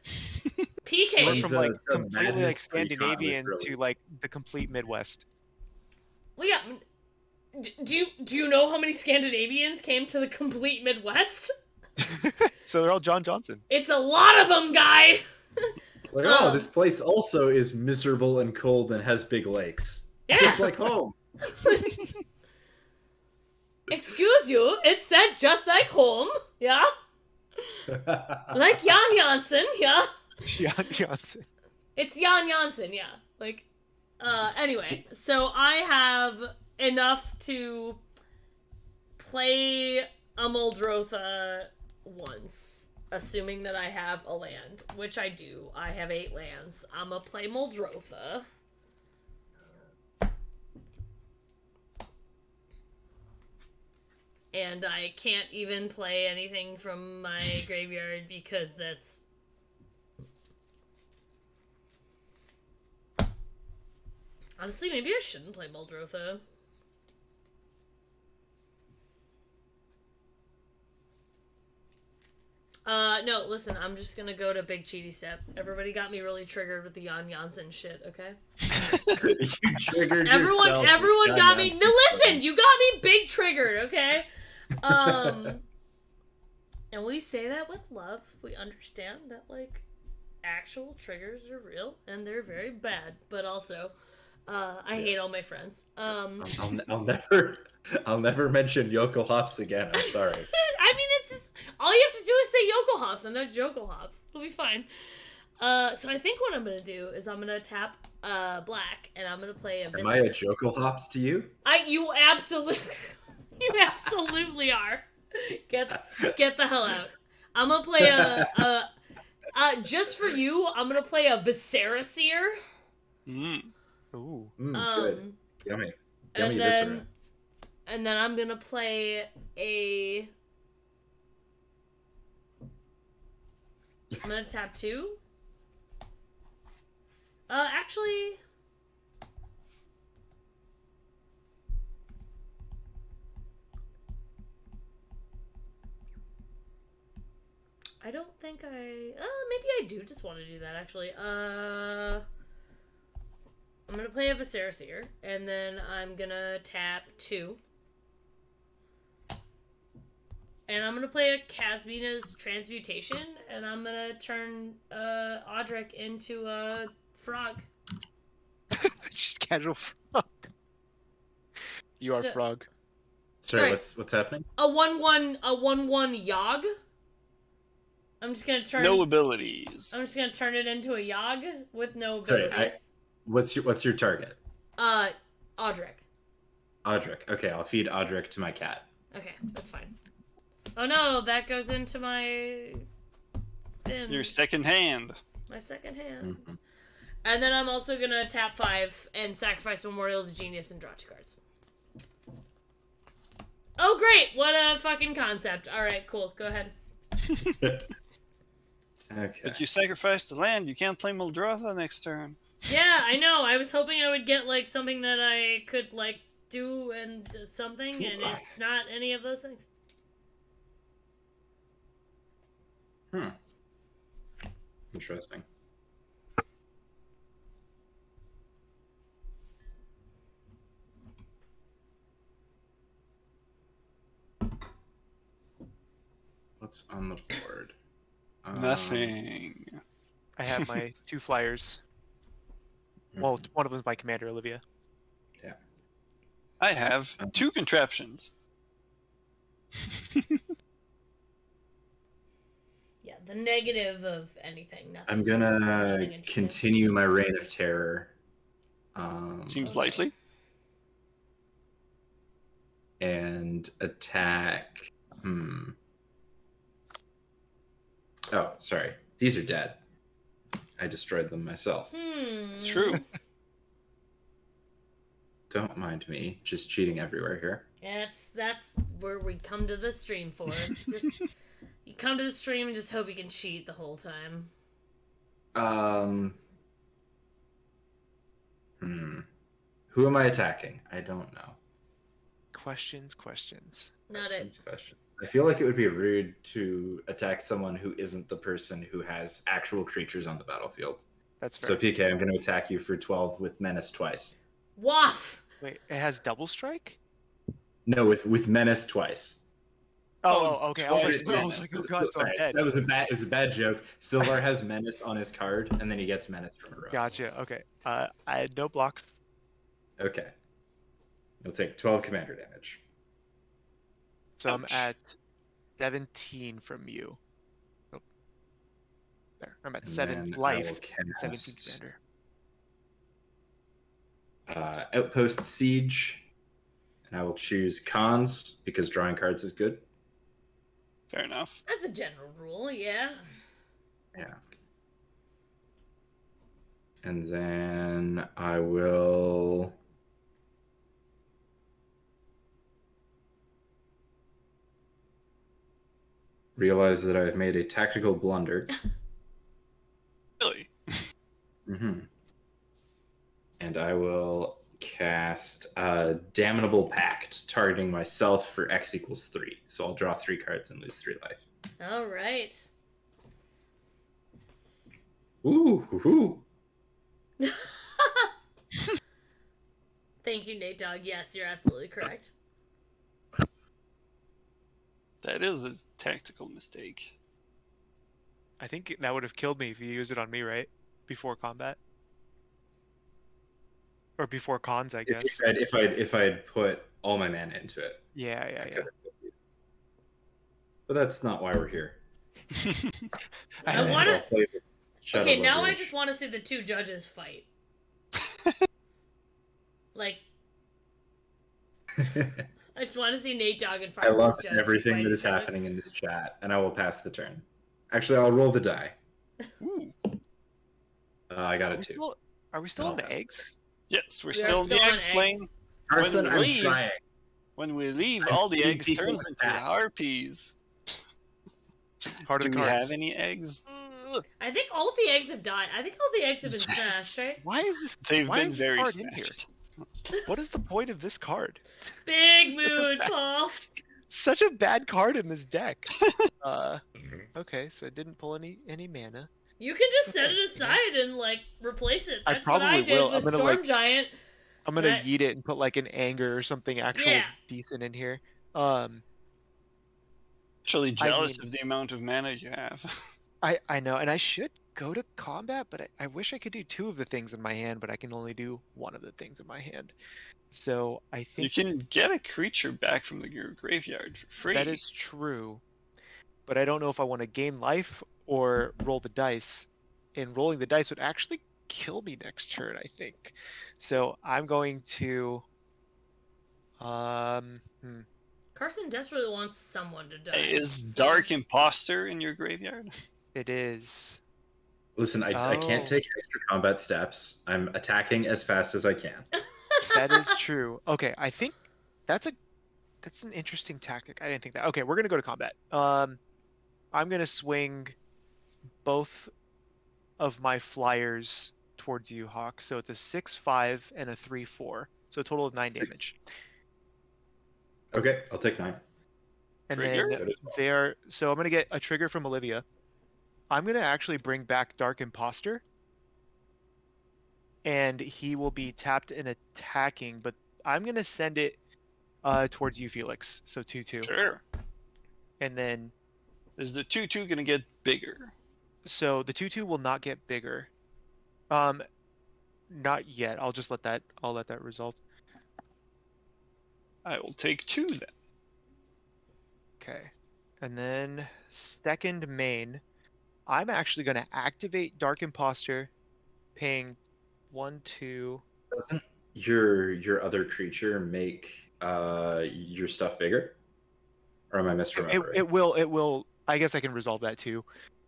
PK. Went from like completely like Scandinavian to like the complete Midwest. Well, yeah. Do you know how many Scandinavians came to the complete Midwest? So they're all John Johnson. It's a lot of them, guy. Like, this place also is miserable and cold and has big lakes. Yeah. Just like home. Excuse you, it said just like home, yeah? Like Jan Jansen, yeah? Jan Jansen. It's Jan Jansen, yeah. Like, anyway, so I have enough to play a Muldrotha once, assuming that I have a land, which I do. I have 8 lands. I'm gonna play Muldrotha. And I can't even play anything from my graveyard because that's... Honestly, maybe I shouldn't play Muldrotha. No, listen, I'm just gonna go to Big Cheaty Step. Everybody got me really triggered with the Jan Jansen shit, okay? You triggered everyone yourself. Everyone got me... No, listen! You got me big triggered, okay? And we say that with love. We understand that, like, actual triggers are real and they're very bad, but also, I hate all my friends. I'll never mention Yokel Hops again. I'm sorry. I mean, it's just, all you have to do is say Yokel Hops and not Jokel Hops. It'll be fine. So I think what I'm gonna do is I'm gonna tap black and I'm gonna play a. Am I a Jokel Hops to you? You absolutely, you absolutely are. Get the hell out. I'm gonna play just for you. I'm gonna play a Visceraseer. Ooh. Good. Yummy. And Yummy then, viscera. and then I'm gonna play a. I'm gonna tap 2. Actually. I don't think I. Maybe I do just want to do that, actually. I'm gonna play a Visceraseer, and then I'm gonna tap 2. And I'm gonna play a Casmina's Transmutation, and I'm gonna turn Audric into a frog. Just casual frog. You are So- frog. Sorry, Sorry. what's happening? A 1/1 Yogg. I'm just gonna turn. No abilities. I'm just gonna turn it into a Yogg with no Sorry, abilities. What's your target? Audric. Audric. Okay, I'll feed Audric to my cat. Okay, that's fine. Oh no, that goes into my bin. Your second hand. My second hand. Mhm. And then I'm also gonna tap 5 and sacrifice Memorial to Genius and draw 2 cards. Oh great! What a fucking concept. Alright, cool. Go ahead. Okay. But you sacrificed the land. You can't play Muldrotha next turn. Yeah, I know. I was hoping I would get like something that I could like do and something, and it's not any of those things. Interesting. What's on the board? Nothing. I have my 2 flyers. Well, one of them's my commander, Olivia. I have 2 contraptions. Yeah, the negative of anything. Nothing. I'm gonna Nothing interesting. continue my reign of terror. Seems Okay. likely. And attack. Oh, sorry. These are dead. I destroyed them myself. It's true. Don't mind me, just cheating everywhere here. That's where we come to the stream for. Just, you come to the stream and just hope you can cheat the whole time. Who am I attacking? I don't know. Questions. Not it. That's a question. I feel like it would be rude to attack someone who isn't the person who has actual creatures on the battlefield. That's So fair. PK, I'm going to attack you for 12 with Menace twice. Waff! Wait, it has double strike? No, with Menace twice. Oh, okay. I was Twice like, Menace. oh god, so I'm Sorry, dead. That was a bad joke. Silvar has Menace on his card, and then he gets Menace from a row. Gotcha. Okay. I had no block. Okay. You'll take 12 commander damage. So I'm Ouch. at 17 from you. Oh. There. I'm at And 7 then I life. will cast, 17 commander. Outpost Siege. And I will choose cons because drawing cards is good. Fair enough. That's a general rule, yeah. Yeah. And then I will realize that I've made a tactical blunder. Really? And I will cast Damnable Pact, targeting myself for X equals 3. So I'll draw 3 cards and lose 3 life. Alright. Ooh. Thank you, Nate Dogg. Yes, you're absolutely correct. That is a tactical mistake. I think that would have killed me if you used it on me, right? Before combat. Or before cons, I guess. If I'd put all my mana into it. Yeah. I could have killed you. But that's not why we're here. I I- wanna- I'll play this Shadow Okay, now I Leverage. just want to see the two judges fight. Like, I just want to see Nate Dogg and I Francis love judges everything fight that is each other. happening in this chat, and I will pass the turn. Actually, I'll roll the die. Ooh. I got Are a we 2. still, are we still No. on the eggs? Yes, we're We are still in the still on eggs eggs. plane. Carson, When I'm we leave- trying. When we leave, I'm all the seeing eggs people turns with into that. harpies. Heart Do of we the have cards. any eggs? I think all the eggs have died. I think all the eggs have been smashed, right? Why is this? They've why been is this very card in here? smashed. What is the point of this card? Big mood, Paul. Such a bad card in this deck. Okay, so I didn't pull any mana. You can just set Okay, it aside and like replace it. I That's what I probably did will. with I'm gonna, Storm like- Giant. I'm gonna That- yeet it and put like an anger or something actual Yeah. decent in here. Actually jealous mean- of the amount of mana you have. I know, and I should go to combat, but I wish I could do 2 of the things in my hand, but I can only do 1 of the things in my hand. So I You think can get a creature back from your graveyard for free. that is true, but I don't know if I want to gain life or roll the dice. And rolling the dice would actually kill me next turn, I think. So I'm going to. Carson desperately wants someone to die. Is so- Dark Imposter in your graveyard? It is. Listen, I can't Oh. take extra combat steps. I'm attacking as fast as I can. That is true. Okay, I think that's an interesting tactic. I didn't think that. Okay, we're gonna go to combat. I'm gonna swing both of my flyers towards you, Hawk. So it's a 6-5 and a 3-4. So a total of 9 damage. Okay, I'll take 9. And Trigger? then so I'm gonna get a trigger from Olivia. I'm gonna actually bring back Dark Imposter. And he will be tapped and attacking, but I'm gonna send it towards you, Felix. So 2-2. Sure. And then Is the 2/2 gonna get bigger? so the 2-2 will not get bigger. Not yet. I'll let that resolve. I will take 2 then. Okay. And then second main, I'm actually gonna activate Dark Imposter, paying 1-2. Doesn't your other creature make your stuff bigger? Or am I misremembering? It will. I guess I can resolve that too.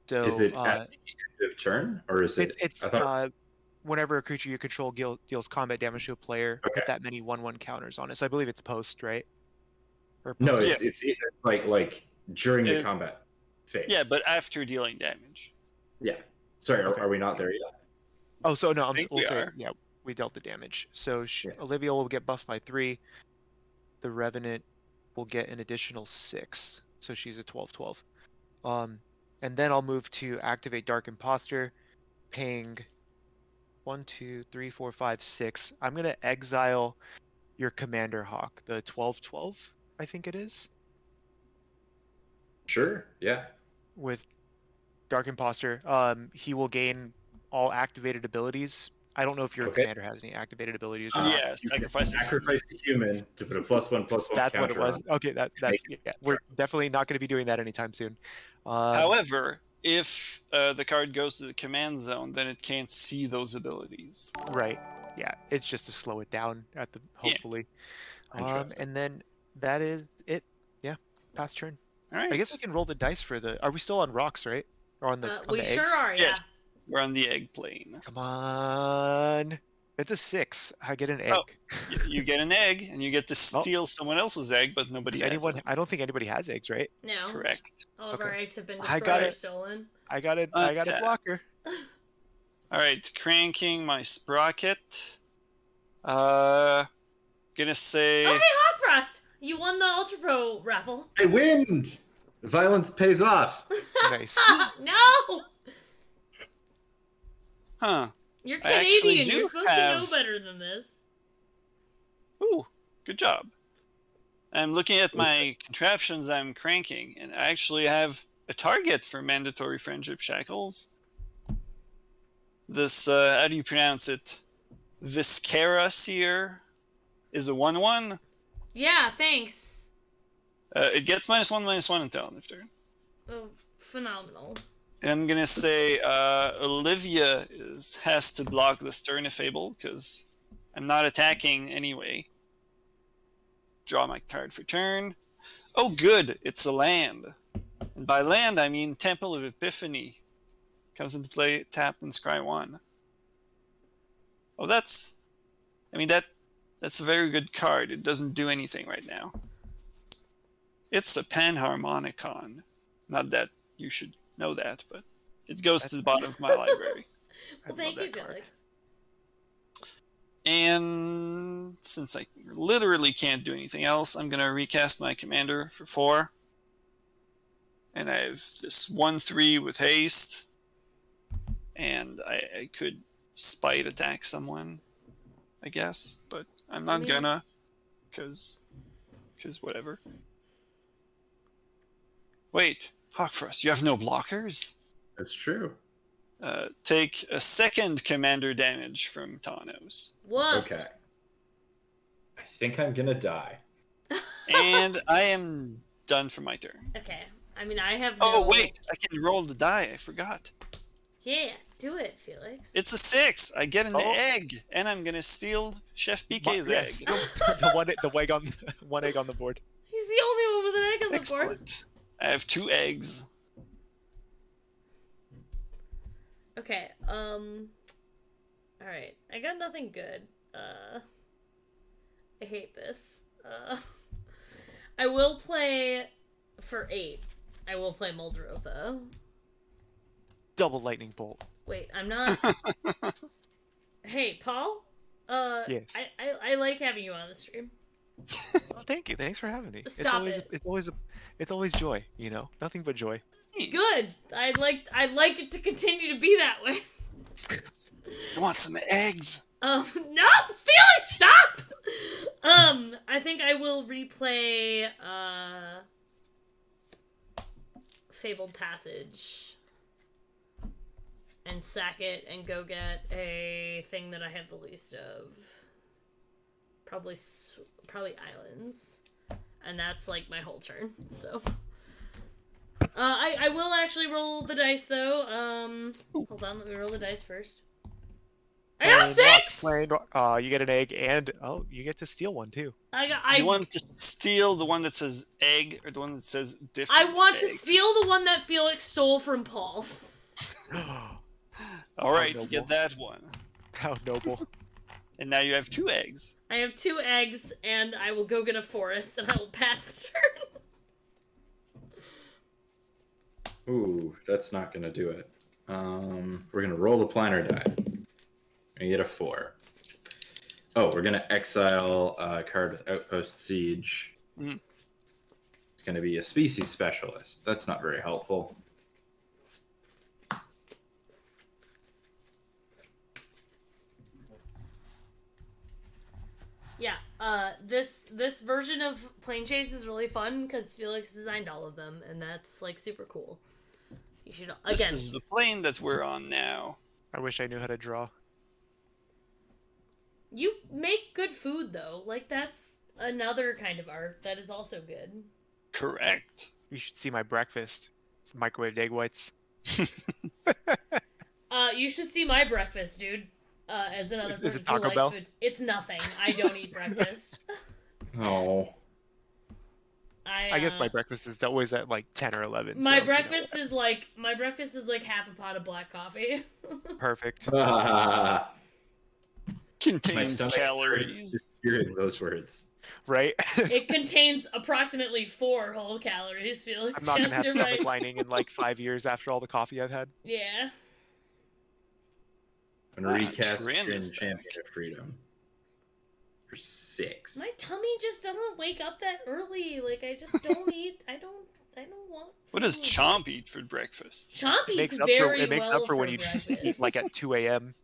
So Is it at the end of turn, or is it? it's I thought- whenever a creature you control deals combat damage to a player, Okay. put that many 1/1 counters on it. So I believe it's post, right? Or No, post- it's like during the Yeah. combat phase. Yeah, but after dealing damage. yeah. Sorry, Okay. are we not there yet? Oh, so no, I think we'll we say are. yeah, we dealt the damage. So Yeah. Olivia will get buffed by 3. The Revenant will get an additional 6, so she's a 12/12. And then I'll move to activate Dark Imposter, paying 1, 2, 3, 4, 5, 6. I'm gonna exile your Commander Hawk, the 12/12, I think it is, Sure. Yeah. with Dark Imposter. He will gain all activated abilities. I don't know if your Okay. commander has any activated abilities. Or not. Yeah, sacrifice. Sacrifice the human to put a +1/+1 That's what it counter was. on. Okay, that's yeah. We're definitely not going to be doing that anytime soon. However, if the card goes to the command zone, then it can't see those abilities. Right. Yeah, it's just to slow it down at the hopefully. Interesting. And then that is it. Yeah, pass turn. All right. I guess I can roll the dice for the. Are we still on rocks, right? Or on the? On we the sure eggs? are, yeah. Yes, we're on the egg plane. Come on. It's a 6. I get an egg. Oh, You get an egg, and you get to steal someone else's egg, but nobody Does has anyone? it. I don't think anybody has eggs, right? No. Correct. All of our Okay. eggs have been I destroyed got or it. stolen. I got a Okay. blocker. All right, cranking my sprocket. Gonna say. Oh, hey, Hogfrost! You won the Ultra Pro raffle. I win. Violence pays off. Nice. No! Huh. You're I actually Canadian. do You're supposed to know have- better than this. Ooh, good job. I'm looking at my contraptions I'm cranking, and I actually have a target for mandatory friendship shackles. This, how do you pronounce it? Viscera Seer is a 1/1. Yeah, thanks. It gets -1/-1 until end of turn. Oh, phenomenal. And I'm gonna say Olivia has to block the Sternifable because I'm not attacking anyway. Draw my card for turn. Oh, good, it's a land. And by land, I mean Temple of Epiphany. Comes into play, tapped and scry 1. Oh, that's a very good card. It doesn't do anything right now. It's a Panharmonicon. Not that you should know that, but it goes to the bottom of my library. Well, thank you, Felix. And since I literally can't do anything else, I'm going to recast my commander for 4. And I have this 1/3 with haste. And I could spite attack someone, I guess. But I'm not gonna, because whatever. Wait, Hawkfrost, you have no blockers? That's true. Take a second commander damage from Thanos. Woof. Okay. I think I'm gonna die. And I am done for my turn. Okay. I mean, I have. Oh, no... wait, I can roll the die. I forgot. Yeah, do it, Felix. It's a 6. I get an egg, and I'm gonna steal ChefPK's egg. One egg on the board. He's the only one with an egg on the board. Excellent. I have 2 eggs. Okay, alright. I got nothing good. I hate this. I will play for 8. I will play Muldrotha. Double lightning bolt. Wait, I'm not... Hey, Paul? Yes. I like having you on the stream. Well, thank you. Thanks for having me. Stop It's always joy, you know? Nothing but joy. Good. I'd like it to continue to be that way. You want some eggs? No, Felix, stop! I think I will replay, Fabled Passage. And sack it and go get a thing that I have the least of. Probably Islands. And that's, like, my whole turn, so... I will actually roll the dice, though. Hold on, let me roll the dice first. I got a 6! You get an egg, and you get to steal one too. You want to steal the one that says egg, or the one that says different? I want egg? to steal the one that Felix stole from Paul. All right, you get that one. How noble. And now you have 2 eggs. I have 2 eggs, and I will go get a forest, and I will pass the turn. Ooh, that's not gonna do it. We're gonna roll the planner die. And get a 4. Oh, we're gonna exile a card with Outpost Siege. Mm. It's gonna be a species specialist. That's not very helpful. Yeah, this version of Planechase is really fun because Felix designed all of them, and that's like super cool. You should This is the plane that we're on now. I wish I knew how to draw. You make good food though. Like that's another kind of art that is also good. Correct. You should see my breakfast. It's microwaved egg whites. You should see my breakfast, dude. As another Is person it who Taco likes Bell? food. It's nothing. I don't eat breakfast. Oh. I guess my breakfast is always at like 10 or 11. My so, breakfast is like half a pot of black coffee. Perfect. Contains calories. Just hearing those words. Right? It contains approximately 4 whole calories, Felix. I'm not going to have Yes, stomach you're right. lining in like 5 years after all the coffee I've had. Yeah. I'm gonna recast Trin Trin is back. Champion of Freedom for 6. My tummy just doesn't wake up that early. Like I just don't eat. I don't want. What does food. Chomp eat for breakfast? Chomp eats It makes very up for well when you breakfast. eat like at 2 a.m.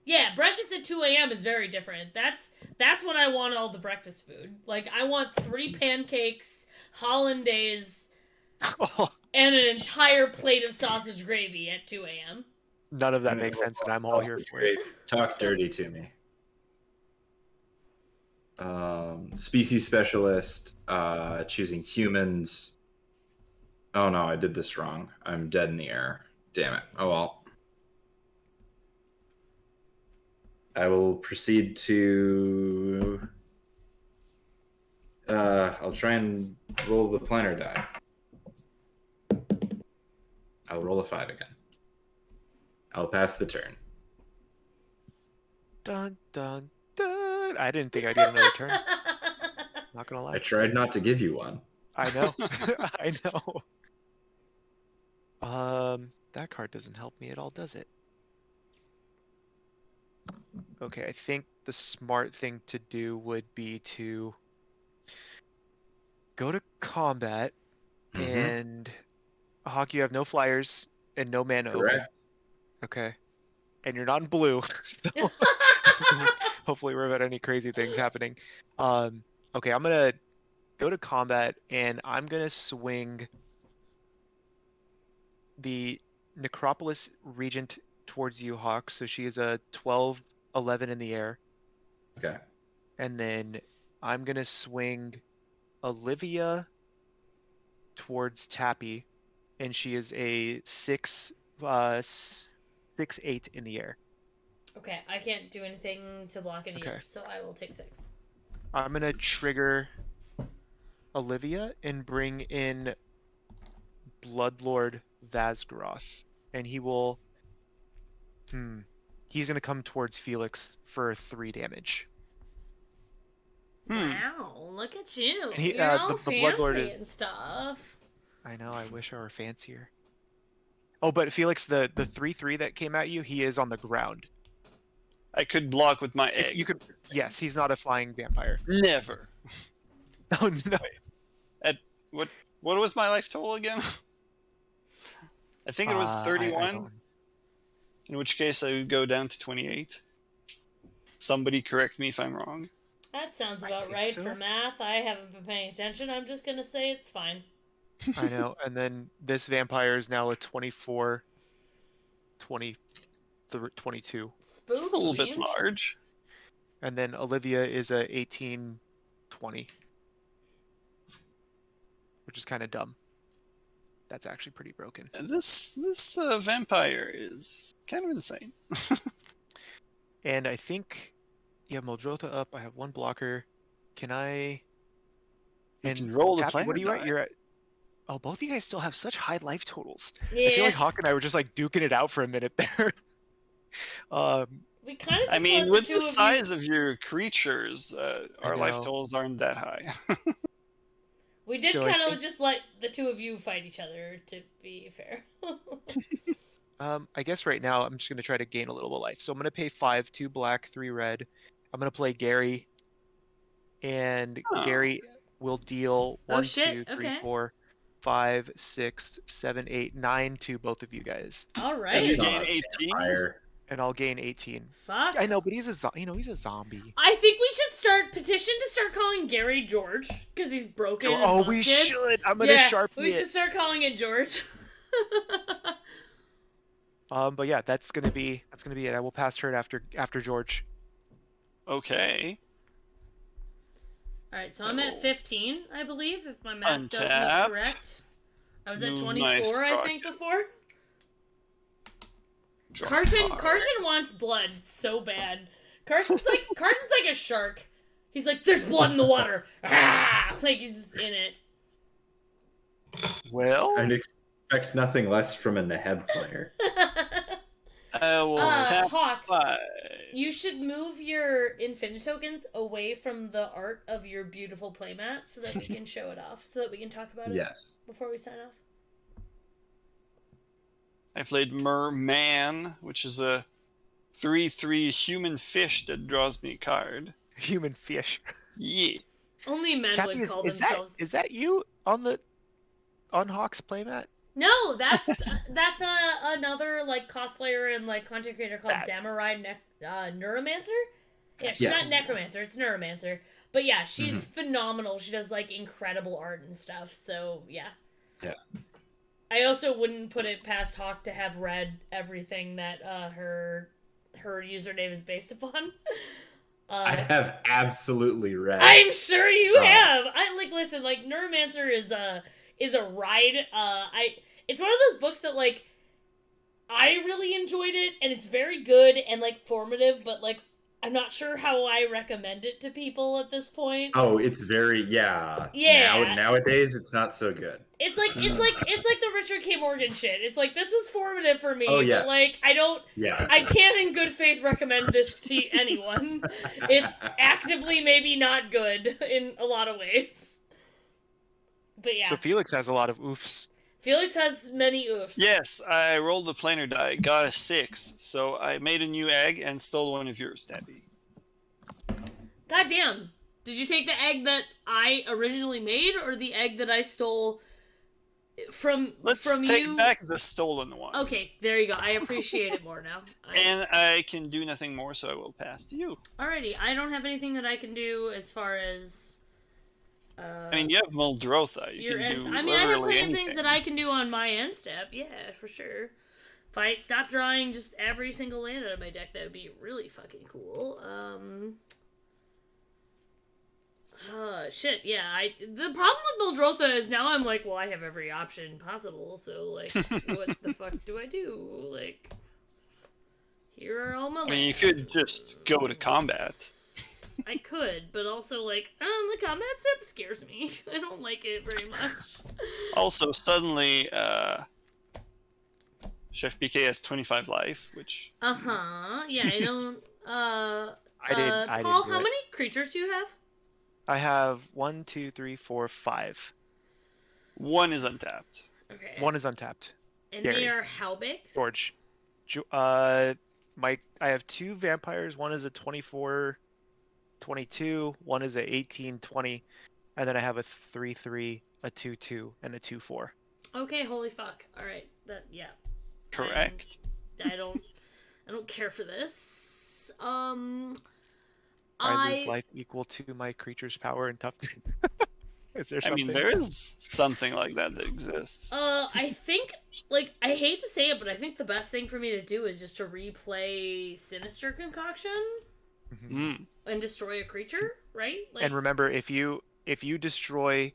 Yeah, breakfast at 2 a.m. is very different. That's when I want all the breakfast food. Like, I want 3 pancakes, hollandaise, and an entire plate of sausage gravy at 2 a.m. None of that makes sense, and I'm all here for it. Talk dirty to me. Species specialist, choosing humans. Oh no, I did this wrong. I'm dead in the air. Damn it. Oh well. I will proceed to... I'll try and roll the planner die. I'll roll a 5 again. I'll pass the turn. Dun, dun, dun. I didn't think I'd get another turn. Not gonna lie. I tried not to give you one. I know. I know. That card doesn't help me at all, does it? Okay, I think the smart thing to do would be to go to combat and Hawk, you have no flyers and no mana open. Correct. Okay. And you're not in blue. So hopefully we're about any crazy things happening. Okay, I'm gonna go to combat and I'm gonna swing the Necropolis Regent towards you, Hawk. So she is a 12-11 in the air. Okay. And then I'm gonna swing Olivia towards Tappy, and she is a 6-8 in the air. Okay, I can't do anything to block in the air, so I will take 6. I'm gonna trigger Olivia and bring in Bloodlord Vazgroth, and he will. He's gonna come towards Felix for 3 damage. Wow, look at you! And he, You're all the fancy Bloodlord and stuff. I know. I wish I were fancier. Oh, but Felix, the 3/3 that came at you, he is on the ground. I could block with my egg. You could. Yes, he's not a flying vampire. Never. Oh no. What was my life total again? I think it was 31. In which case I would go down to 28. Somebody correct me if I'm wrong. That sounds about right for math. I haven't been paying attention. I'm just gonna say it's fine. I know. And then this vampire is now a 24, 22. Spooky. It's a little bit large. And then Olivia is a 18, 20. Which is kind of dumb. That's actually pretty broken. This vampire is kind of insane. And I think you have Moldrota up. I have 1 blocker. Can I? You can roll the Tappy, planner what are you die. at? You're at. Oh, both of you guys still have such high life totals. Yeah. I feel like Hawk and I were just like duking it out for a minute there. We kind of. I mean, with the size of your creatures, our life know. totals aren't that high. We did So I kind of think- just let the 2 of you fight each other, to be fair. I guess right now I'm just gonna try to gain a little bit of life. So I'm gonna pay 5, 2 black, 3 red. I'm gonna play Gary, and Oh. Gary will deal 1, shit, 2, 3, okay. 4, 5, 6, 7, 8, 9 to both of you guys, All And right. you Not gain a 18? vampire. and I'll gain 18. Fuck. I know, but he's a he's a zombie. I think we should petition to start calling Gary George, because he's broken and Oh, we busted. should. I'm gonna Yeah, sharpie we should it. start calling it George. But yeah, that's gonna be it. I will pass turn after George. Okay. Alright, so I'm at 15, I believe, if my math does me Untap. correct. I was at Move 24, my I straw think, kit. before. Draw Carson card. wants blood so bad. Carson's like a shark. He's like, there's blood in the water. Ah! Like he's just in it. Well, I'd expect nothing less from a Neheb player. I will tap Hawk, 5. you should move your infinite tokens away from the art of your beautiful playmat so that we can show it off, so that we can talk about it Yes. before we sign off. I played Merman, which is a 3/3 human fish that draws me a card. Human fish. Yeah. Only men Tappy, would call is themselves. that you on Hawk's playmat? No, that's another like cosplayer and like content creator called That. Damarai Neuromancer. Yeah, she's Yeah. not Necromancer, it's Neuromancer. But yeah, Mm-hmm. she's phenomenal. She does like incredible art and stuff. So yeah. Yeah. I also wouldn't put it past Hawk to have read everything that her username is based upon. I have absolutely read. I'm sure you Oh. have. I like listen, like Neuromancer is a ride. It's one of those books that like I really enjoyed it and it's very good and like formative, but like I'm not sure how I recommend it to people at this point. Oh, it's very yeah. Yeah. Nowadays, it's not so good. It's like the Richard K. Morgan shit. It's like this was formative for me, Oh, yes. but like Yeah. I can't in good faith recommend this to anyone. It's actively maybe not good in a lot of ways. But yeah. So Felix has a lot of oofs. Felix has many oofs. Yes, I rolled the planar die, got a 6, so I made a new egg and stole one of yours, Tappy. God damn. Did you take the egg that I originally made or the egg that I stole from Let's from take you? back the stolen one. Okay, there you go. I appreciate it more now. And I can do nothing more, so I will pass to you. Alrighty, I don't have anything that I can do as far as I mean, you have Muldrotha. You your can ends. do I mean, I have literally plenty of anything. things that I can do on my end step. Yeah, for sure. If I stop drawing just every single land out of my deck, that would be really fucking cool. Shit, yeah. The problem with Muldrotha is now I'm like, well, I have every option possible. So like, what the fuck do I do? Like, here are all my. I mean, you could just go to combat. I could, but also like, the combat step scares me. I don't like it very much. Also, suddenly, ChefPK has 25 life, which Yeah, I don't. I didn't Paul, do how it. many creatures do you have? I have 1, 2, 3, 4, 5. one is untapped. Okay. One is untapped. And Gary. they are how big? George. I have 2 vampires. One is a 24, 22. One is a 18, 20. And then I have a 3, 3, a 2, 2, and a 2, 4. Okay, holy fuck. All right, yeah. Correct. I don't care for this. I lose life equal to my creature's power and toughness. Is there I something? mean, there is something like that exists. I think, like, I hate to say it, but I think the best thing for me to do is just to replay Sinister Concoction and destroy a creature, right? Like, And remember, if you destroy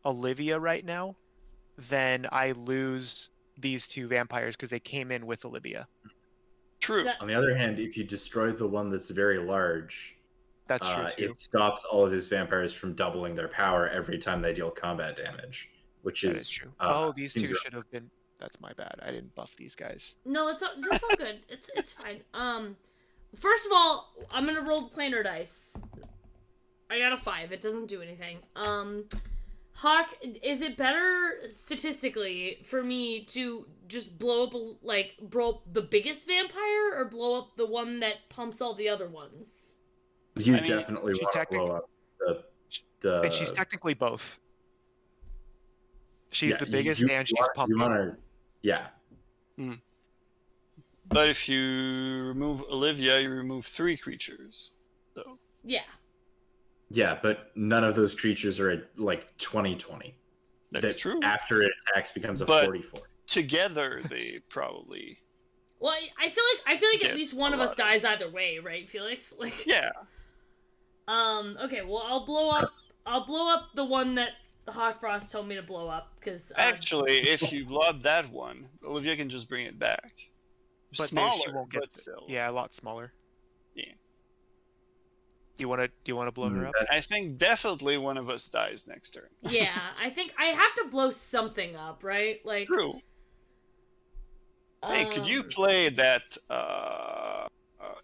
Olivia right now, then I lose these 2 vampires because they came in with Olivia. True. On the other hand, if you destroy the one that's very large, That's true too. it stops all of his vampires from doubling their power every time they deal combat damage, which That is is true. uh, These seems 2 right. should have been. That's my bad. I didn't buff these guys. no, that's all good. It's fine. First of all, I'm gonna roll the planar dice. I got a 5. It doesn't do anything. Hawk, is it better statistically for me to just blow up the biggest vampire or blow up the one that pumps all the other ones? You I mean, definitely she want to blow up the. And she's technically both. She's yeah, the biggest you and she's want- pumping. You want to, yeah. But if you remove Olivia, you remove 3 creatures. So Yeah. Yeah, but none of those creatures are at like 20/20. that's true. After it attacks, becomes a But- 40/40. Together, they probably. Well, I feel like Yeah, at least one a of us lot. dies either way, right, Felix? Like, Yeah. Okay. Well, I'll blow up the one that the Hawk Frost told me to blow up because Actually, if you blow up that one, Olivia can just bring it back. But Smaller, she won't get but still. Yeah, a lot smaller. Yeah. Do you want to blow her up? I think definitely one of us dies next turn. yeah, I think I have to blow something up, right? Like, True. Hey, could you play that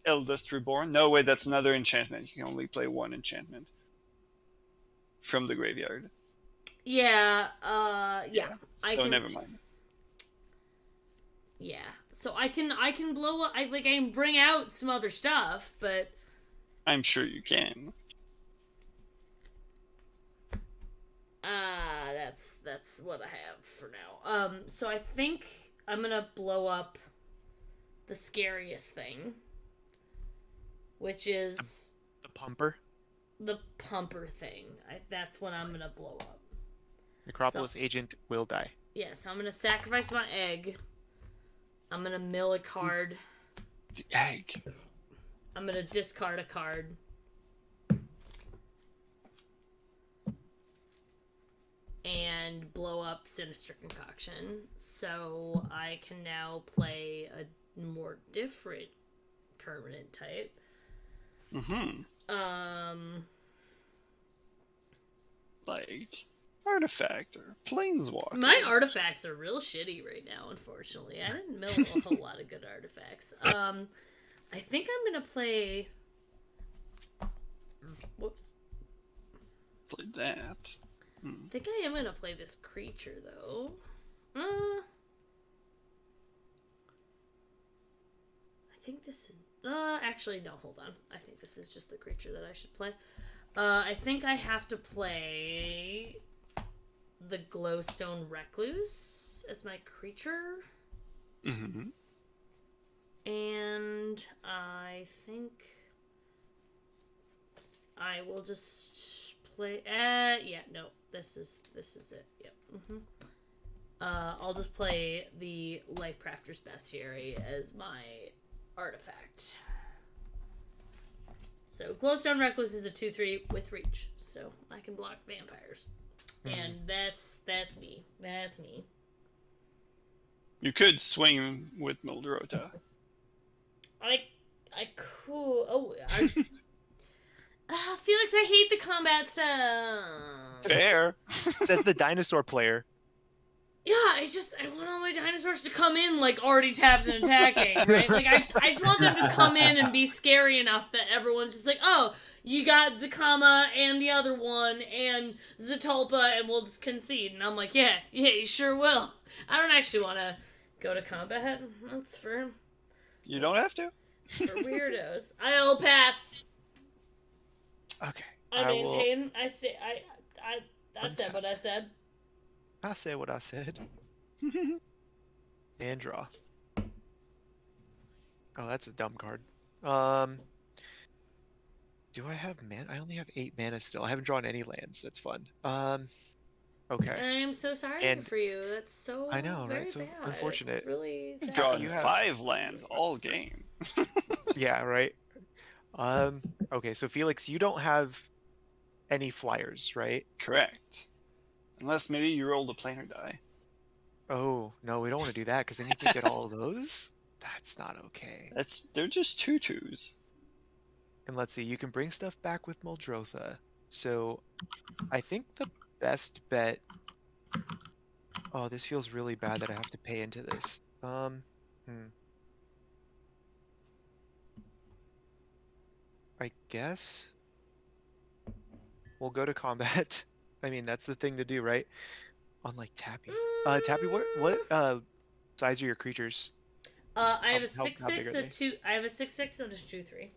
Eldest Reborn? No, wait, that's another enchantment. You can only play one enchantment from the graveyard. Yeah. Yeah. So never mind. Yeah. So I can blow up. I can bring out some other stuff, but I'm sure you can. that's what I have for now. So I think I'm gonna blow up the scariest thing, which is The pumper. the pumper thing. That's what I'm gonna blow up. Necropolis agent will die. Yeah, so I'm gonna sacrifice my egg. I'm gonna mill a card. The egg. I'm gonna discard a card. And blow up Sinister Concoction. So I can now play a more different permanent type. Like artifact or planeswalker. My artifacts are real shitty right now, unfortunately. I didn't mill a whole lot of good artifacts. I think I'm gonna play. Whoops. Play that. I think I am gonna play this creature though. I think this is. Actually, no. Hold on. I think this is just the creature that I should play. I think I have to play the Glowstone Recluse as my creature. Mm-hmm. And I think I will just play. Yeah, no, this is it. Yep. I'll just play the Lifecrafter's Bestiary as my artifact. So Glowstone Recluse is a 2/3 with reach, so I can block vampires, and that's me. That's me. You could swing with Mildrota. I cool. Oh, Felix, I hate the combat stuff. Fair. Says the dinosaur player. Yeah, I want all my dinosaurs to come in like already tapped and attacking, right? Like I just want them to come in and be scary enough that everyone's just like, oh, you got Zakama and the other one and Zatulpa, and we'll just concede. And I'm like, yeah, you sure will. I don't actually want to go to combat. That's for You don't have to. for weirdos. I'll pass. Okay. I maintain. I say. I said what I said. I say what I said. And draw. Oh, that's a dumb card. Do I have mana? I only have 8 mana still. I haven't drawn any lands. That's fun. Okay. I'm so sorry And- for you. That's so. I know, very right? So bad. unfortunate. It's really sad. Drawn You have- 5 lands all game. Yeah, right. Okay, so Felix, you don't have any flyers, right? Correct. Unless maybe you rolled a planar die. Oh, no, we don't want to do that because then you can get all of those. That's not okay. They're just 2/2s. And let's see, you can bring stuff back with Muldrotha. So I think the best bet. Oh, this feels really bad that I have to pay into this. I guess we'll go to combat. I mean, that's the thing to do, right? Unlike Tappy. Tappy, what size are your creatures? I have a How 6/6, big are a they? 2. I have a 6/6 and a 2/3.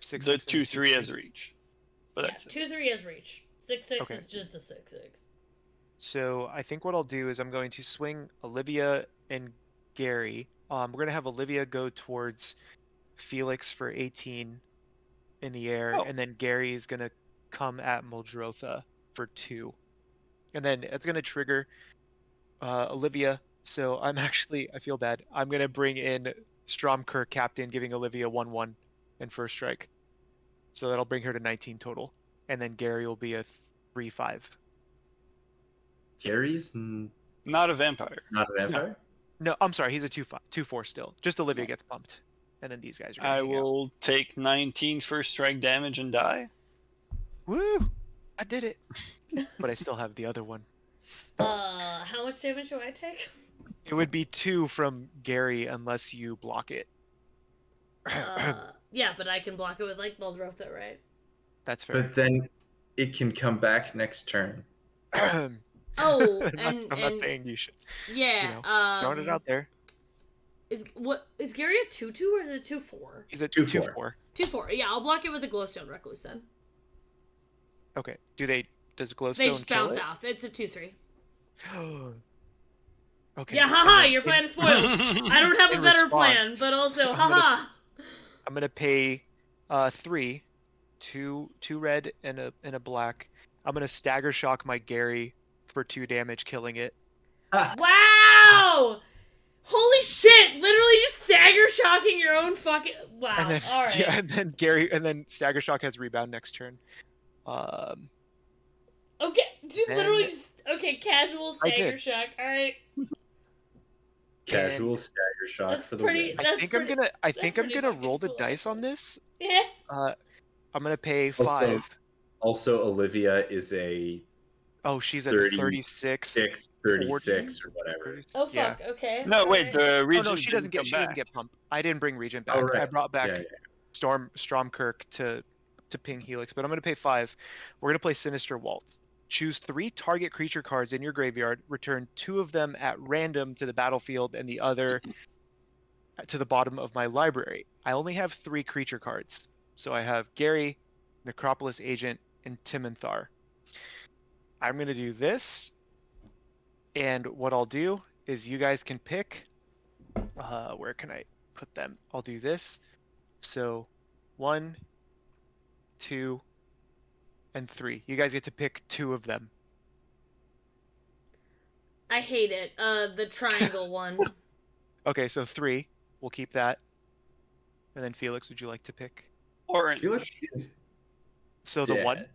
6, The 6, and 2/3 as reach. But Yeah, that's it. 2/3 is reach. 6/6 Okay. is just a 6/6. So I think what I'll do is I'm going to swing Olivia and Gary. We're going to have Olivia go towards Felix for 18 in the air, Oh. and then Gary is going to come at Muldrotha for 2. And then it's going to trigger Olivia. So I feel bad. I'm going to bring in Stromkirk Captain, giving Olivia 1/1 and first strike. So that'll bring her to 19 total. And then Gary will be a 3/5. Gary's Not a vampire. not a vampire? No, I'm sorry. He's a 2/4 still. Just Olivia gets bumped, and then these guys are. Gonna I hang out. will take 19 first strike damage and die. Woo! I did it. But I still have the other one. How much damage do I take? It would be 2 from Gary unless you block it. Yeah, but I can block it with like Muldrotha, right? That's fair. But then it can come back next turn. Oh, I'm not and saying you should. yeah. Throwing it out there. Is Gary a 2/2 or is it a 2/4? He's a 2/4. 2/4. 2/4. Yeah, I'll block it with a Glowstone Recluse then. Okay. Do they Does They glowstone just kill bounce it? off. It's a 2/3. Okay. Yeah, haha, your plan is foiled. I don't have a in better plan, response, but also, I'm gonna- haha. I'm gonna pay 3, two red and a black. I'm gonna stagger shock my Gary for 2 damage, killing it. Wow! Holy shit! Literally just stagger shocking your own fucking. Wow. And then All right. yeah, and then stagger shock has rebound next turn. Um, Okay. You literally Then- just casual I stagger did. shock. All right. Casual And stagger shock That's for the pretty- win. I That's think pretty- I'm gonna that's pretty fucking roll the cool, dice on actually. this. Yeah. I'm gonna pay Also- 5. Also, Olivia is a Oh, she's at 36, 36. 36 or whatever. 30. Oh Yeah. fuck. Okay. No, all wait, right. the Oh region no, she doesn't didn't get come back. pump. I didn't bring Regent back. Oh, right. I brought back Yeah, Stromkirk to ping Helix, but I'm gonna pay 5. We're gonna play Sinister Waltz. Choose 3 target creature cards in your graveyard. Return 2 of them at random to the battlefield, and the other to the bottom of my library. I only have 3 creature cards, so I have Gary, Necropolis Agent, and Timinthar. I'm gonna do this, and what I'll do is you guys can pick. Where can I put them? I'll do this. So, 1, 2, and 3. You guys get to pick 2 of them. I hate it. The triangle one. Okay, so 3. We'll keep that. And then Felix, would you like to pick? Orange. Felix is So the 1. dead.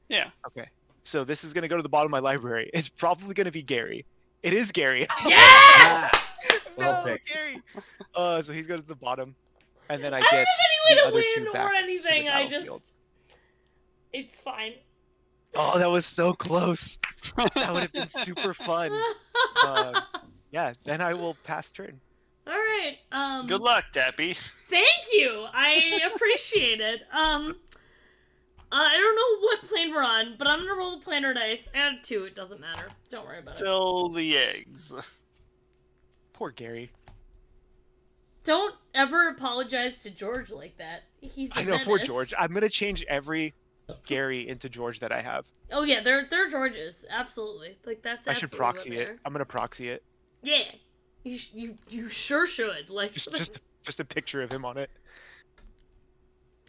Yeah. Okay. So this is gonna go to the bottom of my library. It's probably gonna be Gary. It is Gary. Yes! Well No, picked. Gary. So he's goes to the bottom, and then I I don't get have the any way other to 2 win back or to the anything. I battlefield. just. It's fine. Oh, that was so close. That would have been super fun. Yeah. Then I will pass turn. All right. Good luck, Tappy. Thank you. I appreciate it. I don't know what plane we're on, but I'm gonna roll the planar dice. Add 2. It doesn't matter. Don't worry about it. Fill the eggs. Poor Gary. Don't ever apologize to George like that. He's a I know, poor menace. George. I'm gonna change every Gary into George that I have. Oh yeah, they're Georges. Absolutely. Like that's. I should absolutely proxy what they it. are. I'm gonna proxy it. Yeah. You sure should. Like. Just a picture of him on it.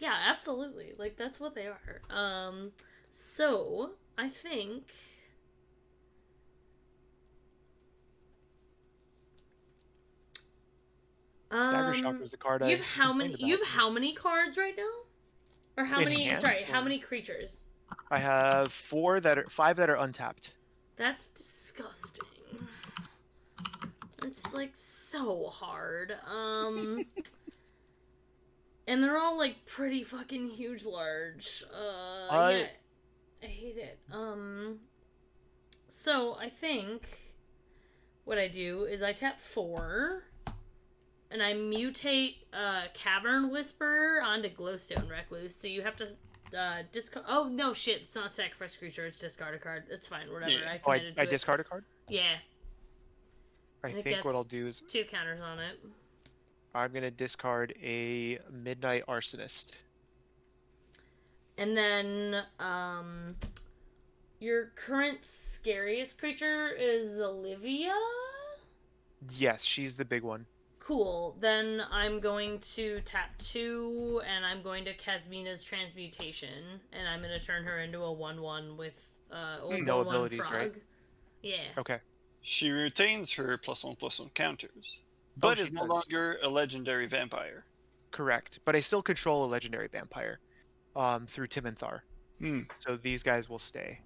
Yeah, absolutely. Like that's what they are. So I think. Stagger Shock was the card I You have how many? complained You about. have how many cards right now? Or how In many? hand, Sorry, how or- many creatures? I have 5 that are untapped. That's disgusting. It's like so hard. And they're all like pretty fucking huge, large. Yeah, I hate it. So I think what I do is I tap 4, and I mutate Cavern Whisperer onto Glowstone Recluse. So you have to discard. Oh no, shit! It's not sacrifice creature. It's discard a card. It's fine. Whatever. Yeah. I Oh, committed I to it. discard a card? Yeah, I think think what that's- I'll do is 2 counters on it. I'm gonna discard a Midnight Arsonist. And then, your current scariest creature is Olivia? Yes, she's the big one. Cool. Then I'm going to tap 2, and I'm going to Casmina's Transmutation, and I'm going to turn her into a 1/1 with, No 1/1 abilities, frog. right? Yeah. Okay. She retains her +1/+1 counters, but she is no does. longer a legendary vampire. Correct. But I still control a legendary vampire through Timinthar. So these guys will stay.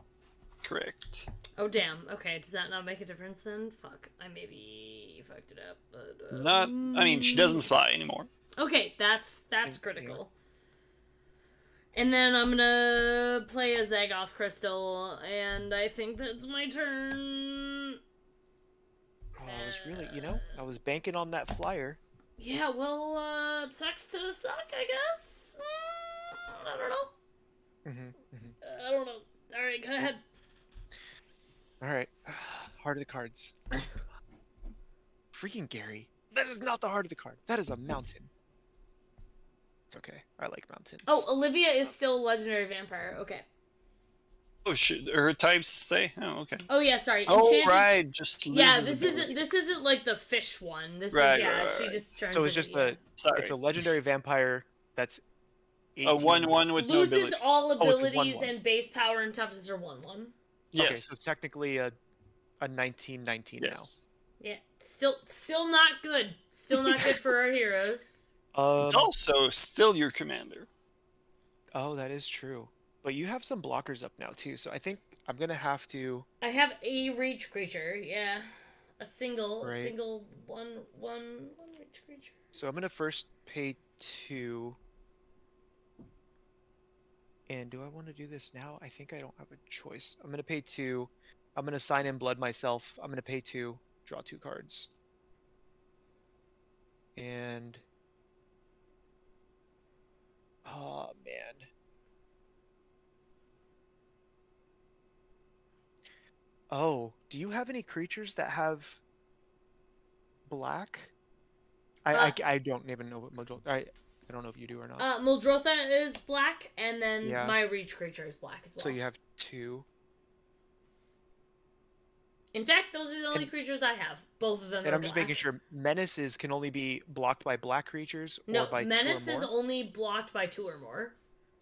Correct. Oh, damn. Okay, does that not make a difference then? Fuck. I maybe fucked it up, but... Not. I mean, she doesn't fly anymore. Okay, that's Thank critical. And then I'm gonna play a Zagoth Crystal, and I think that's my turn. Oh, I was really, I was banking on that flyer. Yeah, well, it sucks to suck, I guess. I don't know. I don't know. Alright, go ahead. All right. Heart of the cards. Freaking Gary. That is not the heart of the cards. That is a mountain. It's okay. I like mountains. Oh, Olivia is still a legendary vampire. Okay. Oh, should her types stay? Oh, okay. Oh yeah, sorry. Oh, Enchanted. right. Just Yeah, loses this isn't like the fish one. This Right, is yeah. right, She right. just turns. So it's into, just yeah. it's a Sorry. legendary vampire that's A 18. 1/1 with no Loses ability. all Oh, it's a abilities 1/1. and base power and toughness are 1/1. Okay, Yes. so it's technically a 19/19 Yes. Yeah, still not good. Still not good for our heroes. now. It's also still your commander. Oh, that is true. But you have some blockers up now too, so I think I'm gonna have to. I have a reach creature. Yeah, a single Right. one reach creature. So I'm gonna first pay 2. And do I want to do this now? I think I don't have a choice. I'm gonna pay 2. I'm gonna sign in blood myself. I'm gonna pay 2, draw 2 cards. And oh man. Oh, do you have any creatures that have black? I don't even know what Mojo. I don't know if you do or not. Muldrotha is black, and then Yeah. my reach creature is black as well. So you have 2. In fact, those are the only creatures I have. Both of them And are I'm just black. making sure menaces can only be blocked by black creatures No, or by Menace 2 or is more. only blocked by 2 or more.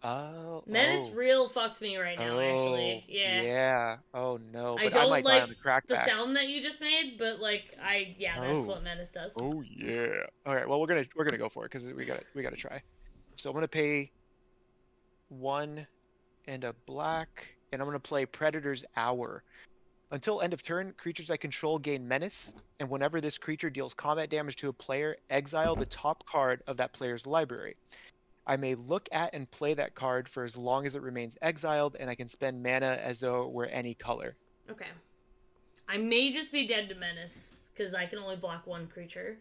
Oh. Menace real fucks me right now, actually. Oh, Yeah. Yeah. Oh no. I But don't might die like on the crackback. the sound that you just made, but like that's Oh. what Menace does. Oh yeah. All right. Well, we're gonna go for it because we gotta try. So I'm gonna pay 1 and a black, and I'm gonna play Predator's Hour. Until end of turn, creatures I control gain menace, and whenever this creature deals combat damage to a player, exile the top card of that player's library. I may look at and play that card for as long as it remains exiled, and I can spend mana as though it were any color. Okay. I may just be dead to Menace, because I can only block 1 creature.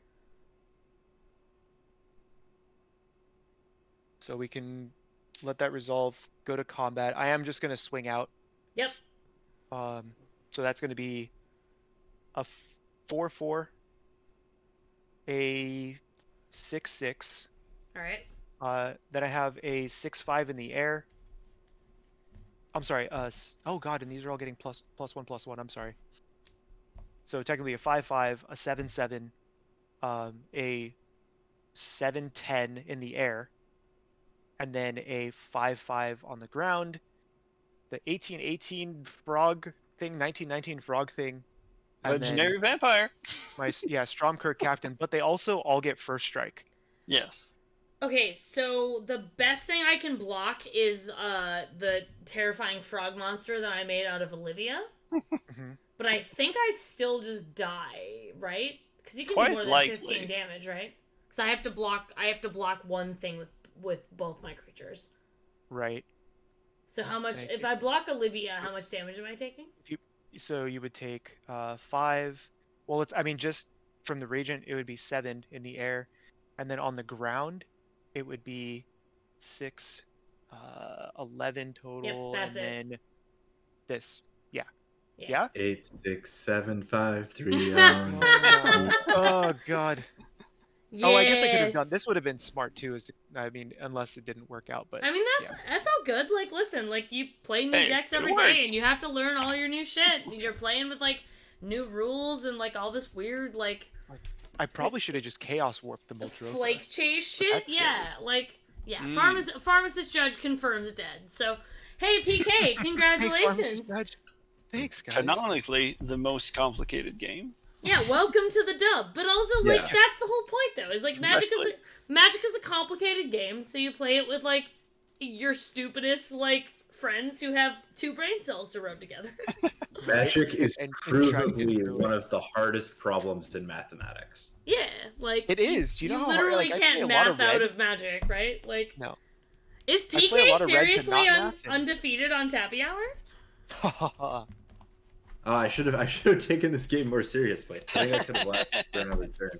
So we can let that resolve, go to combat. I am just going to swing out. Yep. So that's going to be a 4/4, a 6/6. Alright. Then I have a 6/5 in the air. I'm sorry. Oh god, and these are all getting +1/+1. I'm sorry. So technically a 5/5, a 7/7, a 7/10 in the air, and then a 5/5 on the ground. The 18/18 frog thing, 19/19 frog thing. and then Legendary vampire. My Stromkirk captain, but they also all get first strike. Yes. Okay, so the best thing I can block is the terrifying frog monster that I made out of Olivia. Mhm. But I think I still just die, right? Because you can Quite do more than likely. 15 damage, right? Because I have to block one thing with both my creatures. Right. So how much? Thank If you. I block Olivia, how much damage am I taking? So you would take 5. Well, just from the Radiant, it would be 7 in the air, and then on the ground, it would be 6, 11 total, that's it. and then this. Yeah. Yeah. 8, 6, 7, 5, 3. Oh god. Oh, I guess I could have done. Yes. This would have been smart too. Unless it didn't work out, but I mean, that's all good. Like, listen, like you play new Hey, decks it every day, worked. and you have to learn all your new shit. You're playing with like new rules and like all this weird like I probably should have just chaos warped the Moltrotha. Flakechase shit. That's Yeah, like Mm. Pharmacist Judge confirms dead. So, hey PK, congratulations. Thanks, guys. Canonically, the most complicated game. Yeah, welcome to the dub. But also, like, Yeah. that's the whole point, though. Is like Magic Exactly. is a complicated game, so you play it with like your stupidest like friends who have 2 brain cells to rub together. Magic is And try to get provably through one it. of the hardest problems in mathematics. Yeah, like It is. Do you know how hard- literally like, I can't play a lot math of out red. of Magic, right? Like, No. is I play a PK lot of red to seriously not math and- undefeated on Tappy Hour? I should have taken this game more seriously. I think I could have lasted for another turn.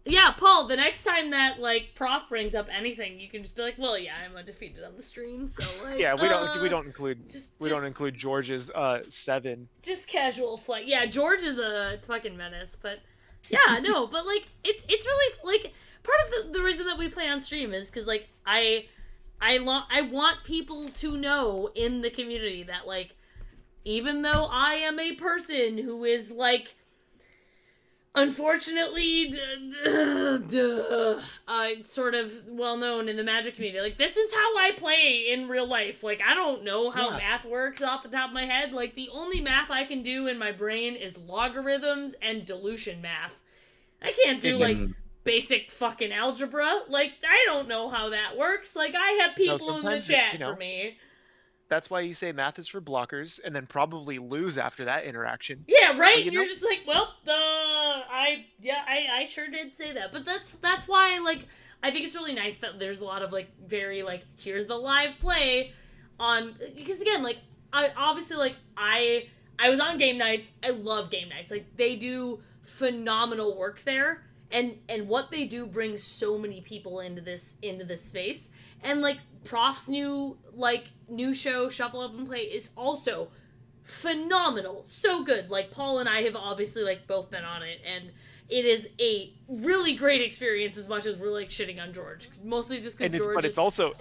Yeah, Paul. The next time that like Prof brings up anything, you can just be like, "Well, yeah, I'm undefeated on the stream." So like, Yeah, we don't include just include George's 7. just casual flight. Yeah, George is a fucking menace, but yeah, no, but like it's really like part of the reason that we play on stream is because like I want people to know in the community that like even though I am a person who is like, unfortunately, sort of well known in the Magic community. Like, this is how I play in real life. Like, I don't know how math works off the top of my head. Like, the only math I can do in my brain is logarithms and dilution math. I can't do, like, basic fucking algebra. Like, I don't know how that works. Like, I have people in the chat for me. That's why you say math is for blockers, and then probably lose after that interaction. Yeah, right. You're just like, well, I sure did say that, but that's why, like, I think it's really nice that there's a lot of, like, very, like, here's the live play on, because again, like, I obviously, like, I was on game nights. I love game nights. Like, they do phenomenal work there, and what they do brings so many people into this space. And, like, Prof's new show, Shuffle Up and Play, is also phenomenal. So good. Like, Paul and I have obviously, like, both been on it, and it is a really great experience as much as we're, like, shitting on George. Mostly just because George But it's also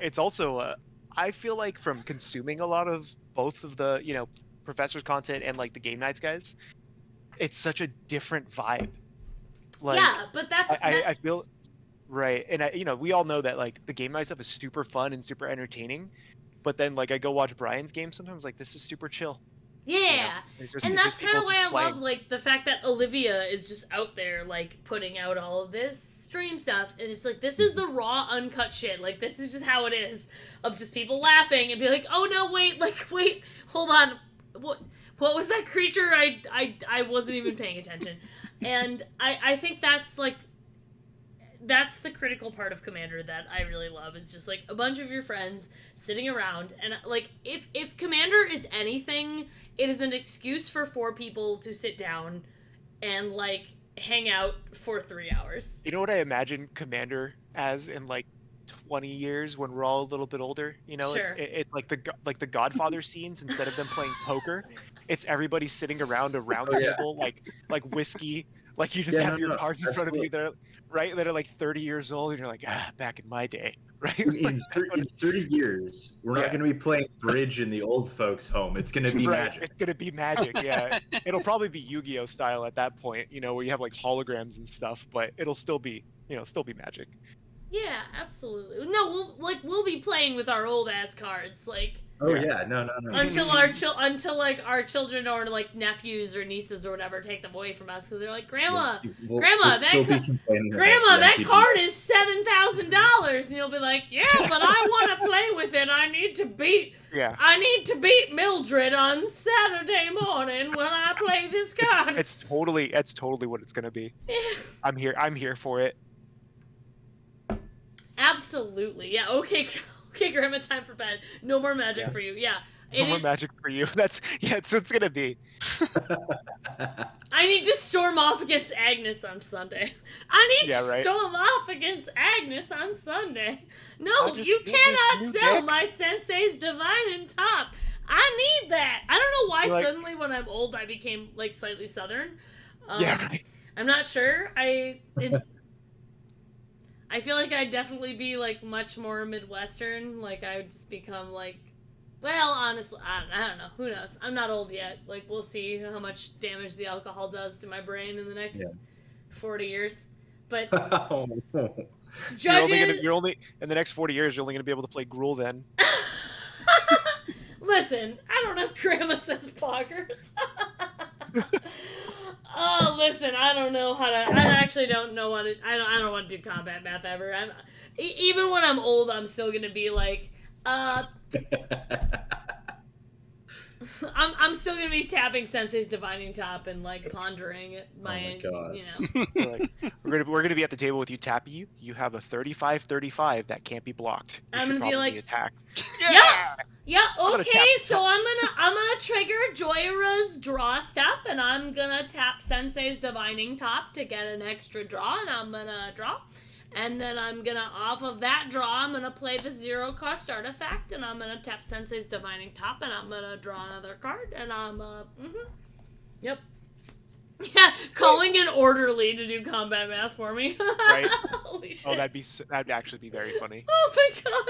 I feel like from consuming a lot of both of the, you know, Professor's content and, like, the Game Nights guys, it's such a different vibe. Like, yeah, but I feel... Right, and you know, we all know that, like, the game night stuff is super fun and super entertaining, but then, like, I go watch Brian's game sometimes, like, this is super chill. Yeah, you know? And that's kind of why I love, like, the fact that Olivia is just out there, like, putting out all of this stream stuff, and it's like, this is the raw, uncut shit. Like, this is just how it is, of just people laughing and be like, oh no, wait, hold on, what was that creature? I wasn't even paying attention. And I think that's, like, that's the critical part of Commander that I really love, is just, like, a bunch of your friends sitting around, and, like, if Commander is anything, it is an excuse for 4 people to sit down and, like, hang out for 3 hours. You know what I imagine Commander as in, like, 20 years when we're all a little bit older? You know, sure. It's like the Godfather scenes. Instead of them playing poker, it's everybody sitting around a round table, like whiskey. Like, you just have your cards in front of you that are like 30 years old, and you're like, back in my day, right? In 30 years, we're not going to be playing bridge in the old folks' home. It's going to be Magic. It's going to be Magic, yeah. It'll probably be Yu-Gi-Oh style at that point, you know, where you have, like, holograms and stuff, but it'll still be, you know, Magic. Yeah, absolutely. No, we'll be playing with our old ass cards, like. Oh yeah, no. Until like our children or, like, nephews or nieces or whatever take them away from us, because they're like, Grandma, that card is $7,000, and you'll be like, yeah, but I want to play with it. I need to beat Mildred on Saturday morning when I play this card. It's totally what it's gonna be. Yeah. I'm here for it. Absolutely, yeah. Okay, Grandma, time for bed. No more Magic for you. Yeah. No more Magic for you. That's what it's gonna be. I need to storm off against Agnes on Sunday. Storm off against Agnes on Sunday. No, you cannot sell my Sensei's Divine and Top. I need that. I don't know why suddenly when I'm old I became, like, slightly Southern. Right. I'm not sure. I feel like I'd definitely be, like, much more Midwestern. Like, I would just become, like, well, honestly, I don't know. Who knows? I'm not old yet. Like, we'll see how much damage the alcohol does to my brain in the next 40 years. But judges... You're only in the next 40 years, you're only going to be able to play Gruul then. Listen, I don't know if Grandma says poggers. Oh, listen, I don't know how to. I actually don't know what. I don't want to do combat math ever. Even when I'm old, I'm still gonna be like, I'm still gonna be tapping Sensei's Divining Top and, like, pondering it. Oh my God. You know. We're gonna be at the table with you, Tappy. You have a 35-35 that can't be blocked. I'm gonna be like, attack. Yeah. Okay, so I'm gonna trigger Joyra's draw step, and I'm gonna tap Sensei's Divining Top to get an extra draw, and I'm gonna draw. And then I'm gonna, off of that draw, I'm gonna play the 0-cost artifact, and I'm gonna tap Sensei's Divining Top, and I'm gonna draw another card, and I'm, Yep. Yeah, calling an orderly to do combat math for me. Right? Holy shit. That'd actually be very funny. Oh my God.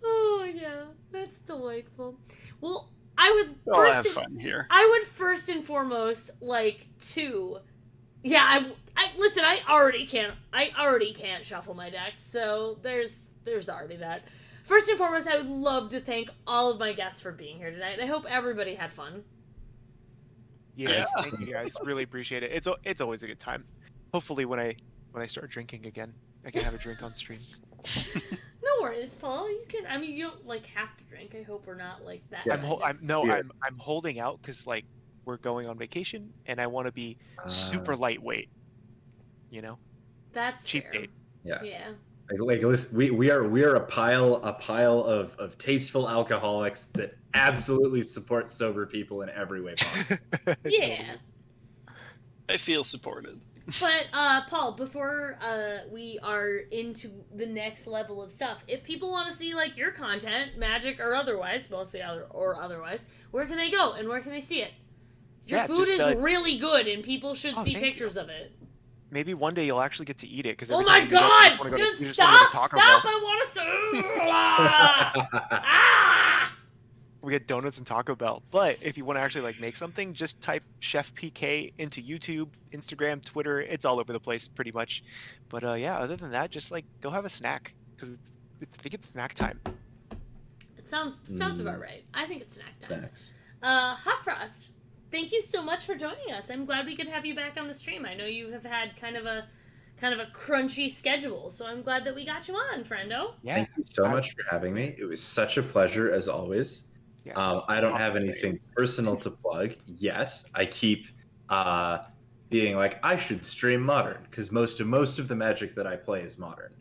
Oh, yeah, that's delightful. Well, I would We all have first. fun here. I would first and foremost like to. Yeah, I listen. I already can't shuffle my deck, so there's already that. First and foremost, I would love to thank all of my guests for being here tonight. I hope everybody had fun. Yes, thank you guys. Really appreciate it. It's always a good time. Hopefully, when I start drinking again, I can have a drink on stream. No worries, Paul. You can. I mean, you don't like have to drink. I hope we're not like that. Yeah. I'm holding out because like we're going on vacation and I want to be super lightweight. You know, That's cheap fair. date. Yeah. Yeah. Like listen, we are a pile of tasteful alcoholics that absolutely support sober people in every way possible. Yeah. I feel supported. But Paul, before we are into the next level of stuff, if people want to see like your content, magic or otherwise, mostly otherwise, where can they go and where can they see it? Your food is really good, and people should see pictures of it. Maybe one day you'll actually get to eat it. Because oh my god! Just stop! I want to ah! We get donuts and Taco Bell. But if you want to actually like make something, just type ChefPK into YouTube, Instagram, Twitter. It's all over the place pretty much. But yeah, other than that, just like go have a snack because I think it's snack time. It sounds about right. I think it's snack time. Snacks. Hot Frost, thank you so much for joining us. I'm glad we could have you back on the stream. I know you have had kind of a crunchy schedule, so I'm glad that we got you on, friendo. Yeah. Thank you so much for having me. It was such a pleasure as always. Yes. I don't have anything personal to plug yet. I keep being like, I should stream Modern because most of the Magic that I play is Modern.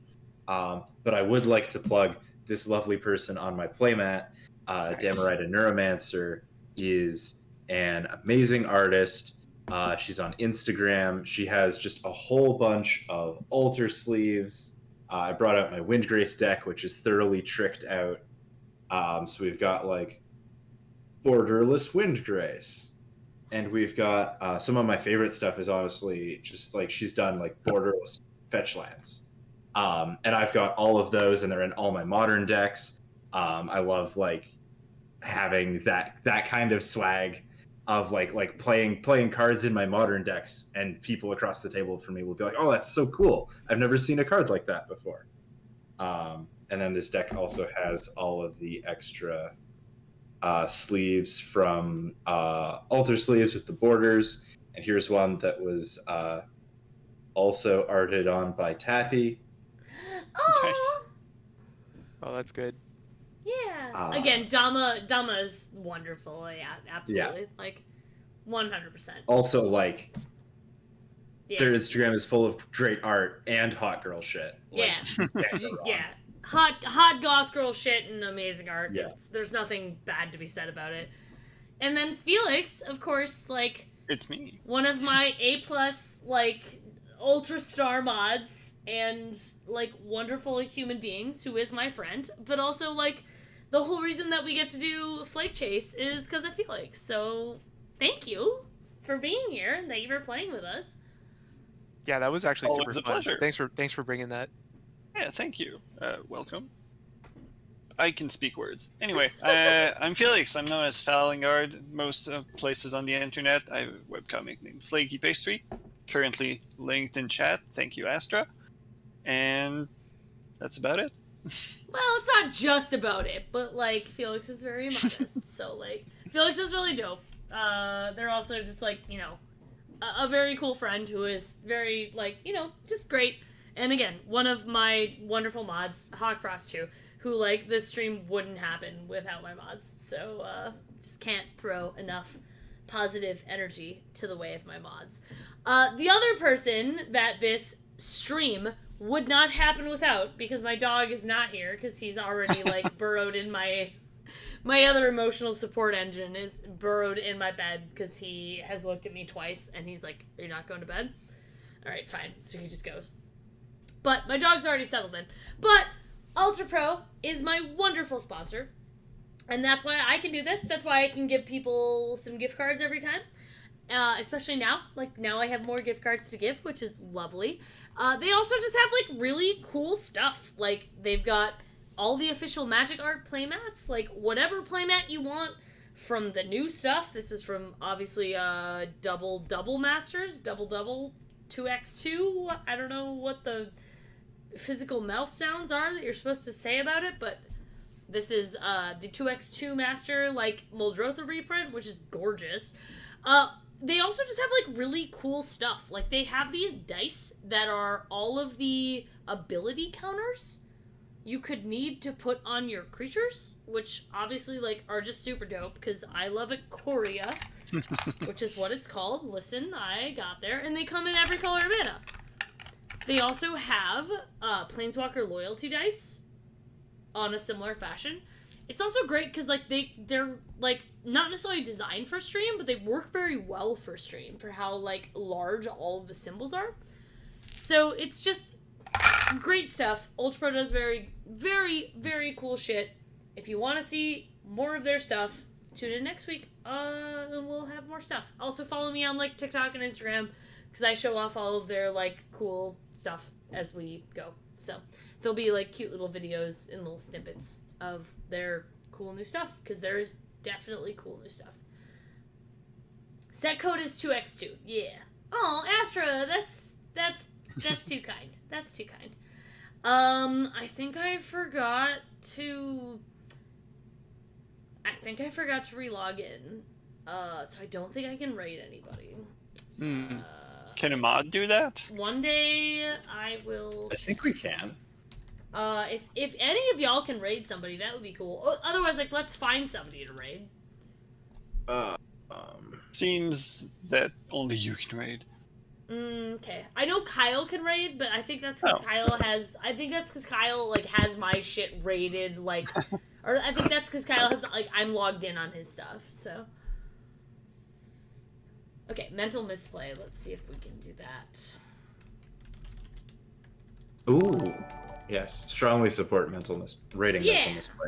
But I would like to plug this lovely person on my playmat. Damarita Neuromancer is an amazing artist. She's on Instagram. She has just a whole bunch of altar sleeves. I brought out my Windgrace deck, which is thoroughly tricked out. So we've got like borderless Windgrace, and we've got some of my favorite stuff is honestly just like she's done like borderless fetch lands, and I've got all of those, and they're in all my modern decks. I love like having that kind of swag of like playing cards in my modern decks, and people across the table from me will be like, "Oh, that's so cool! I've never seen a card like that before." And then this deck also has all of the extra sleeves from altar sleeves with the borders. And here's one that was also arted on by Tappy. Oh, Oh, that's good. yeah. Again, Dama is wonderful. Yeah, absolutely. Like 100%. Also, like, Yeah. their Instagram is full of great art and hot girl shit. Like, Yeah. can't go wrong. Yeah. Hot goth girl shit and amazing art. Yeah. There's nothing bad to be said about it. And then Felix, of course, like It's me. one of my A+ like ultra star mods and like wonderful human beings who is my friend, but also like the whole reason that we get to do Flakechase is because of Felix. So thank you for being here and thank you for playing with us. Yeah, that was actually Always super a fun. pleasure. Thanks for bringing that. Yeah, thank you. Welcome. I can speak words. Anyway, I'm Felix. I'm known as Falangard most places on the internet. I have a webcomic named Flaky Pastry, currently linked in chat. Thank you, Astra. And that's about it. Well, it's not just about it, but like Felix is very modest, so like Felix is really dope. They're also just like, you know, a very cool friend who is very like, you know, just great. And again, one of my wonderful mods, Hawkfrost too, who like this stream wouldn't happen without my mods. So just can't throw enough positive energy to the way of my mods. The other person that this stream would not happen without, because my dog is not here, because he's already like burrowed in my other emotional support engine is burrowed in my bed because he has looked at me twice and he's like, "Are you not going to bed?" All right, fine. So he just goes. But my dog's already settled in. But Ultra Pro is my wonderful sponsor. And that's why I can do this. That's why I can give people some gift cards every time. Especially now. Like, now I have more gift cards to give, which is lovely. They also just have, like, really cool stuff. Like, they've got all the official Magic Art playmats. Like, whatever playmat you want. from the new stuff, this is from obviously double masters, double 2x2. I don't know what the physical mouth sounds are that you're supposed to say about it, but this is the 2x2 master, like, Muldrotha reprint, which is gorgeous. They also just have, like, really cool stuff. Like, they have these dice that are all of the ability counters you could need to put on your creatures, which obviously, like, are just super dope, because I love it, Korea, which is what it's called. Listen, I got there. And they come in every color of mana. They also have Planeswalker loyalty dice on a similar fashion. It's also great because, like, they're like not necessarily designed for stream, but they work very well for stream for how, like, large all of the symbols are. So it's just great stuff. Ultra Pro does very, very, very cool shit. If you want to see more of their stuff, tune in next week. And we'll have more stuff. Also follow me on, like, TikTok and Instagram, because I show off all of their, like, cool stuff as we go. So there'll be, like, cute little videos and little snippets of their cool new stuff, because there's definitely cool new stuff. Set code is 2x2. Yeah. Oh, Astra, that's too kind. That's too kind. I think I forgot to relog in. So I don't think I can raid anybody. Can a mod do that? One day I will. I think we can. If any of y'all can raid somebody, that would be cool. Otherwise, like, let's find somebody to raid. Seems that only you can raid. Okay. I know Kyle can raid, but I think that's because Kyle like, has my shit raided, like, or I think that's because Kyle has, like, I'm logged in on his stuff, so. Okay, mental misplay. Let's see if we can do that. Ooh. Yes, strongly support rating Yeah. mental misplay.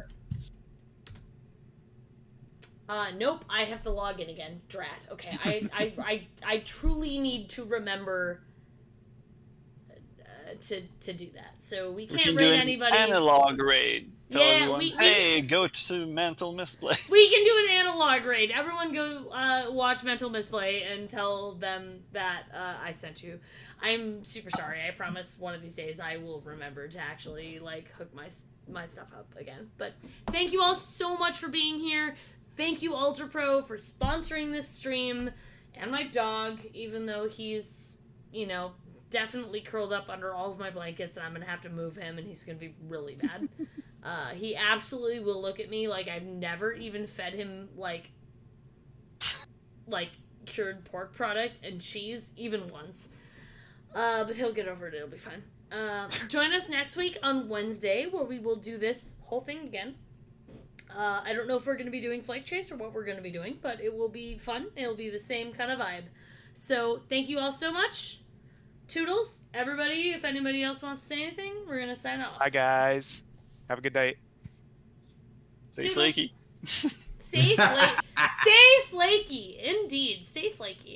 Nope, I have to log in again. Drat. Okay, I truly need to remember to do that. So we We can't can raid do an anybody. analog raid. Tell Yeah, everyone, we- hey, go to mental misplay. We can do an analog raid. Everyone go watch Mental Misplay and tell them that I sent you. I'm super sorry. I promise one of these days I will remember to actually, like, hook my stuff up again. But thank you all so much for being here. Thank you, Ultra Pro, for sponsoring this stream. And my dog, even though he's, you know, definitely curled up under all of my blankets and I'm going to have to move him and he's going to be really bad. He absolutely will look at me like I've never even fed him, like cured pork product and cheese, even once. But he'll get over it. It'll be fine. Join us next week on Wednesday, where we will do this whole thing again. I don't know if we're going to be doing Flakechase or what we're going to be doing, but it will be fun. It'll be the same kind of vibe. So thank you all so much. Toodles, everybody. If anybody else wants to say anything, we're going to sign off. Bye, guys. Have a good night. Stay Toodles. flaky. Stay flaky. Indeed. Stay flaky.